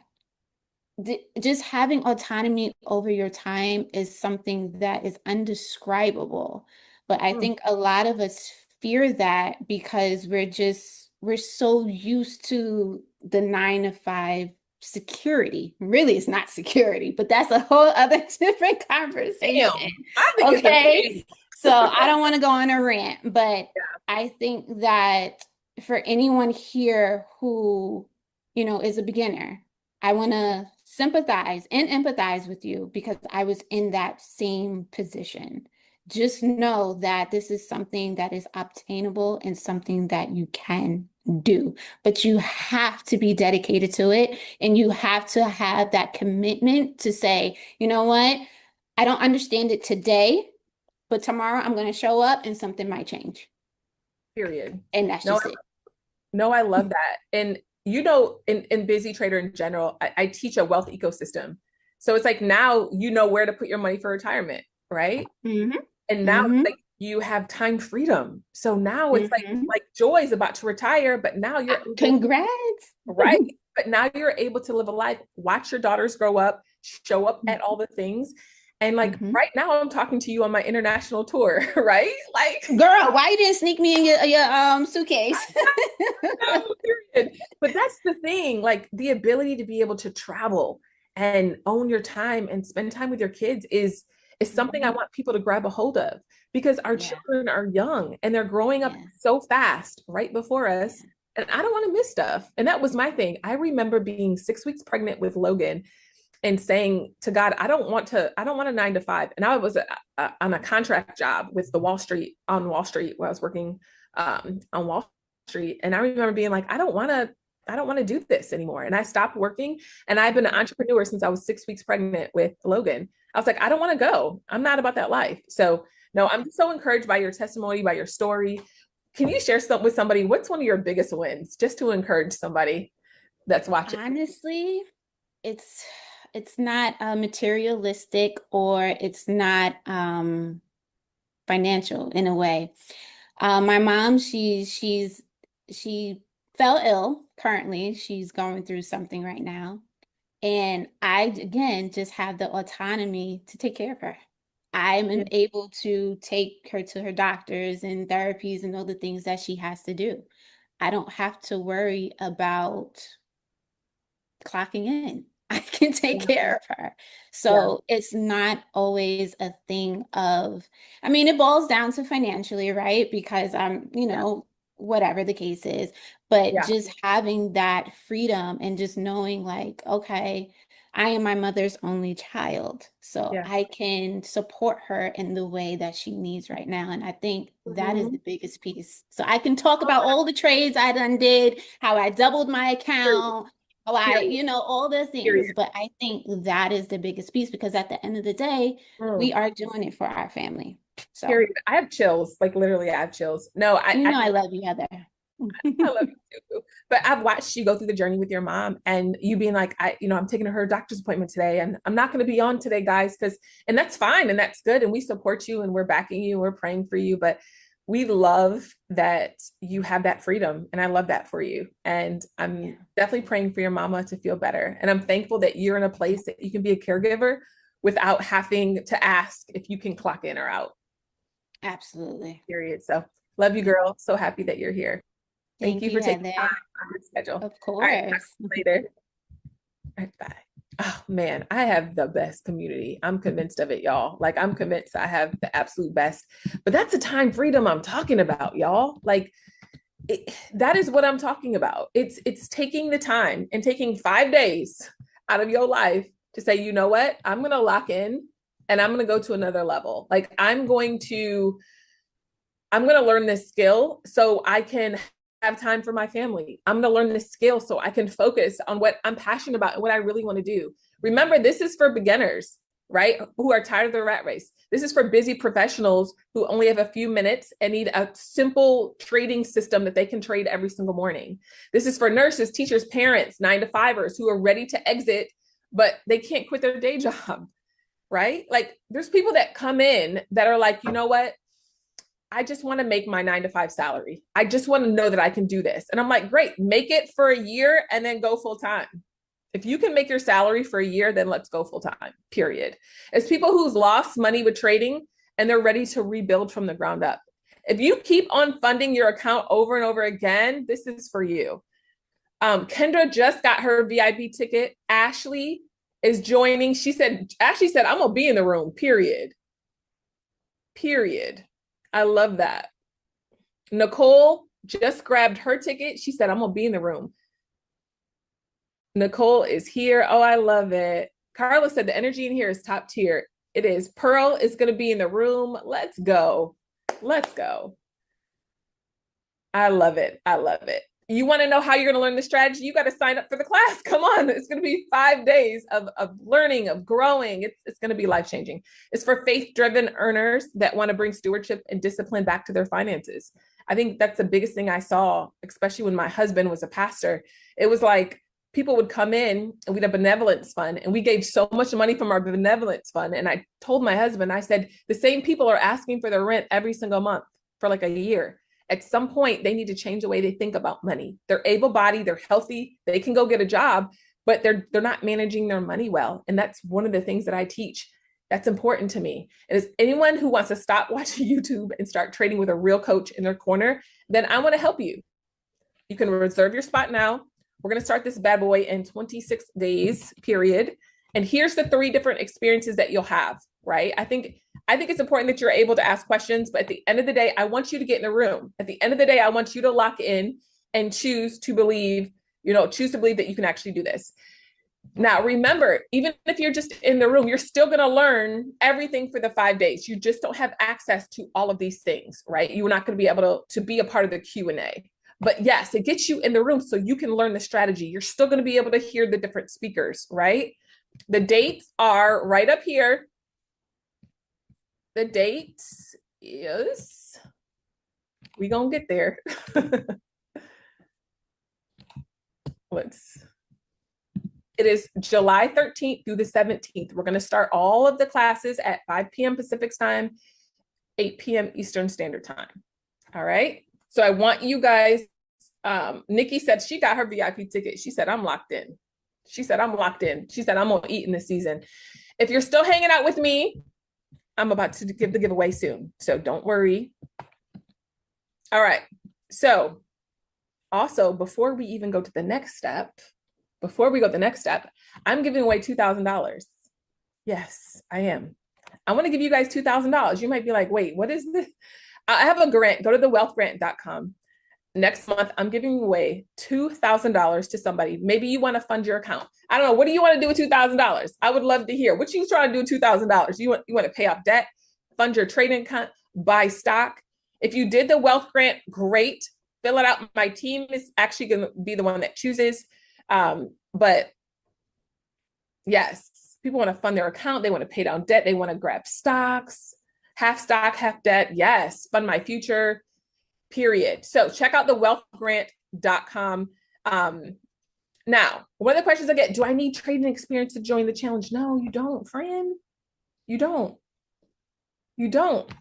Just having autonomy over your time is something that is undescribable. But I Mm. think a lot of us fear that because we're so used to the 9 to 5 security. Really, it's not security, but that's a whole other different conversation. Damn, I think it's Okay. amazing. So I don't want to go on a rant, but I think that for anyone here who, is a beginner, I want to sympathize and empathize with you because I was in that same position. Just know that this is something that is obtainable and something that you can do, but you have to be dedicated to it and you have to have that commitment to say, you know what? I don't understand it today, but tomorrow I'm going to show up and something might change. Period. And that's No, just it. no, I love that. And in Busy Trader in general, I teach a wealth ecosystem. So it's like now you know where to put your money for retirement, right? Mm-hmm. And now it's Mm-hmm. like you have time freedom. So now it's Mm-hmm. like Joy's about to retire, but now you're able, Congrats. right? But now you're able to live a life, watch your daughters grow up, show up at all the things. And like Mm-hmm. right now I'm talking to you on my international tour, right? Like Girl, why you didn't sneak me in your suitcase? no, period. But that's the thing, like the ability to be able to travel and own your time and spend time with your kids is something I Mhm. want people to grab a hold of because our Yeah, children are young and they're growing up yeah, so fast right before us. yeah. And I don't want to miss stuff. And that was my thing. I remember being 6 weeks pregnant with Logan and saying to God, I don't want a 9 to 5. And I was on a contract job with on Wall Street where I was working on Wall Street. And I remember being like, I don't want to do this anymore. And I stopped working. And I've been an entrepreneur since I was 6 weeks pregnant with Logan. I was like, I don't want to go. I'm not about that life. So no, I'm so encouraged by your testimony, by your story. Can you share some with somebody? What's one of your biggest wins just to encourage somebody that's watching? Honestly, it's it's not materialistic or it's not financial in a way. My mom, she fell ill currently. She's going through something right now. And I, again, just have the autonomy to take care of her. I'm Yeah. able to take her to her doctors and therapies and all the things that she has to do. I don't have to worry about clocking in. I can take care of her. Yeah. So it's not always a thing of, I mean, it boils down to financially, right? Because I'm, Yeah. whatever the case is, but Yeah. just having that freedom and just knowing like, okay, I am my mother's only child, so Yeah. I can support her in the way that she needs right now. And I think that is Mhm. the biggest piece. So I can talk about all the trades I done did, how I doubled my Period. account, why, Period. all the things. Period. But I think that is the biggest piece because at the end of the day, we Mm. are doing it for our family. So, Period. I have chills. Like literally, I have chills. No, I love you, Heather. I love you too. But I've watched you go through the journey with your mom and you being like, I'm taking her doctor's appointment today and I'm not going to be on today, guys, and that's fine and that's good. And we support you and we're backing you. We're praying for you. But we love that you have that freedom. And I love that for you. And I'm Yeah, definitely praying for your mama to feel better. And I'm thankful that you're in a place that you can be a caregiver without having to ask if you can clock in or out, absolutely. period. So love you, Yeah. girl. So happy that you're here. Thank Thank you for you, taking time Heather. on your schedule. Of All right, talk course. to you later. All right, bye. Oh man, I have the best community. I'm convinced of it, y'all. Like I'm convinced I have the absolute best. But that's the time freedom I'm talking about, y'all. Like that is what I'm talking about. It's taking the time and taking 5 days out of your life to say, you know what? I'm gonna lock in and I'm gonna go to another level. Like I'm going to learn this skill so I can have time for my family. I'm going to learn this skill so I can focus on what I'm passionate about and what I really want to do. Remember, this is for beginners. right? Who are tired of the rat race. This is for busy professionals who only have a few minutes and need a simple trading system that they can trade every single morning. This is for nurses, teachers, parents, 9-to-5ers who are ready to exit, but they can't quit their day job, right? Like there's people that come in that are like, you know what? I just want to make my 9-to-5 salary. I just want to know that I can do this. And I'm like, great, make it for a year and then go full time. If you can make your salary for a year, then let's go full time, period. It's people who's lost money with trading and they're ready to rebuild from the ground up. If you keep on funding your account over and over again, this is for you. Kendra just got her VIP ticket. Ashley is joining. Ashley said, I'm gonna be in the room, period. Period. I love that. Nicole just grabbed her ticket. She said, I'm gonna be in the room. Nicole is here. Oh, I love it. Carla said the energy in here is top tier. It is. Pearl is going to be in the room. Let's go. Let's go. I love it. I love it. You want to know how you're going to learn the strategy? You got to sign up for the class. Come on. It's going to be 5 days of learning, of growing. It's going to be life-changing. It's for faith-driven earners that want to bring stewardship and discipline back to their finances. I think that's the biggest thing I saw, especially when my husband was a pastor. It was like, people would come in and we'd have a benevolence fund and we gave so much money from our benevolence fund. And I told my husband, I said, the same people are asking for their rent every single month for like a year. At some point, they need to change the way they think about money. They're able-bodied, they're healthy, they can go get a job, but they're not managing their money well. And that's one of the things that I teach. That's important to me. And as anyone who wants to stop watching YouTube and start trading with a real coach in their corner, then I want to help you. You can reserve your spot now. We're going to start this bad boy in 26 days, period. And here's the 3 different experiences that you'll have, right? I think it's important that you're able to ask questions, but at the end of the day, I want you to get in the room. At the end of the day, I want you to lock in and choose to believe that you can actually do this. Now, remember, even if you're just in the room, you're still going to learn everything for the 5 days. You just don't have access to all of these things, right? You're not going to be able to be a part of the Q&A. But yes, it gets you in the room so you can learn the strategy. You're still going to be able to hear the different speakers, right? The dates are right up here. The dates is, we gonna get there. It is July 13th through the 17th. We're going to start all of the classes at 5 p.m. Pacific time, 8 p.m. Eastern Standard Time. All right. So I want you guys, Nikki said she got her VIP ticket. She said, I'm locked in. She said, I'm locked in. She said, I'm going to eat in this season. If you're still hanging out with me, I'm about to give the giveaway soon. So don't worry. All right. So also, before we even go to the next step, I'm giving away $2,000. Yes, I am. I want to give you guys $2,000. You might be like, wait, what is this? I have a grant. Go to thewealthgrant.com. Next month, I'm giving away $2,000 to somebody. Maybe you want to fund your account. I don't know. What do you want to do with $2,000? I would love to hear. What you trying to do with $2,000? You want to pay off debt, fund your trading account, buy stock. If you did the wealth grant, great. Fill it out. My team is actually going to be the one that chooses. But yes, people want to fund their account. They want to pay down debt. They want to grab stocks, half stock, half debt. Yes. Fund my future, period. So check out thewealthgrant.com. Now, one of the questions I get, do I need trading experience to join the challenge? No, you don't, friend. You don't.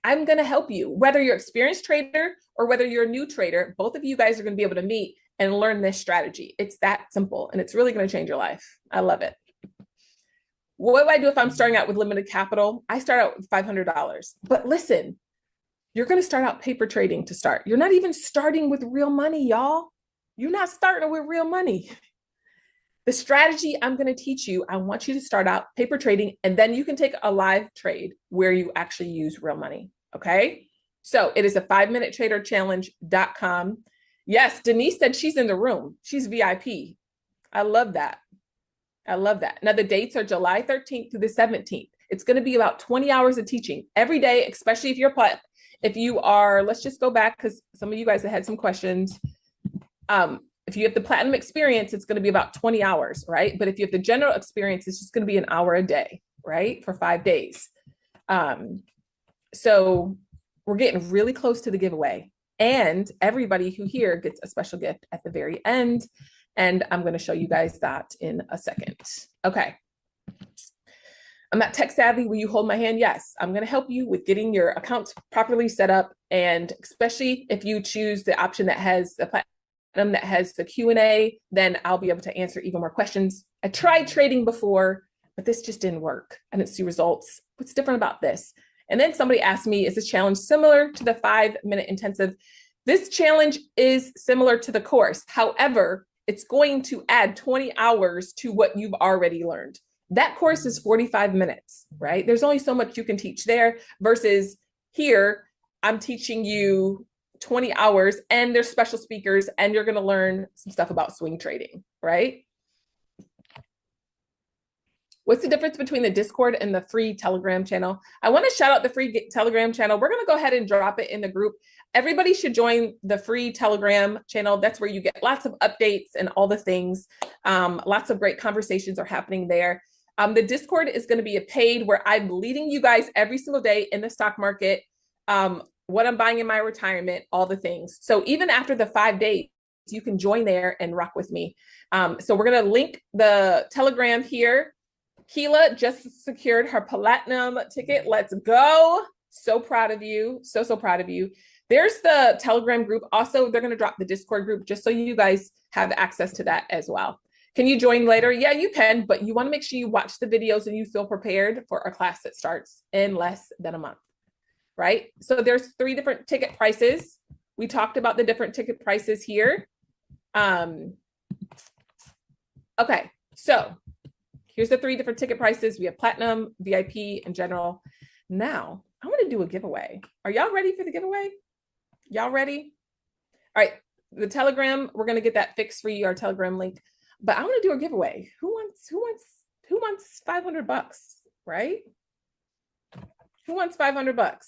I'm going to help you. Whether you're an experienced trader or whether you're a new trader, both of you guys are going to be able to meet and learn this strategy. It's that simple, and it's really going to change your life. I love it. What do I do if I'm starting out with limited capital? I start out with $500. But listen, you're going to start out paper trading to start. You're not even starting with real money, y'all. You're not starting with real money. The strategy I'm going to teach you, I want you to start out paper trading, and then you can take a live trade where you actually use real money. Okay. So it is a 5minutetraderchallenge.com. Yes, Denise said she's in the room. She's VIP. I love that. Now the dates are July 13th through the 17th. It's going to be about 20 hours of teaching every day, especially if you are, let's just go back because some of you guys have had some questions. If you have the platinum experience, it's going to be about 20 hours, right? But if you have the general experience, it's just going to be an hour a day. right? For 5 days. So we're getting really close to the giveaway. And everybody who here gets a special gift at the very end. And I'm going to show you guys that in a second. Okay. I'm not tech savvy. Will you hold my hand? Yes. I'm going to help you with getting your account properly set up. And especially if you choose the option that has the platform that has the Q&A, then I'll be able to answer even more questions. I tried trading before, but this just didn't work. I didn't see results. What's different about this? And then somebody asked me, is this challenge similar to the 5-minute intensive? This challenge is similar to the course. However, it's going to add 20 hours to what you've already learned. That course is 45 minutes, right? There's only so much you can teach there versus here, I'm teaching you 20 hours and there's special speakers and you're going to learn some stuff about swing trading, right? What's the difference between the Discord and the free Telegram channel? I want to shout out the free Telegram channel. We're going to go ahead and drop it in the group. Everybody should join the free Telegram channel. That's where you get lots of updates and all the things. Lots of great conversations are happening there. The Discord is going to be a paid where I'm leading you guys every single day in the stock market, what I'm buying in my retirement, all the things. So even after the 5 days, you can join there and rock with me. So we're going to link the Telegram here. Keela just secured her platinum ticket. Let's go. So proud of you. So proud of you. There's the Telegram group. Also, they're going to drop the Discord group just so you guys have access to that as well. Can you join later? Yeah, you can, but you want to make sure you watch the videos and you feel prepared for our class that starts in less than a month, right? So there's 3 different ticket prices. We talked about the different ticket prices here. Okay, so here's the 3 different ticket prices. We have platinum, VIP, and general. Now, I want to do a giveaway. Are y'all ready for the giveaway? Y'all ready? All right, the Telegram, we're going to get that fixed for you, our Telegram link. But I want to do a giveaway. Who wants $500, right? Who wants $500?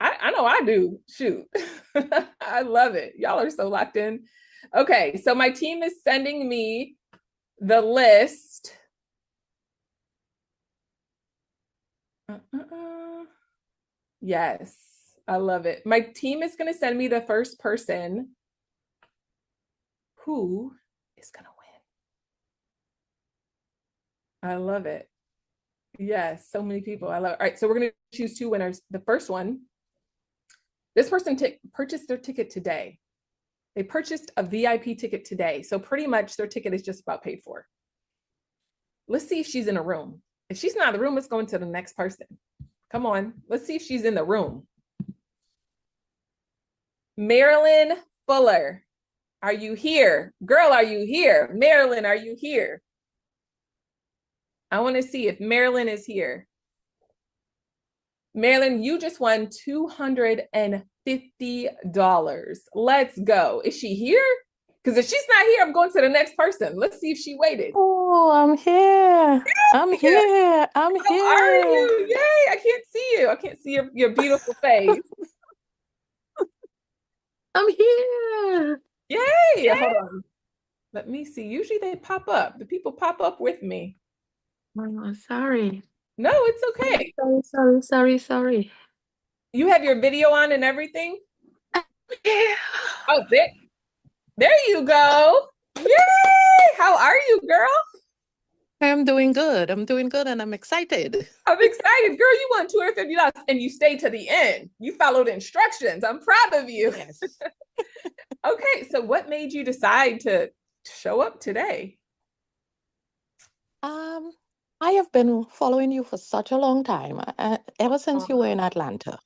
I know I do. Shoot. I love it. Y'all are so locked in. Okay, so my team is sending me the list. Yes, I love it. My team is going to send me the first person who is going to win. I love it. Yes, so many people. I love it. All right, so we're going to choose 2 winners. The first one, this person purchased their ticket today. They purchased a VIP ticket today. So pretty much their ticket is just about paid for. Let's see if she's in a room. If she's not in the room, let's go into the next person. Come on. Let's see if she's in the room. Marilyn Fuller. Are you here? Girl, are you here? Marilyn, are you here? I want to see if Marilyn is here. Marilyn, you just won $250. Let's go. Is she here? Because if she's not here, I'm going to the next person. Let's see if she waited. Oh, I'm here. I'm here. I'm How are here. you? Yay, I can't see you. I can't see your beautiful face. I'm here. Yay. Hold on. Let me see. Usually they pop up. The people pop up with me. Oh, sorry. No, it's okay. Sorry. You have your video on and everything? Yeah. Oh, there you go. Yay! How are you, girl? I'm doing good. And I'm excited. I'm excited. Girl, you won $250 and you stayed to the end. You followed instructions. I'm proud of you. Yes. Okay, so what made you decide to show up today? I have been following you for such a long time, ever since you were in Atlanta.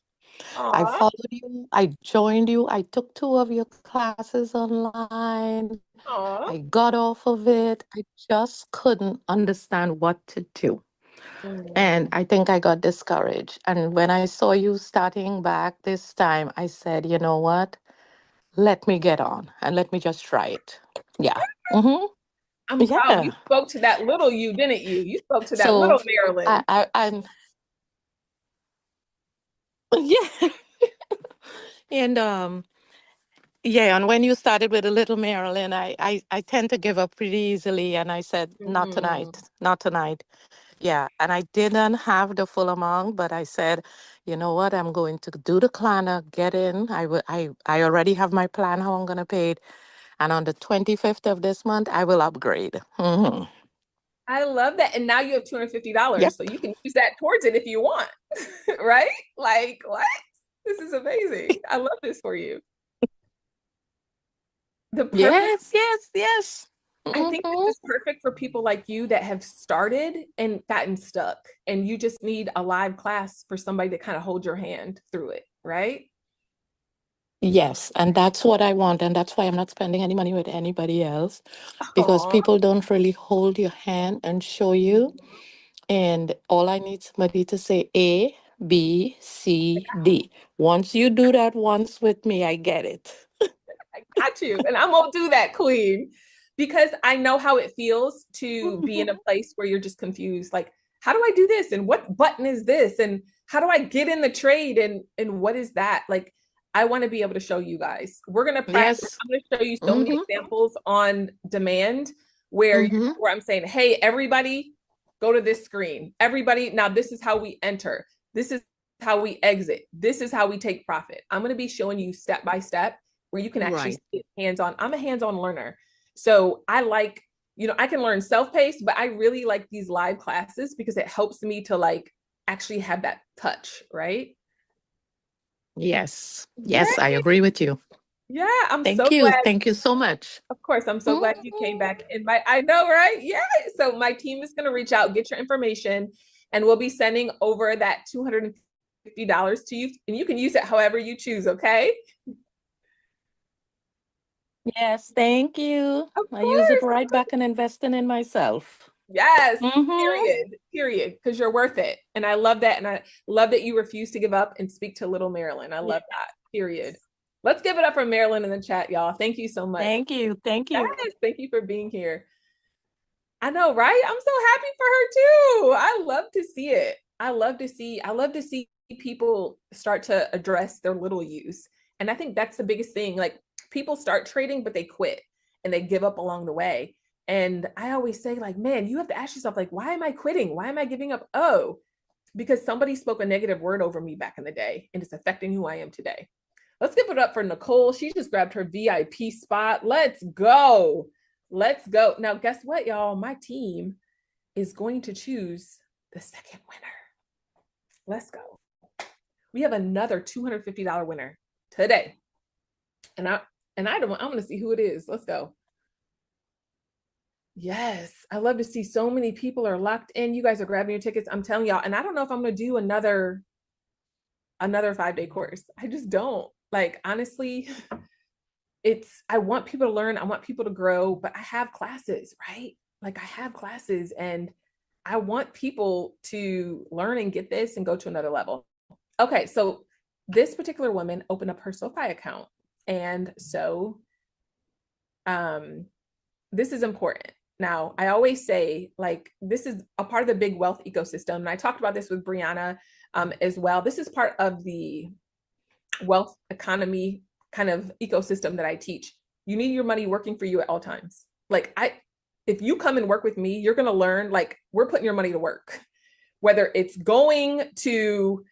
I Aw. followed you, I joined you, I took 2 of your classes online. Aw. I got off of it. I just couldn't understand what to do. And I think I got discouraged. And when I saw you starting back this time, I said, you know what? Let me get on and let me just try it. Yeah. Mm-hmm. I'm proud. You Yeah. spoke to that little you, didn't you? You spoke to that So little Marilyn. I'm yeah. And Yeah, and when you started with a little Marilyn, I tend to give up pretty easily, and I said, not Mhm. tonight, not tonight. Yeah, and I didn't have the full amount, but I said, you know what, I'm going to do the planner, get in. I already have my plan how I'm going to pay it, and on the 25th of this month, I will upgrade. I love that. And now you have $250, Yep. so you can use that towards it if you want, right? Like, what? This is amazing. I love this for you. The perfect, Yes, yes, yes. I think hmm this is perfect for people like you that have started and gotten stuck, and you just need a live class for somebody to kind of hold your hand through it, right? Yes, and that's what I want, and that's why I'm not spending any money with anybody else, because Oh, people don't really hold your hand and show you. And all I need somebody to say A, B, C, D. Once you do that once with me, I get it. I got you. And I'm gonna do that, queen, because I know how it feels to be in a place where you're just confused. Like, how do I do this? And what button is this? And how do I get in the trade? And what is that? Like, I want to be able to show you guys. We're gonna practice. Yes. I'm gonna show you so many Mm-hmm. examples on demand where Mm-hmm. where I'm saying, hey, everybody, go to this screen. Everybody, now this is how we enter. This is how we exit. This is how we take profit. I'm gonna be showing you step by step where you can actually Right. see it hands-on. I'm a hands-on learner. So I like, I can learn self-paced, but I really like these live classes because it helps me to like actually have that touch, right? Yes. Yes, I Great. agree with you. Yeah, I'm so Thank you. glad. Thank you so much. Of course, I'm so glad you came Mhm. back. And I know, right? Yeah. So my team is going to reach out, get your information, and we'll be sending over that $250 to you. And you can use it however you choose. Okay. Yes, thank you. Of I use it course. right back and investing in myself. Yes, Mm-hmm. period, because you're worth it. And I love that. And I love that you refuse to give up and speak to little Marilyn. I Yeah. love that, period. Let's give it up for Marilyn in the chat, y'all. Thank you so much. Thank you. Thank you. Yes, thank you for being here. I know, right? I'm so happy for her too. I love to see it. I love to see people start to address their little use. And I think that's the biggest thing. Like people start trading, but they quit and they give up along the way. And I always say, like, man, you have to ask yourself, like, why am I quitting? Why am I giving up? Oh, because somebody spoke a negative word over me back in the day, and it's affecting who I am today. Let's give it up for Nicole. She just grabbed her VIP spot. Let's go. Let's go. Now, guess what, y'all? My team is going to choose the second winner. Let's go. We have another $250 winner today. And I don't I'm gonna see who it is. Let's go. Yes, I love to see so many people are locked in. You guys are grabbing your tickets. I'm telling y'all, and I don't know if I'm gonna do another 5-day course. I just don't. Like honestly, I want people to learn, I want people to grow, but I have classes, right? Like I have classes and I want people to learn and get this and go to another level. Okay, so this particular woman opened up her SoFi account. And so this is important. Now, I always say, like, this is a part of the big wealth ecosystem. And I talked about this with Brianna as well. This is part of the wealth economy kind of ecosystem that I teach. You need your money working for you at all times. Like, if you come and work with me, you're going to learn, like, we're putting your money to work, whether it's going to,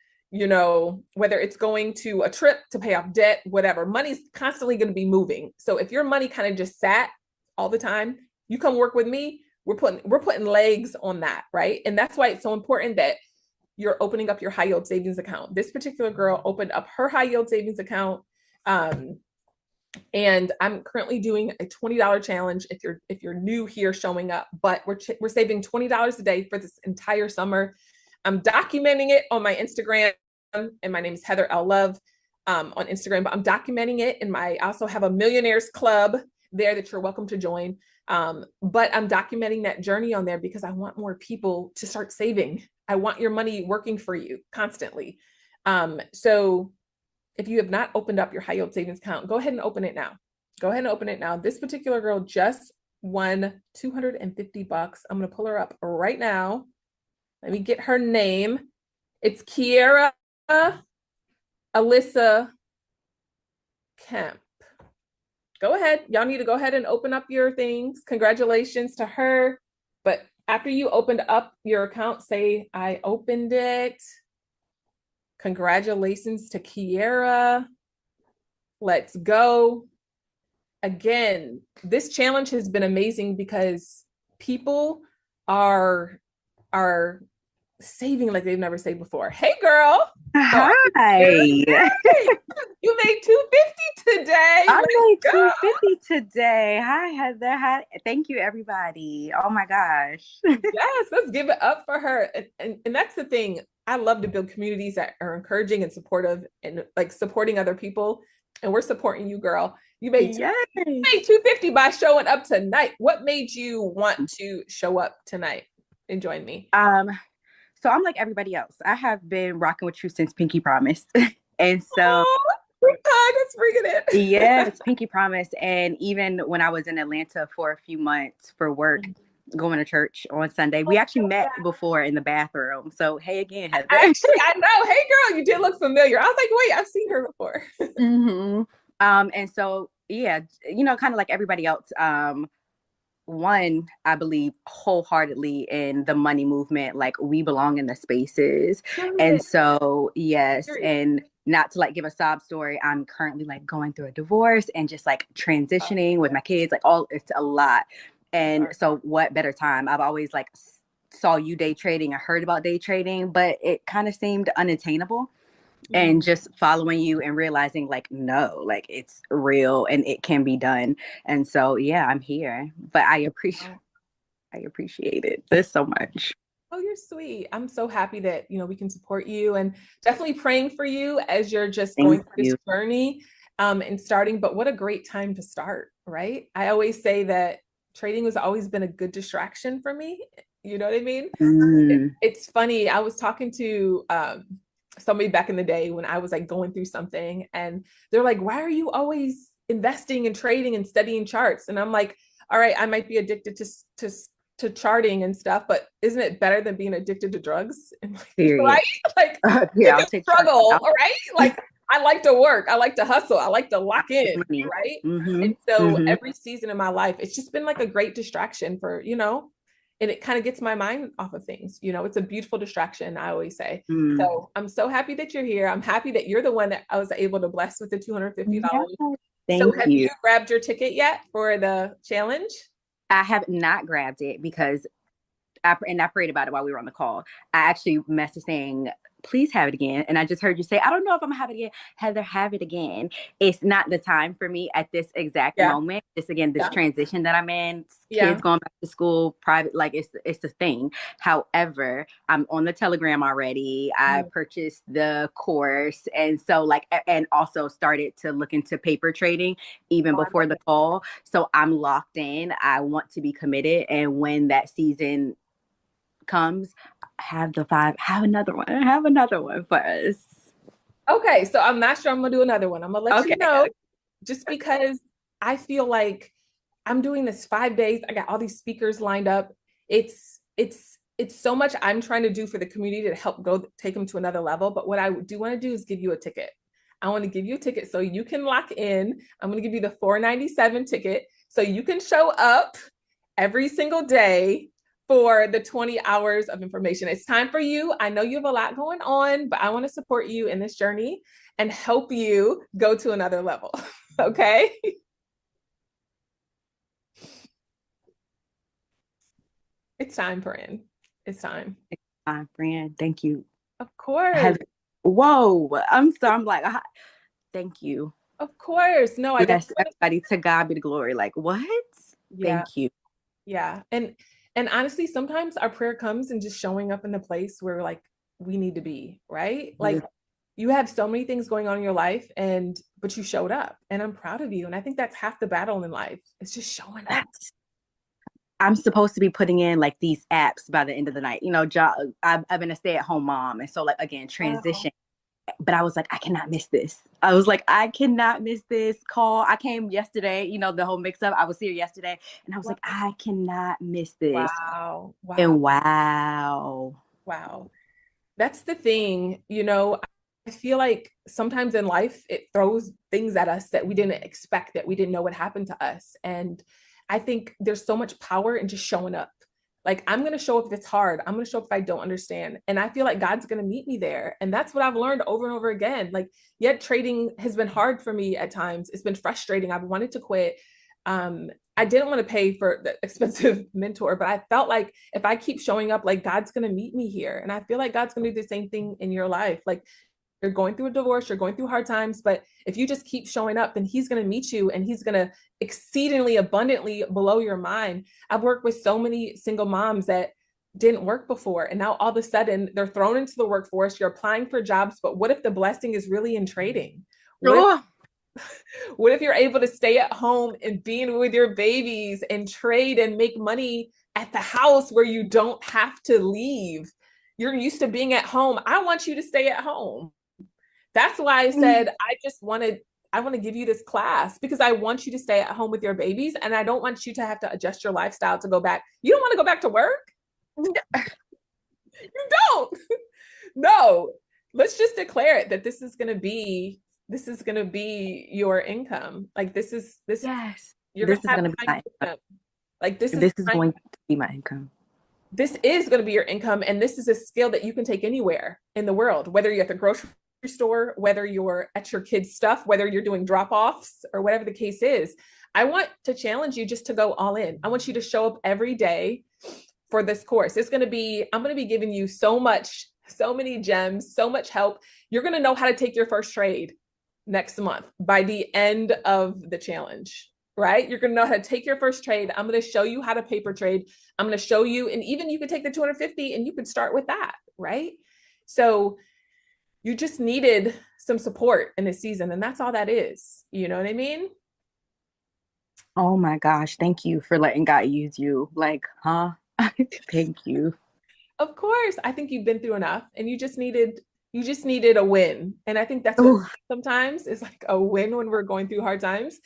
whether it's going to a trip to pay off debt, whatever. Money's constantly going to be moving. So if your money kind of just sat all the time, you come work with me, we're putting legs on that, right? And that's why it's so important that you're opening up your high yield savings account. This particular girl opened up her high yield savings account. And I'm currently doing a $20 challenge if you're new here showing up, but we're saving $20 a day for this entire summer. I'm documenting it on my Instagram, and my name is Heather L. Love on Instagram, but I'm documenting it. And I also have a millionaires club there that you're welcome to join. But I'm documenting that journey on there because I want more people to start saving. I want your money working for you constantly. So if you have not opened up your high yield savings account, go ahead and open it now. Go ahead and open it now. This particular girl just won $250. I'm going to pull her up right now. Let me get her name. It's Kiera Alyssa Kemp. Go ahead. Y'all need to go ahead and open up your things. Congratulations to her. But after you opened up your account, say, I opened it. Congratulations to Kiera. Let's go. Again, this challenge has been amazing because people are saving like they've never saved before. Hey, girl. Hi. Hey, you made 250 today. I made Let's go. 250 today. Hi, Heather. Hi. Thank you, everybody. Oh my gosh. Yes, let's give it up for her. And that's the thing. I love to build communities that are encouraging and supportive and like supporting other people. And we're supporting you, girl. You made Yes. 250 by showing up tonight. What made you want to show up tonight and join me? So I'm like everybody else. I have been rocking with you since Pinky Promise. And so Let's bring it in. yes, Pinky Promise. And even when I was in Atlanta for a few months for work, going to church on Sunday, we actually met before in the bathroom. So hey again, Heather. Actually, I know. Hey girl, you did look familiar. I was like, wait, I've seen her before. Mm-hmm. And so yeah, kind of like everybody else. One, I believe wholeheartedly in the money movement. Like we belong in the spaces. And so, yes. And not to like give a sob story, I'm currently like going through a divorce and just like transitioning with my kids, like it's a lot. And so what better time? I've always like saw you day trading. I heard about day trading, but it kind of seemed unattainable. And just following you and realizing like, no, like it's real and it can be done. And so, yeah, I'm here, but I appreciate it. There's so much. Oh, you're sweet. I'm so happy that, we can support you and definitely praying for you as you're just going through this journey and starting. But what a great time to start, right? I always say that trading has always been a good distraction for me. You know what I mean? It's funny. I was talking to somebody back in the day when I was like going through something and they're like, why are you always investing and trading and studying charts? And I'm like, all right, I might be addicted to charting and stuff, but isn't it better than being addicted to drugs? Right? Like yeah, I'll take struggle, all right? Like I like to work, I like to hustle, I like to lock in, right? And so every season of my life, it's just been like a great distraction for, and it kind of gets my mind off of things. It's a beautiful distraction, I always say. So I'm so happy that you're here. I'm happy that you're the one that I was able to bless with the $250. So have you grabbed your ticket yet for the challenge? I have not grabbed it because I prayed about it while we were on the call. I actually messaged saying, please have it again. And I just heard you say, I don't know if I'm gonna have it again. Heather, have it again. It's not the time for me at this exact moment. Just again, this transition that I'm in, kids going back to school, private, like it's the thing. However, I'm on the Telegram already. I purchased the course. And so and also started to look into paper trading even before the call. So I'm locked in. I want to be committed. And when that season comes, have another one for us. Okay, so I'm not sure I'm gonna do another one. I'm gonna let you know, just because I feel like I'm doing this 5 days. I got all these speakers lined up. It's so much I'm trying to do for the community to help take them to another level. But what I do want to do is give you a ticket. I want to give you a ticket so you can lock in. I'm going to give you the $497 ticket so you can show up every single day for the 20 hours of information. It's time for you. I know you have a lot going on, but I want to support you in this journey and help you go to another level. Okay? It's time, Fran. It's time. It's time, Fran. Thank you. Of course. Whoa. I'm like, thank you. Of course. No, I guess everybody, to God be the glory. Like, what? Thank you. Yeah. And honestly, sometimes our prayer comes in just showing up in the place where like we need to be, right? Like you have so many things going on in your life but you showed up and I'm proud of you. And I think that's half the battle in life. It's just showing up. I'm supposed to be putting in like these apps by the end of the night. I've been a stay-at-home mom. And so like, again, transition. But I was like, I cannot miss this. I was like, I cannot miss this call. I came yesterday, the whole mix up. I was here yesterday and I was like, I cannot miss this. Wow. And wow. That's the thing, feel like sometimes in life, it throws things at us that we didn't expect, that we didn't know would happen to us. And I think there's so much power in just showing up. Like, I'm going to show up if it's hard. I'm going to show up if I don't understand. And I feel like God's going to meet me there. And that's what I've learned over and over again. Like, yet trading has been hard for me at times. It's been frustrating. I've wanted to quit. I didn't want to pay for the expensive mentor, but I felt like if I keep showing up, like God's going to meet me here. And I feel like God's going to do the same thing in your life. Like, you're going through a divorce, you're going through hard times, but if you just keep showing up, then he's going to meet you and he's going to exceedingly abundantly blow your mind. I've worked with so many single moms that didn't work before, and now all of a sudden they're thrown into the workforce. You're applying for jobs, but what if the blessing is really in trading? What if you're able to stay at home and being with your babies and trade and make money at the house where you don't have to leave? You're used to being at home. I want you to stay at home. That's why I said, I want to give you this class, because I want you to stay at home with your babies. And I don't want you to have to adjust your lifestyle to go back. You don't want to go back to work? You don't. No, let's just declare it that this is going to be your income. Like, this is Yes. You're this going is to going to be my income. Like, this is going to be my income. This is going to be your income. And this is a skill that you can take anywhere in the world, whether you're at the grocery store, whether you're at your kids' stuff, whether you're doing drop-offs or whatever the case is. I want to challenge you just to go all in. I want you to show up every day for this course. I'm going to be giving you so many gems, so much help. You're going to know how to take your first trade next month by the end of the challenge, right? You're going to know how to take your first trade. I'm going to show you how to paper trade. I'm going to show you, and even you could take the 250 and you could start with that, right? So you just needed some support in this season, and that's all that is. You know what I mean? Oh my gosh. Thank you for letting God use you. Like, huh? Thank you. Of course. I think you've been through enough, and you just needed a win. And I think that's what sometimes is, like a win when we're going through hard times.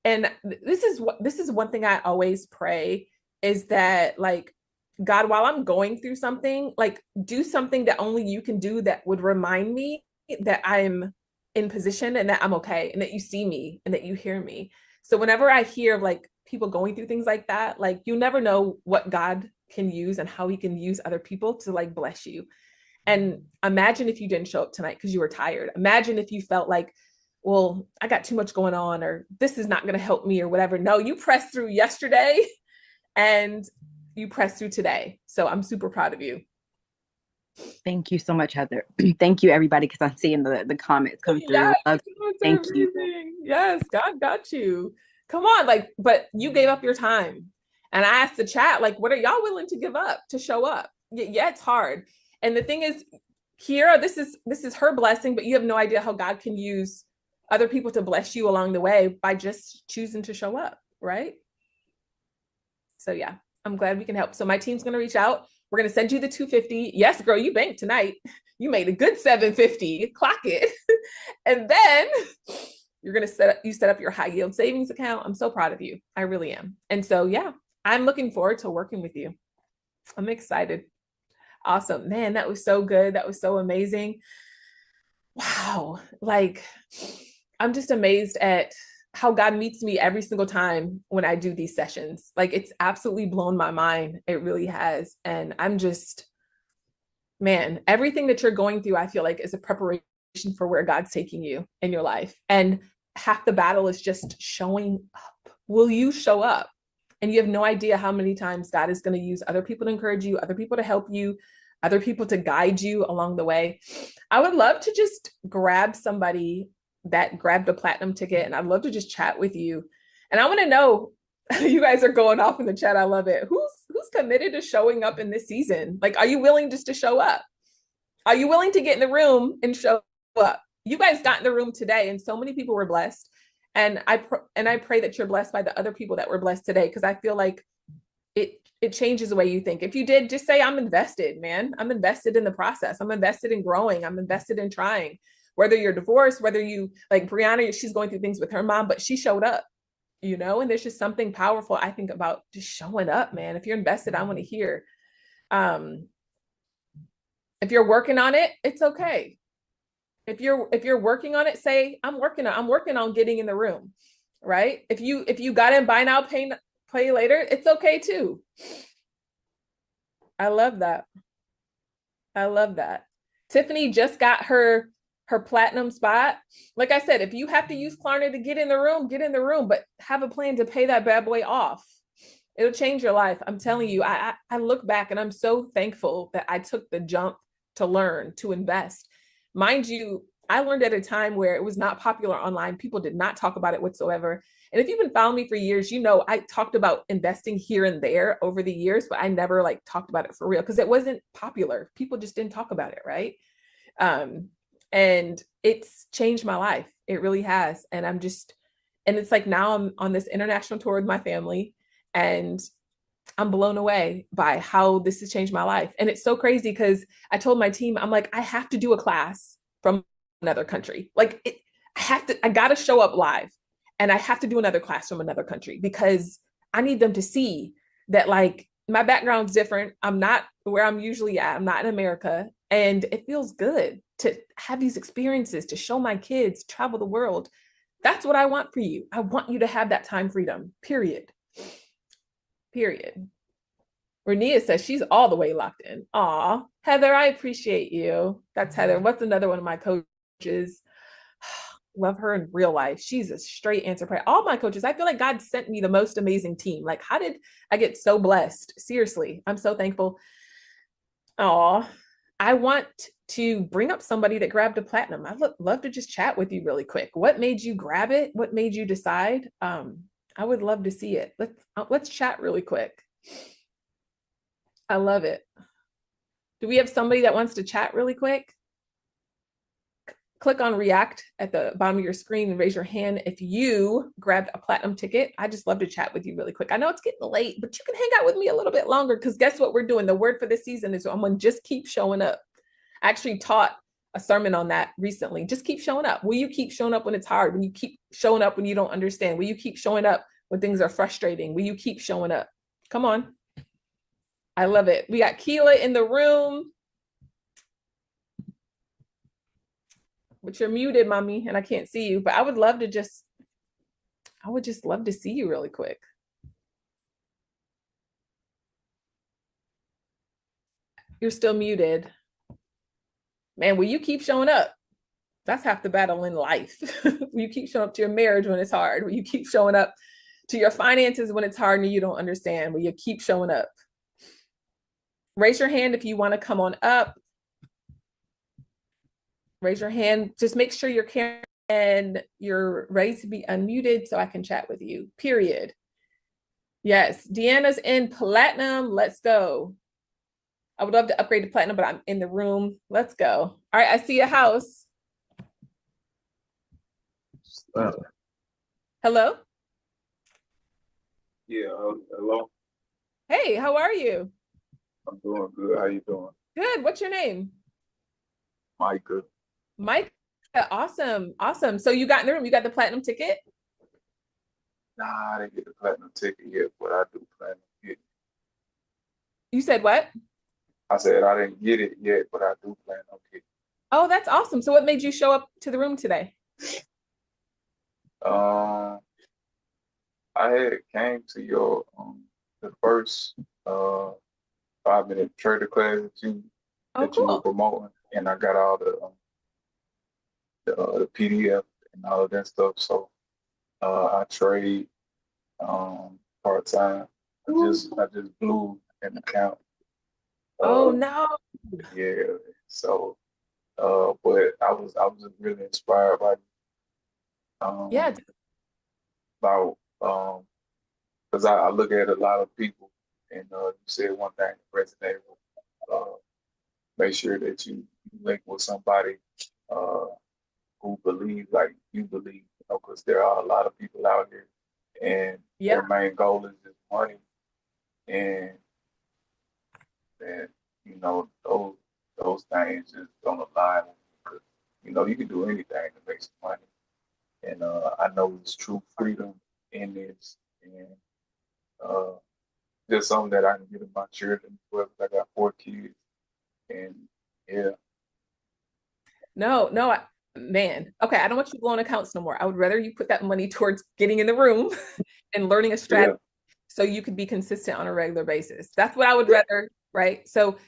And this is one thing I always pray, is that, like, God, while I'm going through something, like, do something that only you can do that would remind me that I'm in position and that I'm okay and that you see me and that you hear me. So whenever I hear, like, people going through things like that, like, you never know what God can use and how he can use other people to, like, bless you. And imagine if you didn't show up tonight because you were tired. Imagine if you felt like, well, I got too much going on, or this is not going to help me, or whatever. No, you pressed through yesterday and you pressed through today. So I'm super proud of you. Thank you so much, Heather. Thank you, everybody, because I'm seeing the comments come through. Yes, Thank you. Yes, God got you. Come on, like, but you gave up your time. And I asked the chat, like, what are y'all willing to give up to show up? Yeah, it's hard. And the thing is, Kiera, this is her blessing, but you have no idea how God can use other people to bless you along the way by just choosing to show up, right? So yeah, I'm glad we can help. So my team's going to reach out. We're going to send you the 250. Yes, girl, you banked tonight. You made a good 750. Clock it. And then you're going to set up your high yield savings account. I'm so proud of you. I really am. And so, yeah, I'm looking forward to working with you. I'm excited. Awesome, man. That was so good. That was so amazing. Wow. Like, I'm just amazed at how God meets me every single time when I do these sessions. Like, it's absolutely blown my mind. It really has. And I'm just, man, everything that you're going through, I feel like, is a preparation for where God's taking you in your life. And half the battle is just showing up. Will you show up? And you have no idea how many times God is going to use other people to encourage you, other people to help you, other people to guide you along the way. I would love to just grab somebody that grabbed a platinum ticket, and I'd love to just chat with you. And I want to know, you guys are going off in the chat. I love it. Who's committed to showing up in this season? Like, are you willing just to show up? Are you willing to get in the room and show up? You guys got in the room today, and so many people were blessed. And I pray that you're blessed by the other people that were blessed today, because I feel like it changes the way you think. If you did, just say, I'm invested, man. I'm invested in the process. I'm invested in growing. I'm invested in trying. Whether you're divorced, whether you, like Brianna, she's going through things with her mom, but she showed up, you know, and there's just something powerful, I think, about just showing up, man. If you're invested, I want to hear. If you're working on it, it's okay. If you're working on it, say, I'm working on getting in the room, right? If you got in buy now, pay later, it's okay too. I love that. I love that. Tiffany just got her platinum spot. Like I said, if you have to use Klarna to get in the room, get in the room, but have a plan to pay that bad boy off. It'll change your life. I'm telling you, I look back and I'm so thankful that I took the jump to learn, to invest. Mind you, I learned at a time where it was not popular online. People did not talk about it whatsoever. And if you've been following me for years, you know I talked about investing here and there over the years, but I never like talked about it for real because it wasn't popular. People just didn't talk about it, right? And it's changed my life. It really has. And it's like now I'm on this international tour with my family, and I'm blown away by how this has changed my life. And it's so crazy because I told my team, I'm like, I have to do a class from another country. I got to show up live, and I have to do another class from another country because I need them to see that like my background's different. I'm not where I'm usually at. I'm not in America. And it feels good to have these experiences, to show my kids, travel the world. That's what I want for you. I want you to have that time freedom, period. Period. Renia says she's all the way locked in. Aw, Heather, I appreciate you. That's Heather. What's another one of my coaches? Love her in real life. She's a straight answer prayer. All my coaches, I feel like God sent me the most amazing team. Like, how did I get so blessed? Seriously, I'm so thankful. Aw, I want to bring up somebody that grabbed a platinum. I'd love to just chat with you really quick. What made you grab it? What made you decide? I would love to see it. Let's chat really quick. I love it. Do we have somebody that wants to chat really quick? Click on react at the bottom of your screen and raise your hand if you grabbed a platinum ticket. I just love to chat with you really quick. I know it's getting late, but you can hang out with me a little bit longer because guess what we're doing? The word for this season is I'm going to just keep showing up. I actually taught a sermon on that recently. Just keep showing up. Will you keep showing up when it's hard? Will you keep showing up when you don't understand? Will you keep showing up when things are frustrating? Will you keep showing up? Come on. I love it. We got Keela in the room. But you're muted, mommy, and I can't see you. But I would just love to see you really quick. You're still muted. Man, will you keep showing up? That's half the battle in life. Will you keep showing up to your marriage when it's hard? Will you keep showing up to your finances when it's hard and you don't understand? Will you keep showing up? Raise your hand if you want to come on up. Raise your hand. Just make sure your camera and you're ready to be unmuted so I can chat with you, period. Yes, Deanna's in platinum. Let's go. I would love to upgrade to platinum, but I'm in the room. Let's go. All right, I see a house. Hello? Yeah, hello. Hey, how are you? I'm doing good. How you doing? Good. What's your name? Micah. Mike. Awesome. Awesome. So you got in the room. You got the platinum ticket? Nah, I didn't get the platinum ticket yet, but I do plan to get it. You said what? I said I didn't get it yet, but I do plan on getting it. Oh, that's awesome. So what made you show up to the room today? I had came to your the first 5-minute trader class that you were promoting, and I got all the PDF and all of that stuff. So I trade part time. I just blew an account. Oh no. Yeah. So but I was just really inspired by Yeah. about because I look at a lot of people, and you said one thing that resonated with make sure that you link with somebody who believes like you believe, because there are a lot of people out here and their main goal is just money, and those things just don't align with me, because you can do anything to make some money, and I know there's true freedom in this, and just something that I can give to my children. Well, I got 4 kids, and yeah. No, Man, okay, I don't want you blowing accounts no more. I would rather you put that money towards getting in the room and learning a Yeah, strategy so you could be consistent on a regular basis. That's what I would rather, right? So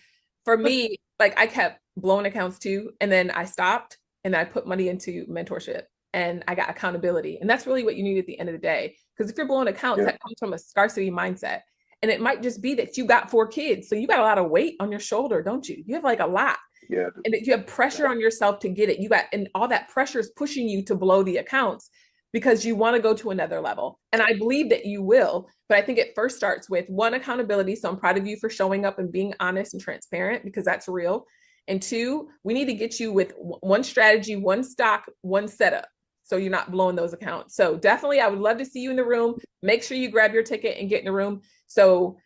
for me, like I kept blowing accounts too, and then I stopped and I put money into mentorship and I got accountability. And that's really what you need at the end of the day. Because if you're blowing accounts, yeah, that comes from a scarcity mindset. And it might just be that you got 4 kids. So you got a lot of weight on your shoulder, don't you? You have like a lot. yeah, And you have pressure on yourself to get it. You got, and all that pressure is pushing you to blow the accounts because you want to go to another level. And I believe that you will, but I think it first starts with one, accountability. So I'm proud of you for showing up and being honest and transparent because that's real. And two, we need to get you with one strategy, one stock, one setup. So you're not blowing those accounts. So definitely, I would love to see you in the room. Make sure you grab your ticket and get in the room so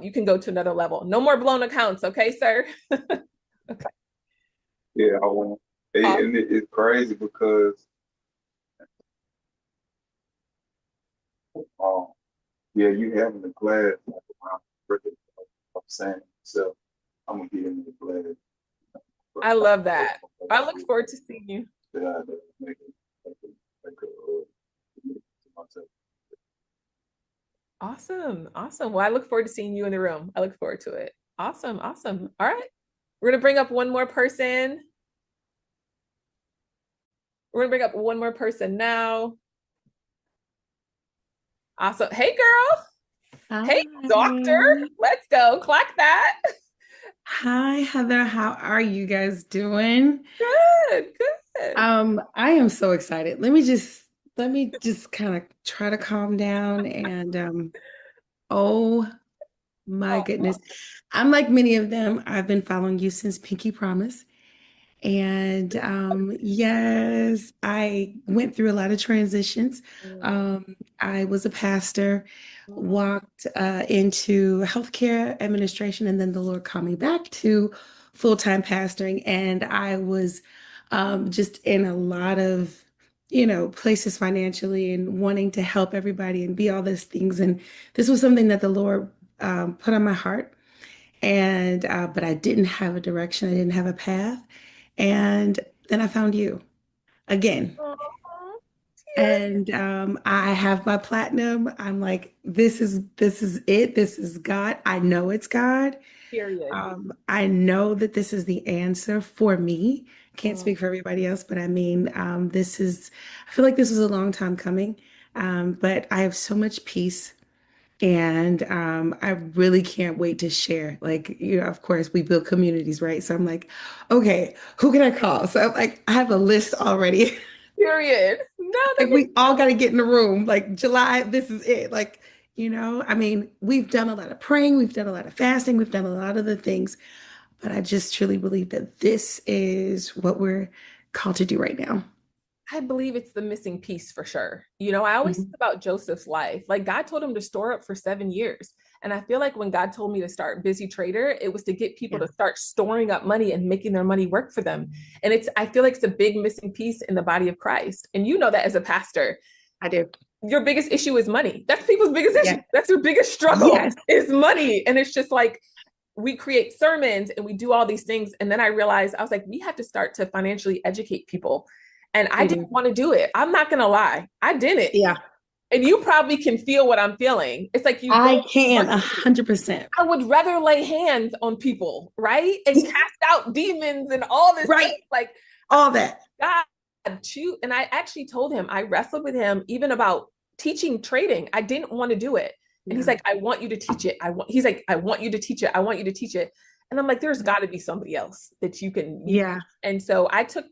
you can go to another level. No more blown accounts, okay, sir? Okay. yeah. I want, and it's crazy because um, yeah, you having the class like around the birthday. I'm saying, so I'm gonna get into the class. I love that. I look forward to seeing you. Yeah, make it, make it, myself. Awesome. Awesome. Well, I look forward to seeing you in the room. I look forward to it. Awesome. Awesome. All right. We're going to bring up one more person. We're going to bring up one more person now. Awesome. Hey, girl. Hey, doctor. Hi. Let's go. Clock that. Hi, Heather. How are you guys doing? Good. Good. I am so excited. Let me just kind of try to calm down and oh my Oh, goodness. I'm like many of them. I've been following you since Pinky Promise. And yes, I went through a lot of transitions. I was a pastor, walked into healthcare administration, and then the Lord called me back to full-time pastoring. And I was just in a lot of, places financially and wanting to help everybody and be all these things. And this was something that the Lord put on my heart. And but I didn't have a direction, I didn't have a path. And then I found you again. oh, And I have my platinum. I'm like, this is it. This is God. I know it's God. period. I know that this is the answer for me. Can't Mm. speak for everybody else, but I mean, I feel like this was a long time coming. But I have so much peace. And I really can't wait to share. Like, of course, we build communities, right? So I'm like, okay, who can I call? So I'm like, I have a list already. Period. No, that Like, makes we all got to get in the room. Like, July, this is it. Like, I mean, we've done a lot of praying, we've done a lot of fasting, we've done a lot of the things, but I just truly believe that this is what we're called to do right now. I believe it's the missing piece for sure. I always think Mhm. about Joseph's life. Like God told him to store up for 7 years. And I feel like when God told me to start Busy Trader, it was to get people Yeah, to start storing up money and making their money work for them. And I feel like it's a big missing piece in the body of Christ. And you know that as a pastor, I do. your biggest issue is money. That's people's biggest issue. Yeah. That's your biggest struggle Yes. is money. And it's just like, we create sermons and we do all these things. And then I realized, I was like, we have to start to financially educate people. And I We didn't do. want to do it. I'm not going to lie. I didn't. Yeah. And you probably can feel what I'm feeling. It's like you I don't can want to. 100%. I would rather lay hands on people, right? And cast out demons and all this stuff. Right. Like, All that. God, and I actually told him, I wrestled with him even about teaching trading. I didn't want to do it. And he's Yeah. like, I want you to teach it. He's like, I want you to teach it. I want you to teach it. And I'm like, there's got to be somebody else that you. Yeah. And so I took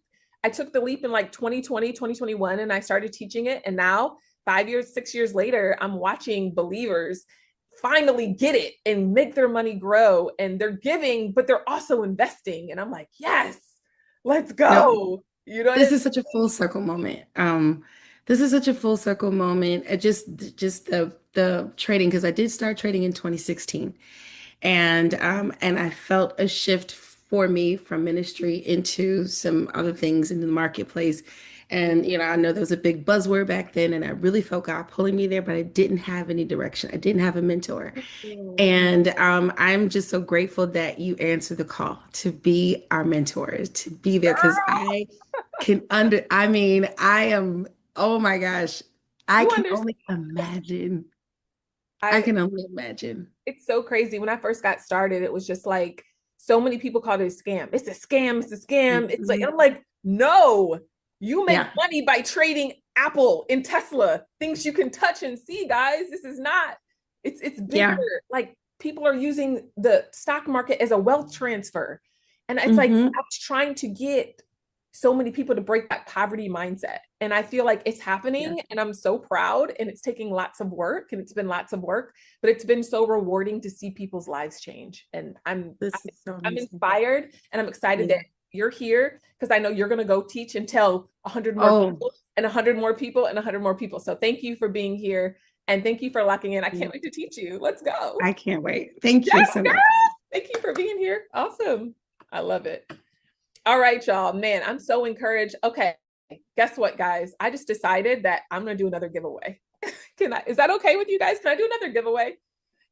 the leap in like 2020, 2021, and I started teaching it. And now 5 years, 6 years later, I'm watching believers finally get it and make their money grow. And they're giving, but they're also investing. And I'm like, yes, let's No, go. You know what I this mean? is such a full circle moment. This is such a full circle moment. Just the trading, because I did start trading in 2016. And I felt a shift for me from ministry into some other things in the marketplace. And I know there was a big buzzword back then, and I really felt God pulling me there, but I didn't have any direction. I didn't have a mentor. And I'm just so grateful that you answered the call to be our mentor, to be there, because Girl. I mean, oh my gosh, I You can understand? only imagine. I can only imagine. It's so crazy. When I first got started, it was just like so many people called it a scam. It's a scam. It's a scam. It's like, Mhm. I'm like, no, you make Yeah. money by trading Apple and Tesla, things you can touch and see, guys. This is not, it's bigger. Yeah. Like people are using the stock market as a wealth transfer. And it's like, Hmm. I was trying to get so many people to break that poverty mindset. And I feel like it's Yeah. happening and I'm so proud and it's taking lots of work and it's been lots of work, but it's been so rewarding to see people's lives change. And This is so I'm amazing. inspired and I'm excited Yeah. that you're here because I know you're going to go teach and tell 100 more Oh, people and 100 more people and 100 more people. So thank you for being here and thank you for locking in. I can't wait to teach you. Let's go. I can't wait. Thank you Yes, so girl. much. Thank you for being here. Awesome. I love it. All right, y'all. Man, I'm so encouraged. Okay. Guess what, guys? I just decided that I'm going to do another giveaway. Is that okay with you guys? Can I do another giveaway?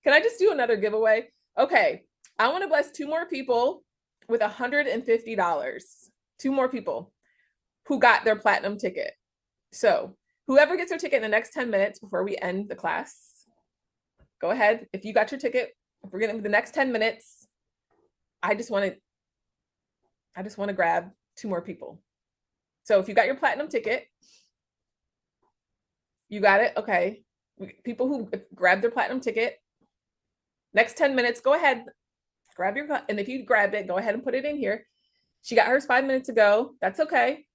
Can I just do another giveaway? Okay. I want to bless two more people with $150. Two more people who got their platinum ticket. So whoever gets their ticket in the next 10 minutes before we end the class, go ahead. If you got your ticket, if we're getting the next 10 minutes, I just want to grab two more people. So if you got your platinum ticket, you got it. Okay. People who grab their platinum ticket, next 10 minutes, go ahead, grab your, and if you grabbed it, go ahead and put it in here. She got hers 5 minutes ago. That's okay.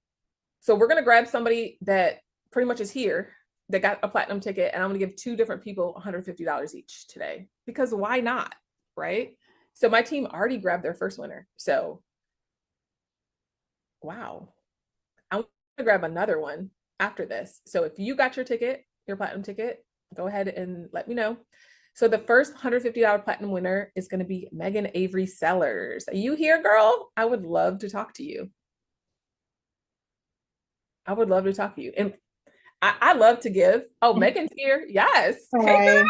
So we're going to grab somebody that pretty much is here that got a platinum ticket. And I'm going to give two different people $150 each today because why not? Right. So my team already grabbed their first winner. So, wow. I'm going to grab another one after this. So if you got your ticket, your platinum ticket, go ahead and let me know. So the first $150 platinum winner is going to be Megan Avery Sellers. Are you here, girl? I would love to talk to you. I would love to talk to you. And I love to give. Oh, Megan's here. Yes. Hey, Hi, girl.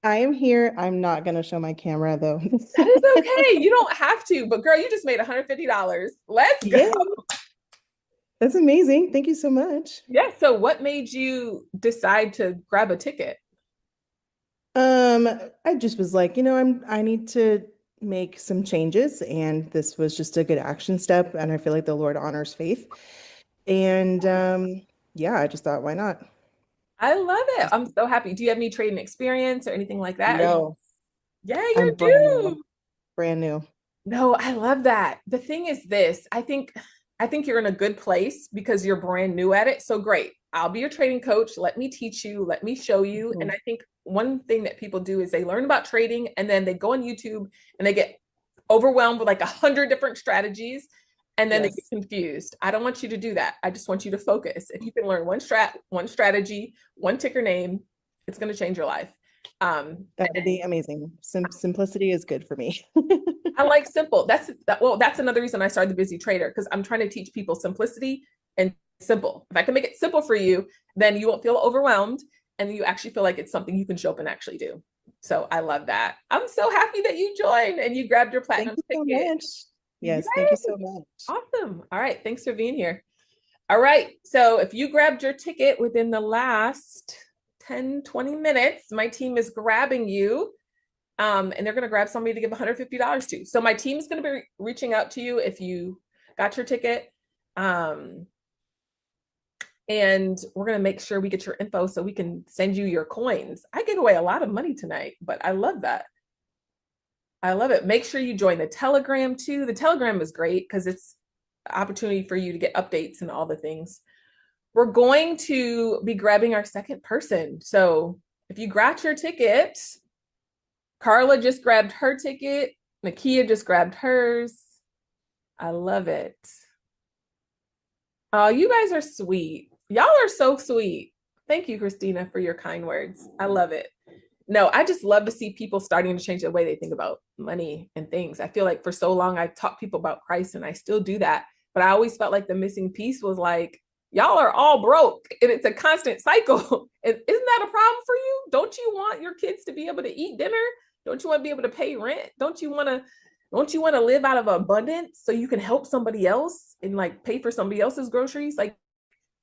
I am here. I'm not going to show my camera though. That is okay. You don't have to, but girl, you just made $150. Let's go. Yeah, that's amazing. Thank you so much. Yeah. So what made you decide to grab a ticket? I just was like, I need to make some changes, and this was just a good action step, and I feel like the Lord honors faith. And yeah, I just thought, why not? I love it. I'm so happy. Do you have any trading experience or anything like that? No, Yeah, I'm you brand new. do. Brand new. No, I love that. The thing is this, I think you're in a good place because you're brand new at it. So great. I'll be your trading coach. Let me teach you, let me show you. And Mhm. I think one thing that people do is they learn about trading and then they go on YouTube and they get overwhelmed with like 100 different strategies and then they get Yes, confused. I don't want you to do that. I just want you to focus. If you can learn one strategy, one ticker name, it's going to change your life. that would be amazing. Simplicity is good for me. I like simple. That's another reason I started the Busy Trader because I'm trying to teach people simplicity and simple. If I can make it simple for you, then you won't feel overwhelmed and you actually feel like it's something you can show up and actually do. So I love that. I'm so happy that you joined and you grabbed your Thank platinum you so ticket. much. Yay! Yes, thank you so much. Awesome. All right. Thanks for being here. All right. So if you grabbed your ticket within the last 10, 20 minutes, my team is grabbing you. And they're going to grab somebody to give $150 to. So my team is going to be reaching out to you if you got your ticket. And we're going to make sure we get your info so we can send you your coins. I gave away a lot of money tonight, but I love that. I love it. Make sure you join the Telegram too. The Telegram is great because it's an opportunity for you to get updates and all the things. We're going to be grabbing our second person. So if you got your ticket, Carla just grabbed her ticket. Nakia just grabbed hers. I love it. Oh, you guys are sweet. Y'all are so sweet. Thank you, Christina, for your kind words. I love it. No, I just love to see people starting to change the way they think about money and things. I feel like for so long I taught people about Christ and I still do that. But I always felt like the missing piece was like, y'all are all broke and it's a constant cycle. And isn't that a problem for you? Don't you want your kids to be able to eat dinner? Don't you want to be able to pay rent? Don't you want to Don't you want to live out of abundance so you can help somebody else and like pay for somebody else's groceries? Like,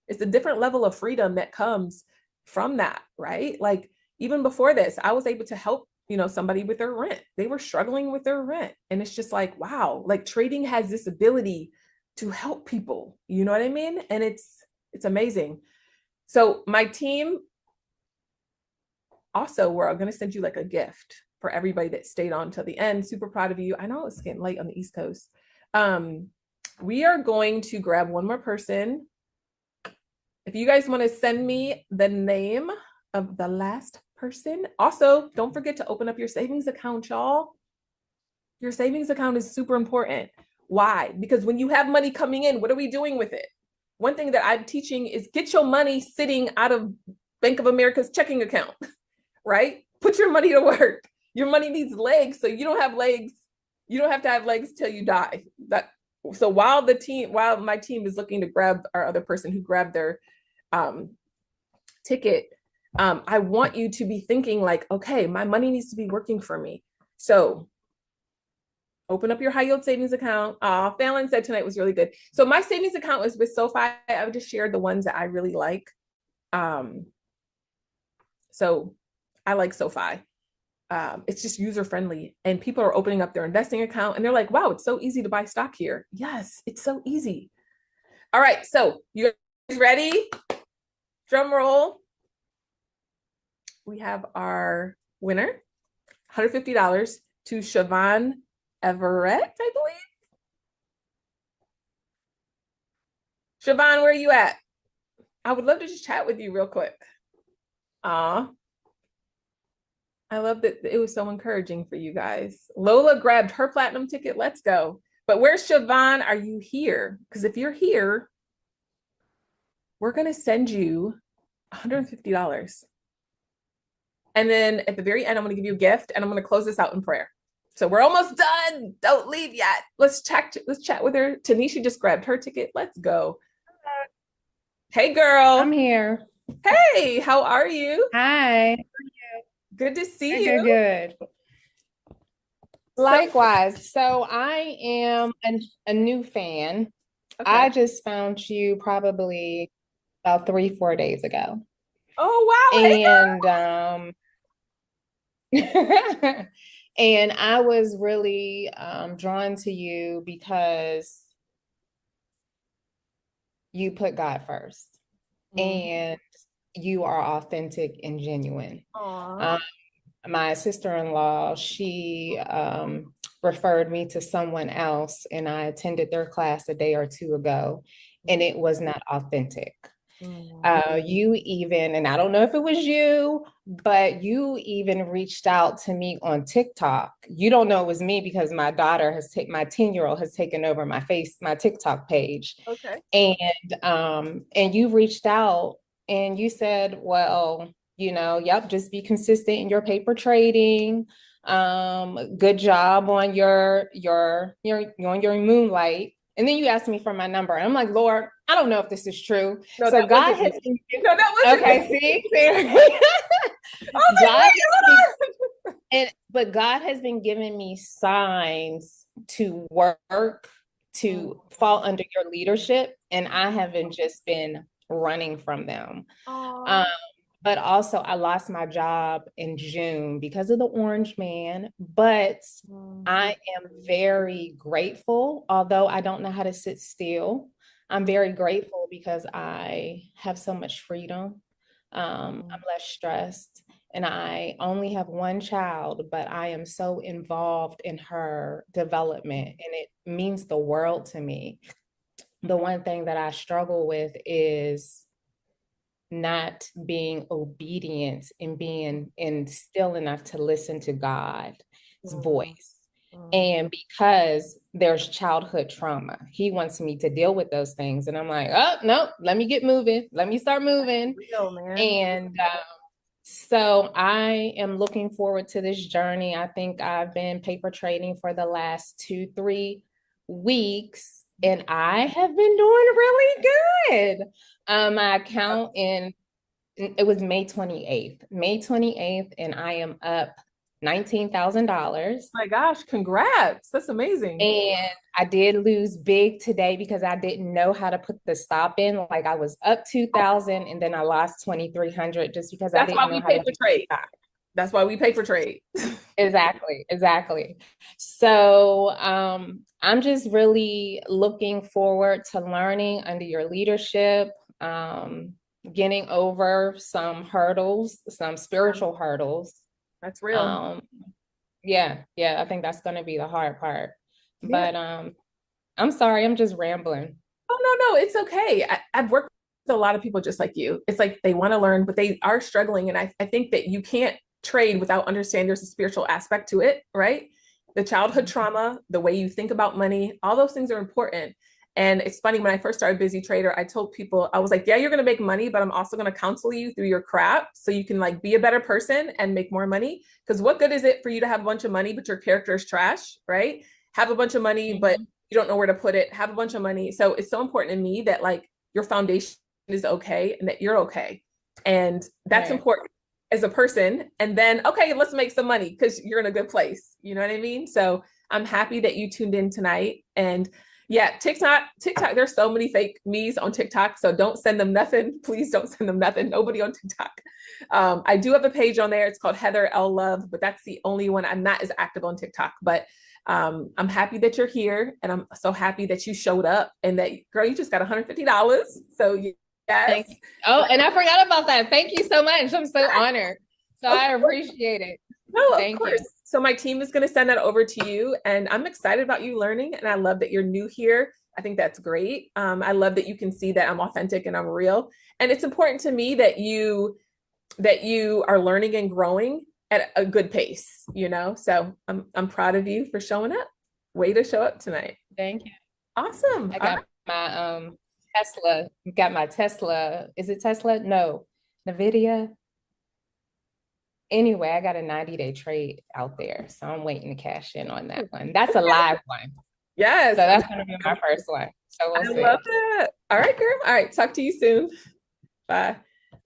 it's a different level of freedom that comes from that, right? Like, even before this, I was able to help, somebody with their rent. They were struggling with their rent. And it's just like, wow, like trading has this ability to help people. You know what I mean? And it's amazing. So my team also, we're going to send you like a gift for everybody that stayed on till the end. Super proud of you. I know it's getting late on the East Coast. We are going to grab one more person. If you guys want to send me the name of the last person. Also, don't forget to open up your savings account, y'all. Your savings account is super important. Why? Because when you have money coming in, what are we doing with it? One thing that I'm teaching is get your money sitting out of Bank of America's checking account, right? Put your money to work. Your money needs legs, so you don't have legs. You don't have to have legs till you die. So while my team is looking to grab our other person who grabbed their ticket, I want you to be thinking like, okay, my money needs to be working for me. So open up your high yield savings account. Fallon said tonight was really good. So my savings account was with SoFi. I would just share the ones that I really like. So I like SoFi. It's just user friendly, and people are opening up their investing account and they're like, wow, it's so easy to buy stock here. Yes, it's so easy. All right, so you guys ready? Drum roll. We have our winner, $150 to Siobhan Everett, I believe. Siobhan, where are you at? I would love to just chat with you real quick. I love that it was so encouraging for you guys. Lola grabbed her platinum ticket. Let's go. But where's Siobhan? Are you here? Because if you're here, we're going to send you $150. And then at the very end, I'm going to give you a gift and I'm going to close this out in prayer. So we're almost done. Don't leave yet. Let's chat with her. Tanisha just grabbed her ticket. Let's go. Hey, girl. I'm here. Hey, how are you? Hi. Good to see Good, you. good. Likewise. So I am a new fan. Okay. I just found you probably about 3-4 days ago. Oh, wow. And and I was really drawn to you because you put God first. And you are authentic and genuine. My sister-in-law, she referred me to someone else, and I attended their class a day or two ago, and it was not authentic. You even, and I don't know if it was you, but you even reached out to me on TikTok. You don't know it was me because my daughter my 10-year-old has taken over my TikTok page. Okay. And you reached out and you said, well, yep, just be consistent in your paper trading. Good job on your moonlight. And then you asked me for my number. And I'm like, Lord, I don't know if this is true. No, so God has been, no, that wasn't okay, see? But God has been giving me signs to work, to fall under your leadership, and I haven't just been running from them. But also I lost my job in June because of the orange man, but I am very grateful, although I don't know how to sit still. I'm very grateful because I have so much freedom. I'm less stressed, and I only have one child, but I am so involved in her development, and it means the world to me. The one thing that I struggle with is not being obedient and being still enough to listen to God's voice. And because there's childhood trauma, he wants me to deal with those things. And I'm like, oh, no, let me get moving. Let me start moving. Real, man. And so I am looking forward to this journey. I think I've been paper trading for the last 2-3 weeks, and I have been doing really good. My account it was May 28th, and I am up $19,000. My gosh, congrats. That's amazing. And I did lose big today because I didn't know how to put the stop in. Like I was up 2,000 and then I lost 2,300 just because I That's didn't why know we how to pay for trade. That's why we pay for trade. Exactly. So I'm just really looking forward to learning under your leadership, getting over some hurdles, some spiritual hurdles. That's real. Yeah, I think that's going to be the hard part. Yeah. But I'm sorry, I'm just rambling. Oh, no, it's okay. I've worked with a lot of people just like you. It's like they want to learn, but they are struggling. And I think that you can't trade without understanding there's a spiritual aspect to it, right? The childhood trauma, the way you think about money, all those things are important. And it's funny, when I first started Busy Trader, I told people, I was like, yeah, you're going to make money, but I'm also going to counsel you through your crap so you can like be a better person and make more money. Because what good is it for you to have a bunch of money, but your character is trash, right? Have a bunch of money, but you don't know where to put it, have a bunch of money. So it's so important to me that like your foundation is okay and that you're okay. And that's important as a person. And then, okay, let's make some money because you're in a good place. You know what I mean? So I'm happy that you tuned in tonight. And yeah, TikTok, there's so many fake me's on TikTok. So don't send them nothing. Please don't send them nothing. Nobody on TikTok. I do have a page on there. It's called Heather L Love, but that's the only one. I'm not as active on TikTok, but I'm happy that you're here, and I'm so happy that you showed up and that, girl, you just got $150. So yes. Oh, and I forgot about that. Thank you so much. I'm so honored. So I appreciate it. No, of Thank course. you. So my team is going to send that over to you, and I'm excited about you learning, and I love that you're new here. I think that's great. I love that you can see that I'm authentic and I'm real. And it's important to me that you are learning and growing at a good pace, you know? So I'm proud of you for showing up. Way to show up tonight. Thank you. Awesome. I got my Tesla. Got my Tesla. Is it Tesla? No, NVIDIA. Anyway, I got a 90-day trade out there, so I'm waiting to cash in on that one. That's a live one. Yes. So that's going to be my first one. So we'll see. I love that. All right, girl. All right. Talk to you soon. Bye.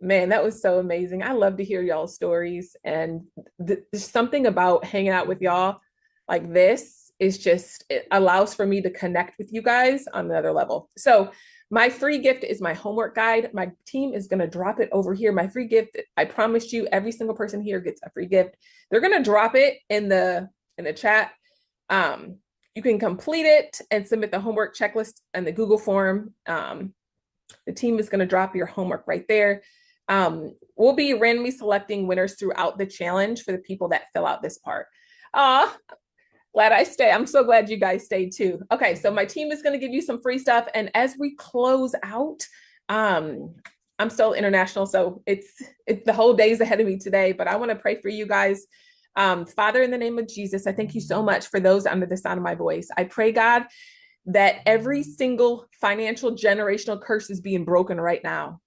Man, that was so amazing. I love to hear y'all's stories. And there's something about hanging out with y'all like this is just, it allows for me to connect with you guys on another level. So my free gift is my homework guide. My team is going to drop it over here. My free gift, I promised you, every single person here gets a free gift. They're going to drop it in the chat. You can complete it and submit the homework checklist and the Google form. The team is going to drop your homework right there. We'll be randomly selecting winners throughout the challenge for the people that fill out this part. Glad I stay. I'm so glad you guys stayed too. Okay, so my team is going to give you some free stuff. And as we close out, I'm still international, so it's the whole day's ahead of me today, but I want to pray for you guys. Father, in the name of Jesus, I thank you so much for those under the sound of my voice. I pray, God, that every single financial generational curse is being broken right now.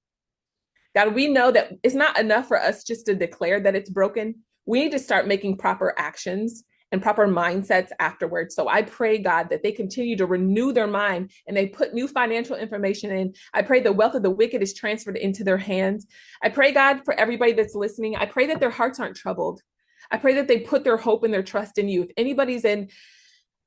God, we know that it's not enough for us just to declare that it's broken. We need to start making proper actions and proper mindsets afterwards. So I pray, God, that they continue to renew their mind and they put new financial information in. I pray the wealth of the wicked is transferred into their hands. I pray, God, for everybody that's listening, I pray that their hearts aren't troubled. I pray that they put their hope and their trust in you. If anybody's in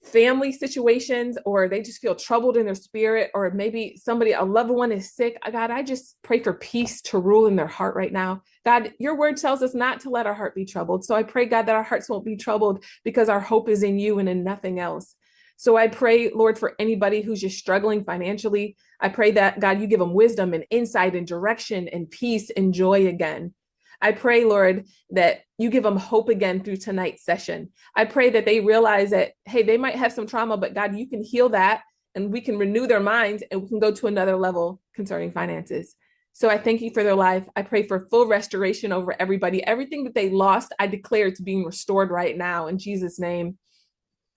family situations or they just feel troubled in their spirit, or maybe a loved one is sick, God, I just pray for peace to rule in their heart right now. God, your word tells us not to let our heart be troubled. So I pray, God, that our hearts won't be troubled because our hope is in you and in nothing else. So I pray, Lord, for anybody who's just struggling financially, I pray that, God, you give them wisdom and insight and direction and peace and joy again. I pray, Lord, that you give them hope again through tonight's session. I pray that they realize that, hey, they might have some trauma, but God, you can heal that and we can renew their minds and we can go to another level concerning finances. So I thank you for their life. I pray for full restoration over everybody. Everything that they lost, I declare it's being restored right now in Jesus' name.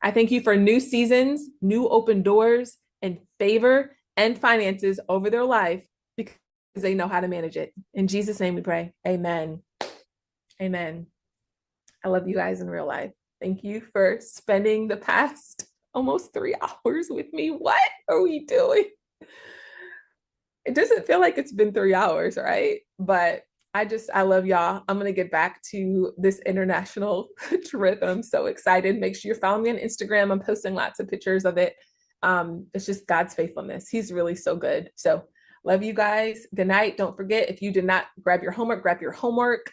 I thank you for new seasons, new open doors, and favor and finances over their life because they know how to manage it. In Jesus' name we pray. Amen. Amen. I love you guys in real life. Thank you for spending the past almost 3 hours with me. What are we doing? It doesn't feel like it's been 3 hours, right? But I love y'all. I'm going to get back to this international trip. I'm so excited. Make sure you're following me on Instagram. I'm posting lots of pictures of it. It's just God's faithfulness. He's really so good. So love you guys. Good night. Don't forget, if you did not grab your homework, grab your homework.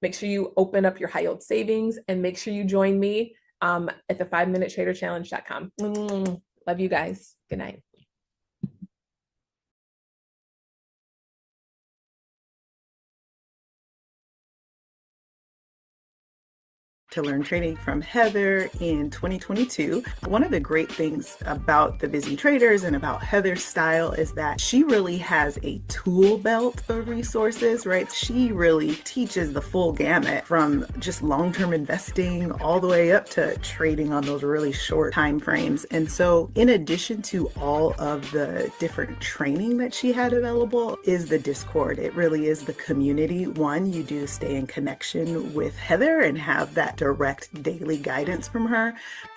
Make sure you open up your high yield savings, and make sure you join me at the 5minutetraderchallenge.com. Love you guys. Good night. To learn trading from Heather in 2022. One of the great things about the Busy Traders and about Heather's style is that she really has a tool belt of resources, right? She really teaches the full gamut from just long-term investing all the way up to trading on those really short time frames. And so in addition to all of the different training that she had available is the Discord. It really is the community. One, you do stay in connection with Heather and have that direct daily guidance from her.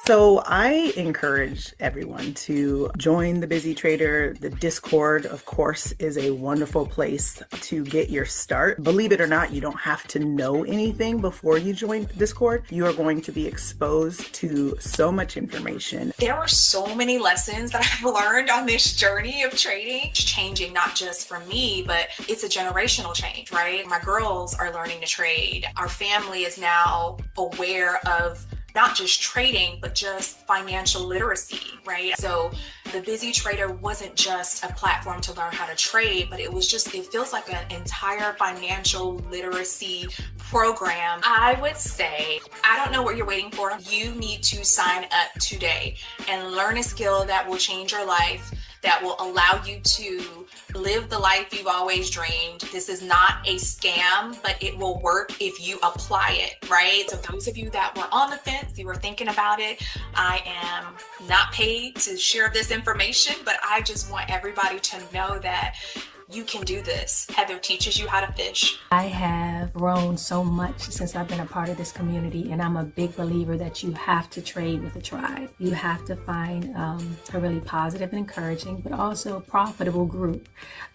So I encourage everyone to join the Busy Trader. The Discord, of course, is a wonderful place to get your start. Believe it or not, you don't have to know anything before you join Discord. You are going to be exposed to so much information. There were so many lessons that I've learned on this journey of trading. It's changing not just for me, but it's a generational change, right? My girls are learning to trade. Our family is now aware of not just trading, but just financial literacy, right? So the Busy Trader wasn't just a platform to learn how to trade, but it feels like an entire financial literacy program. I would say, I don't know what you're waiting for. You need to sign up today and learn a skill that will change your life, that will allow you to live the life you've always dreamed. This is not a scam, but it will work if you apply it, right? So those of you that were on the fence, you were thinking about it, I am not paid to share this information, but I just want everybody to know that you can do this. Heather teaches you how to fish. I have grown so much since I've been a part of this community, and I'm a big believer that you have to trade with a tribe. You have to find a really positive and encouraging, but also profitable group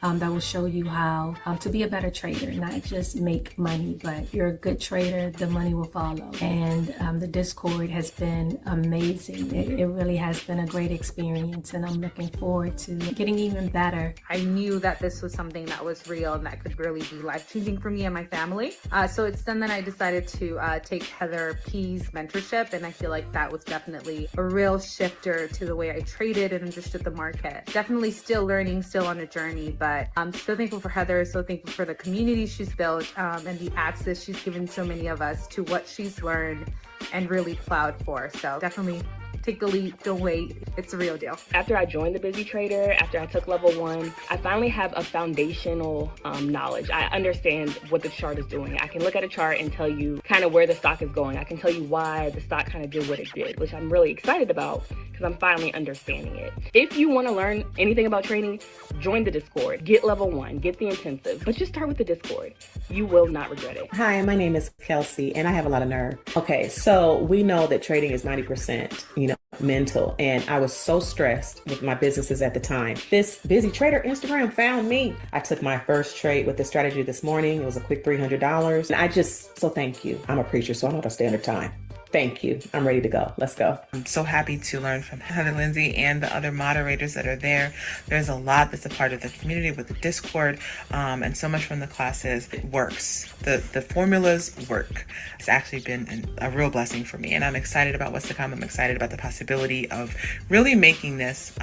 that will show you how to be a better trader, not just make money, but if you're a good trader, the money will follow. And the Discord has been amazing. It really has been a great experience, and I'm looking forward to getting even better. I knew that this was something that was real and that could really be life-changing for me and my family. So it's then that I decided to take Heather P's mentorship, and I feel like that was definitely a real shifter to the way I traded and understood the market. Definitely still learning, still on a journey, but I'm so thankful for Heather, so thankful for the community she's built and the access she's given so many of us to what she's learned and really plowed for. So definitely take the leap, don't wait. It's a real deal. After I joined the Busy Trader, after I took level 1, I finally have a foundational knowledge. I understand what the chart is doing. I can look at a chart and tell you kind of where the stock is going. I can tell you why the stock kind of did what it did, which I'm really excited about because I'm finally understanding it. If you want to learn anything about trading, join the Discord. Get level 1, get the intensive, but just start with the Discord. You will not regret it. Hi, my name is Kelsey, and I have a lot of nerve. Okay, so we know that trading is 90%, mental, and I was so stressed with my businesses at the time. This Busy Trader Instagram found me. I took my first trade with this strategy this morning. It was a quick $300, and so thank you. I'm a preacher, so I know the standard time. Thank you. I'm ready to go. Let's go. I'm so happy to learn from Heather Lindsey and the other moderators that are there. There's a lot that's a part of the community with the Discord, and so much from the classes. It works. The formulas work. It's actually been a real blessing for me, and I'm excited about what's to come. I'm excited about the possibility of really making this,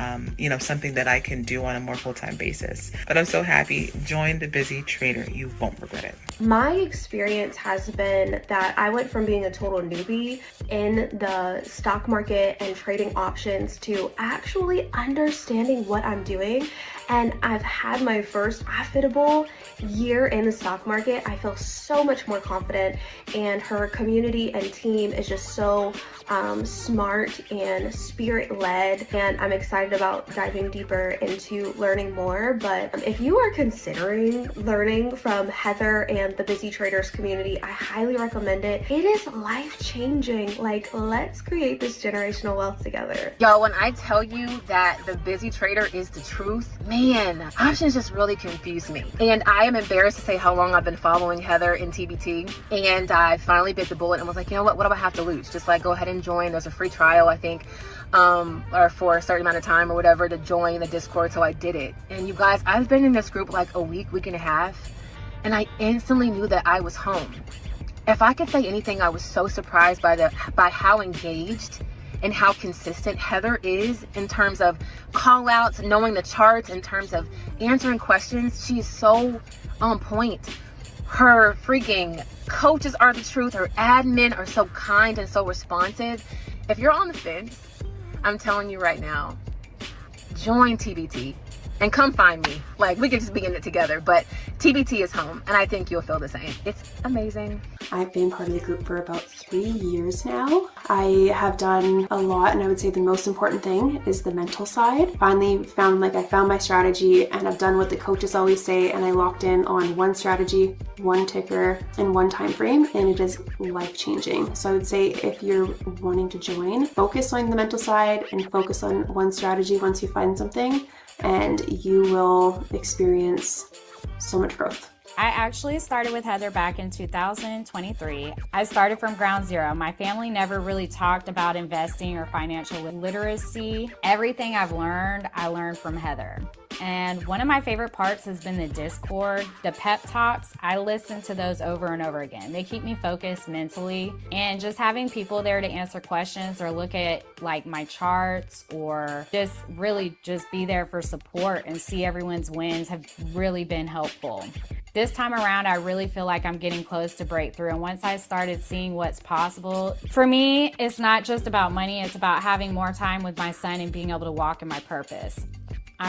something that I can do on a more full-time basis. But I'm so happy. Join the Busy Trader. You won't regret it. My experience has been that I went from being a total newbie in the stock market and trading options to actually understanding what I'm doing. And I've had my first profitable year in the stock market. I feel so much more confident, and her community and team is just so smart and spirit-led, and I'm excited about diving deeper into learning more. But if you are considering learning from Heather and the Busy Traders community, I highly recommend it. It is life-changing. Like, let's create this generational wealth together. Yo, when I tell you that the Busy Trader is the truth, man, man, options just really confused me. And I am embarrassed to say how long I've been following Heather in TBT. And I finally bit the bullet and was like, you know what do I have to lose? Just like go ahead and join. There's a free trial, I think, or for a certain amount of time or whatever to join the Discord. So I did it. And you guys, I've been in this group like a week and a half, and I instantly knew that I was home. If I could say anything, I was so surprised by how engaged and how consistent Heather is in terms of call outs, knowing the charts, in terms of answering questions. She's so on point. Her freaking coaches are the truth. Her admin are so kind and so responsive. If you're on the fence, I'm telling you right now, join TBT and come find me. Like, we could just be in it together, but TBT is home, and I think you'll feel the same. It's amazing. I've been part of the group for about 3 years now. I have done a lot, and I would say the most important thing is the mental side. Finally found, I found my strategy, and I've done what the coaches always say, and I locked in on one strategy, one ticker, and one time frame, and it is life-changing. So I would say if you're wanting to join, focus on the mental side and focus on one strategy once you find something, and you will experience so much growth. I actually started with Heather back in 2023. I started from ground zero. My family never really talked about investing or financial literacy. Everything I've learned, I learned from Heather. And one of my favorite parts has been the Discord, the pep talks. I listen to those over and over again. They keep me focused mentally, and just having people there to answer questions or look at like my charts or just really just be there for support and see everyone's wins have really been helpful. This time around, I really feel like I'm getting close to breakthrough. And once I started seeing what's possible, for me, it's not just about money. It's about having more time with my son and being able to walk in my purpose.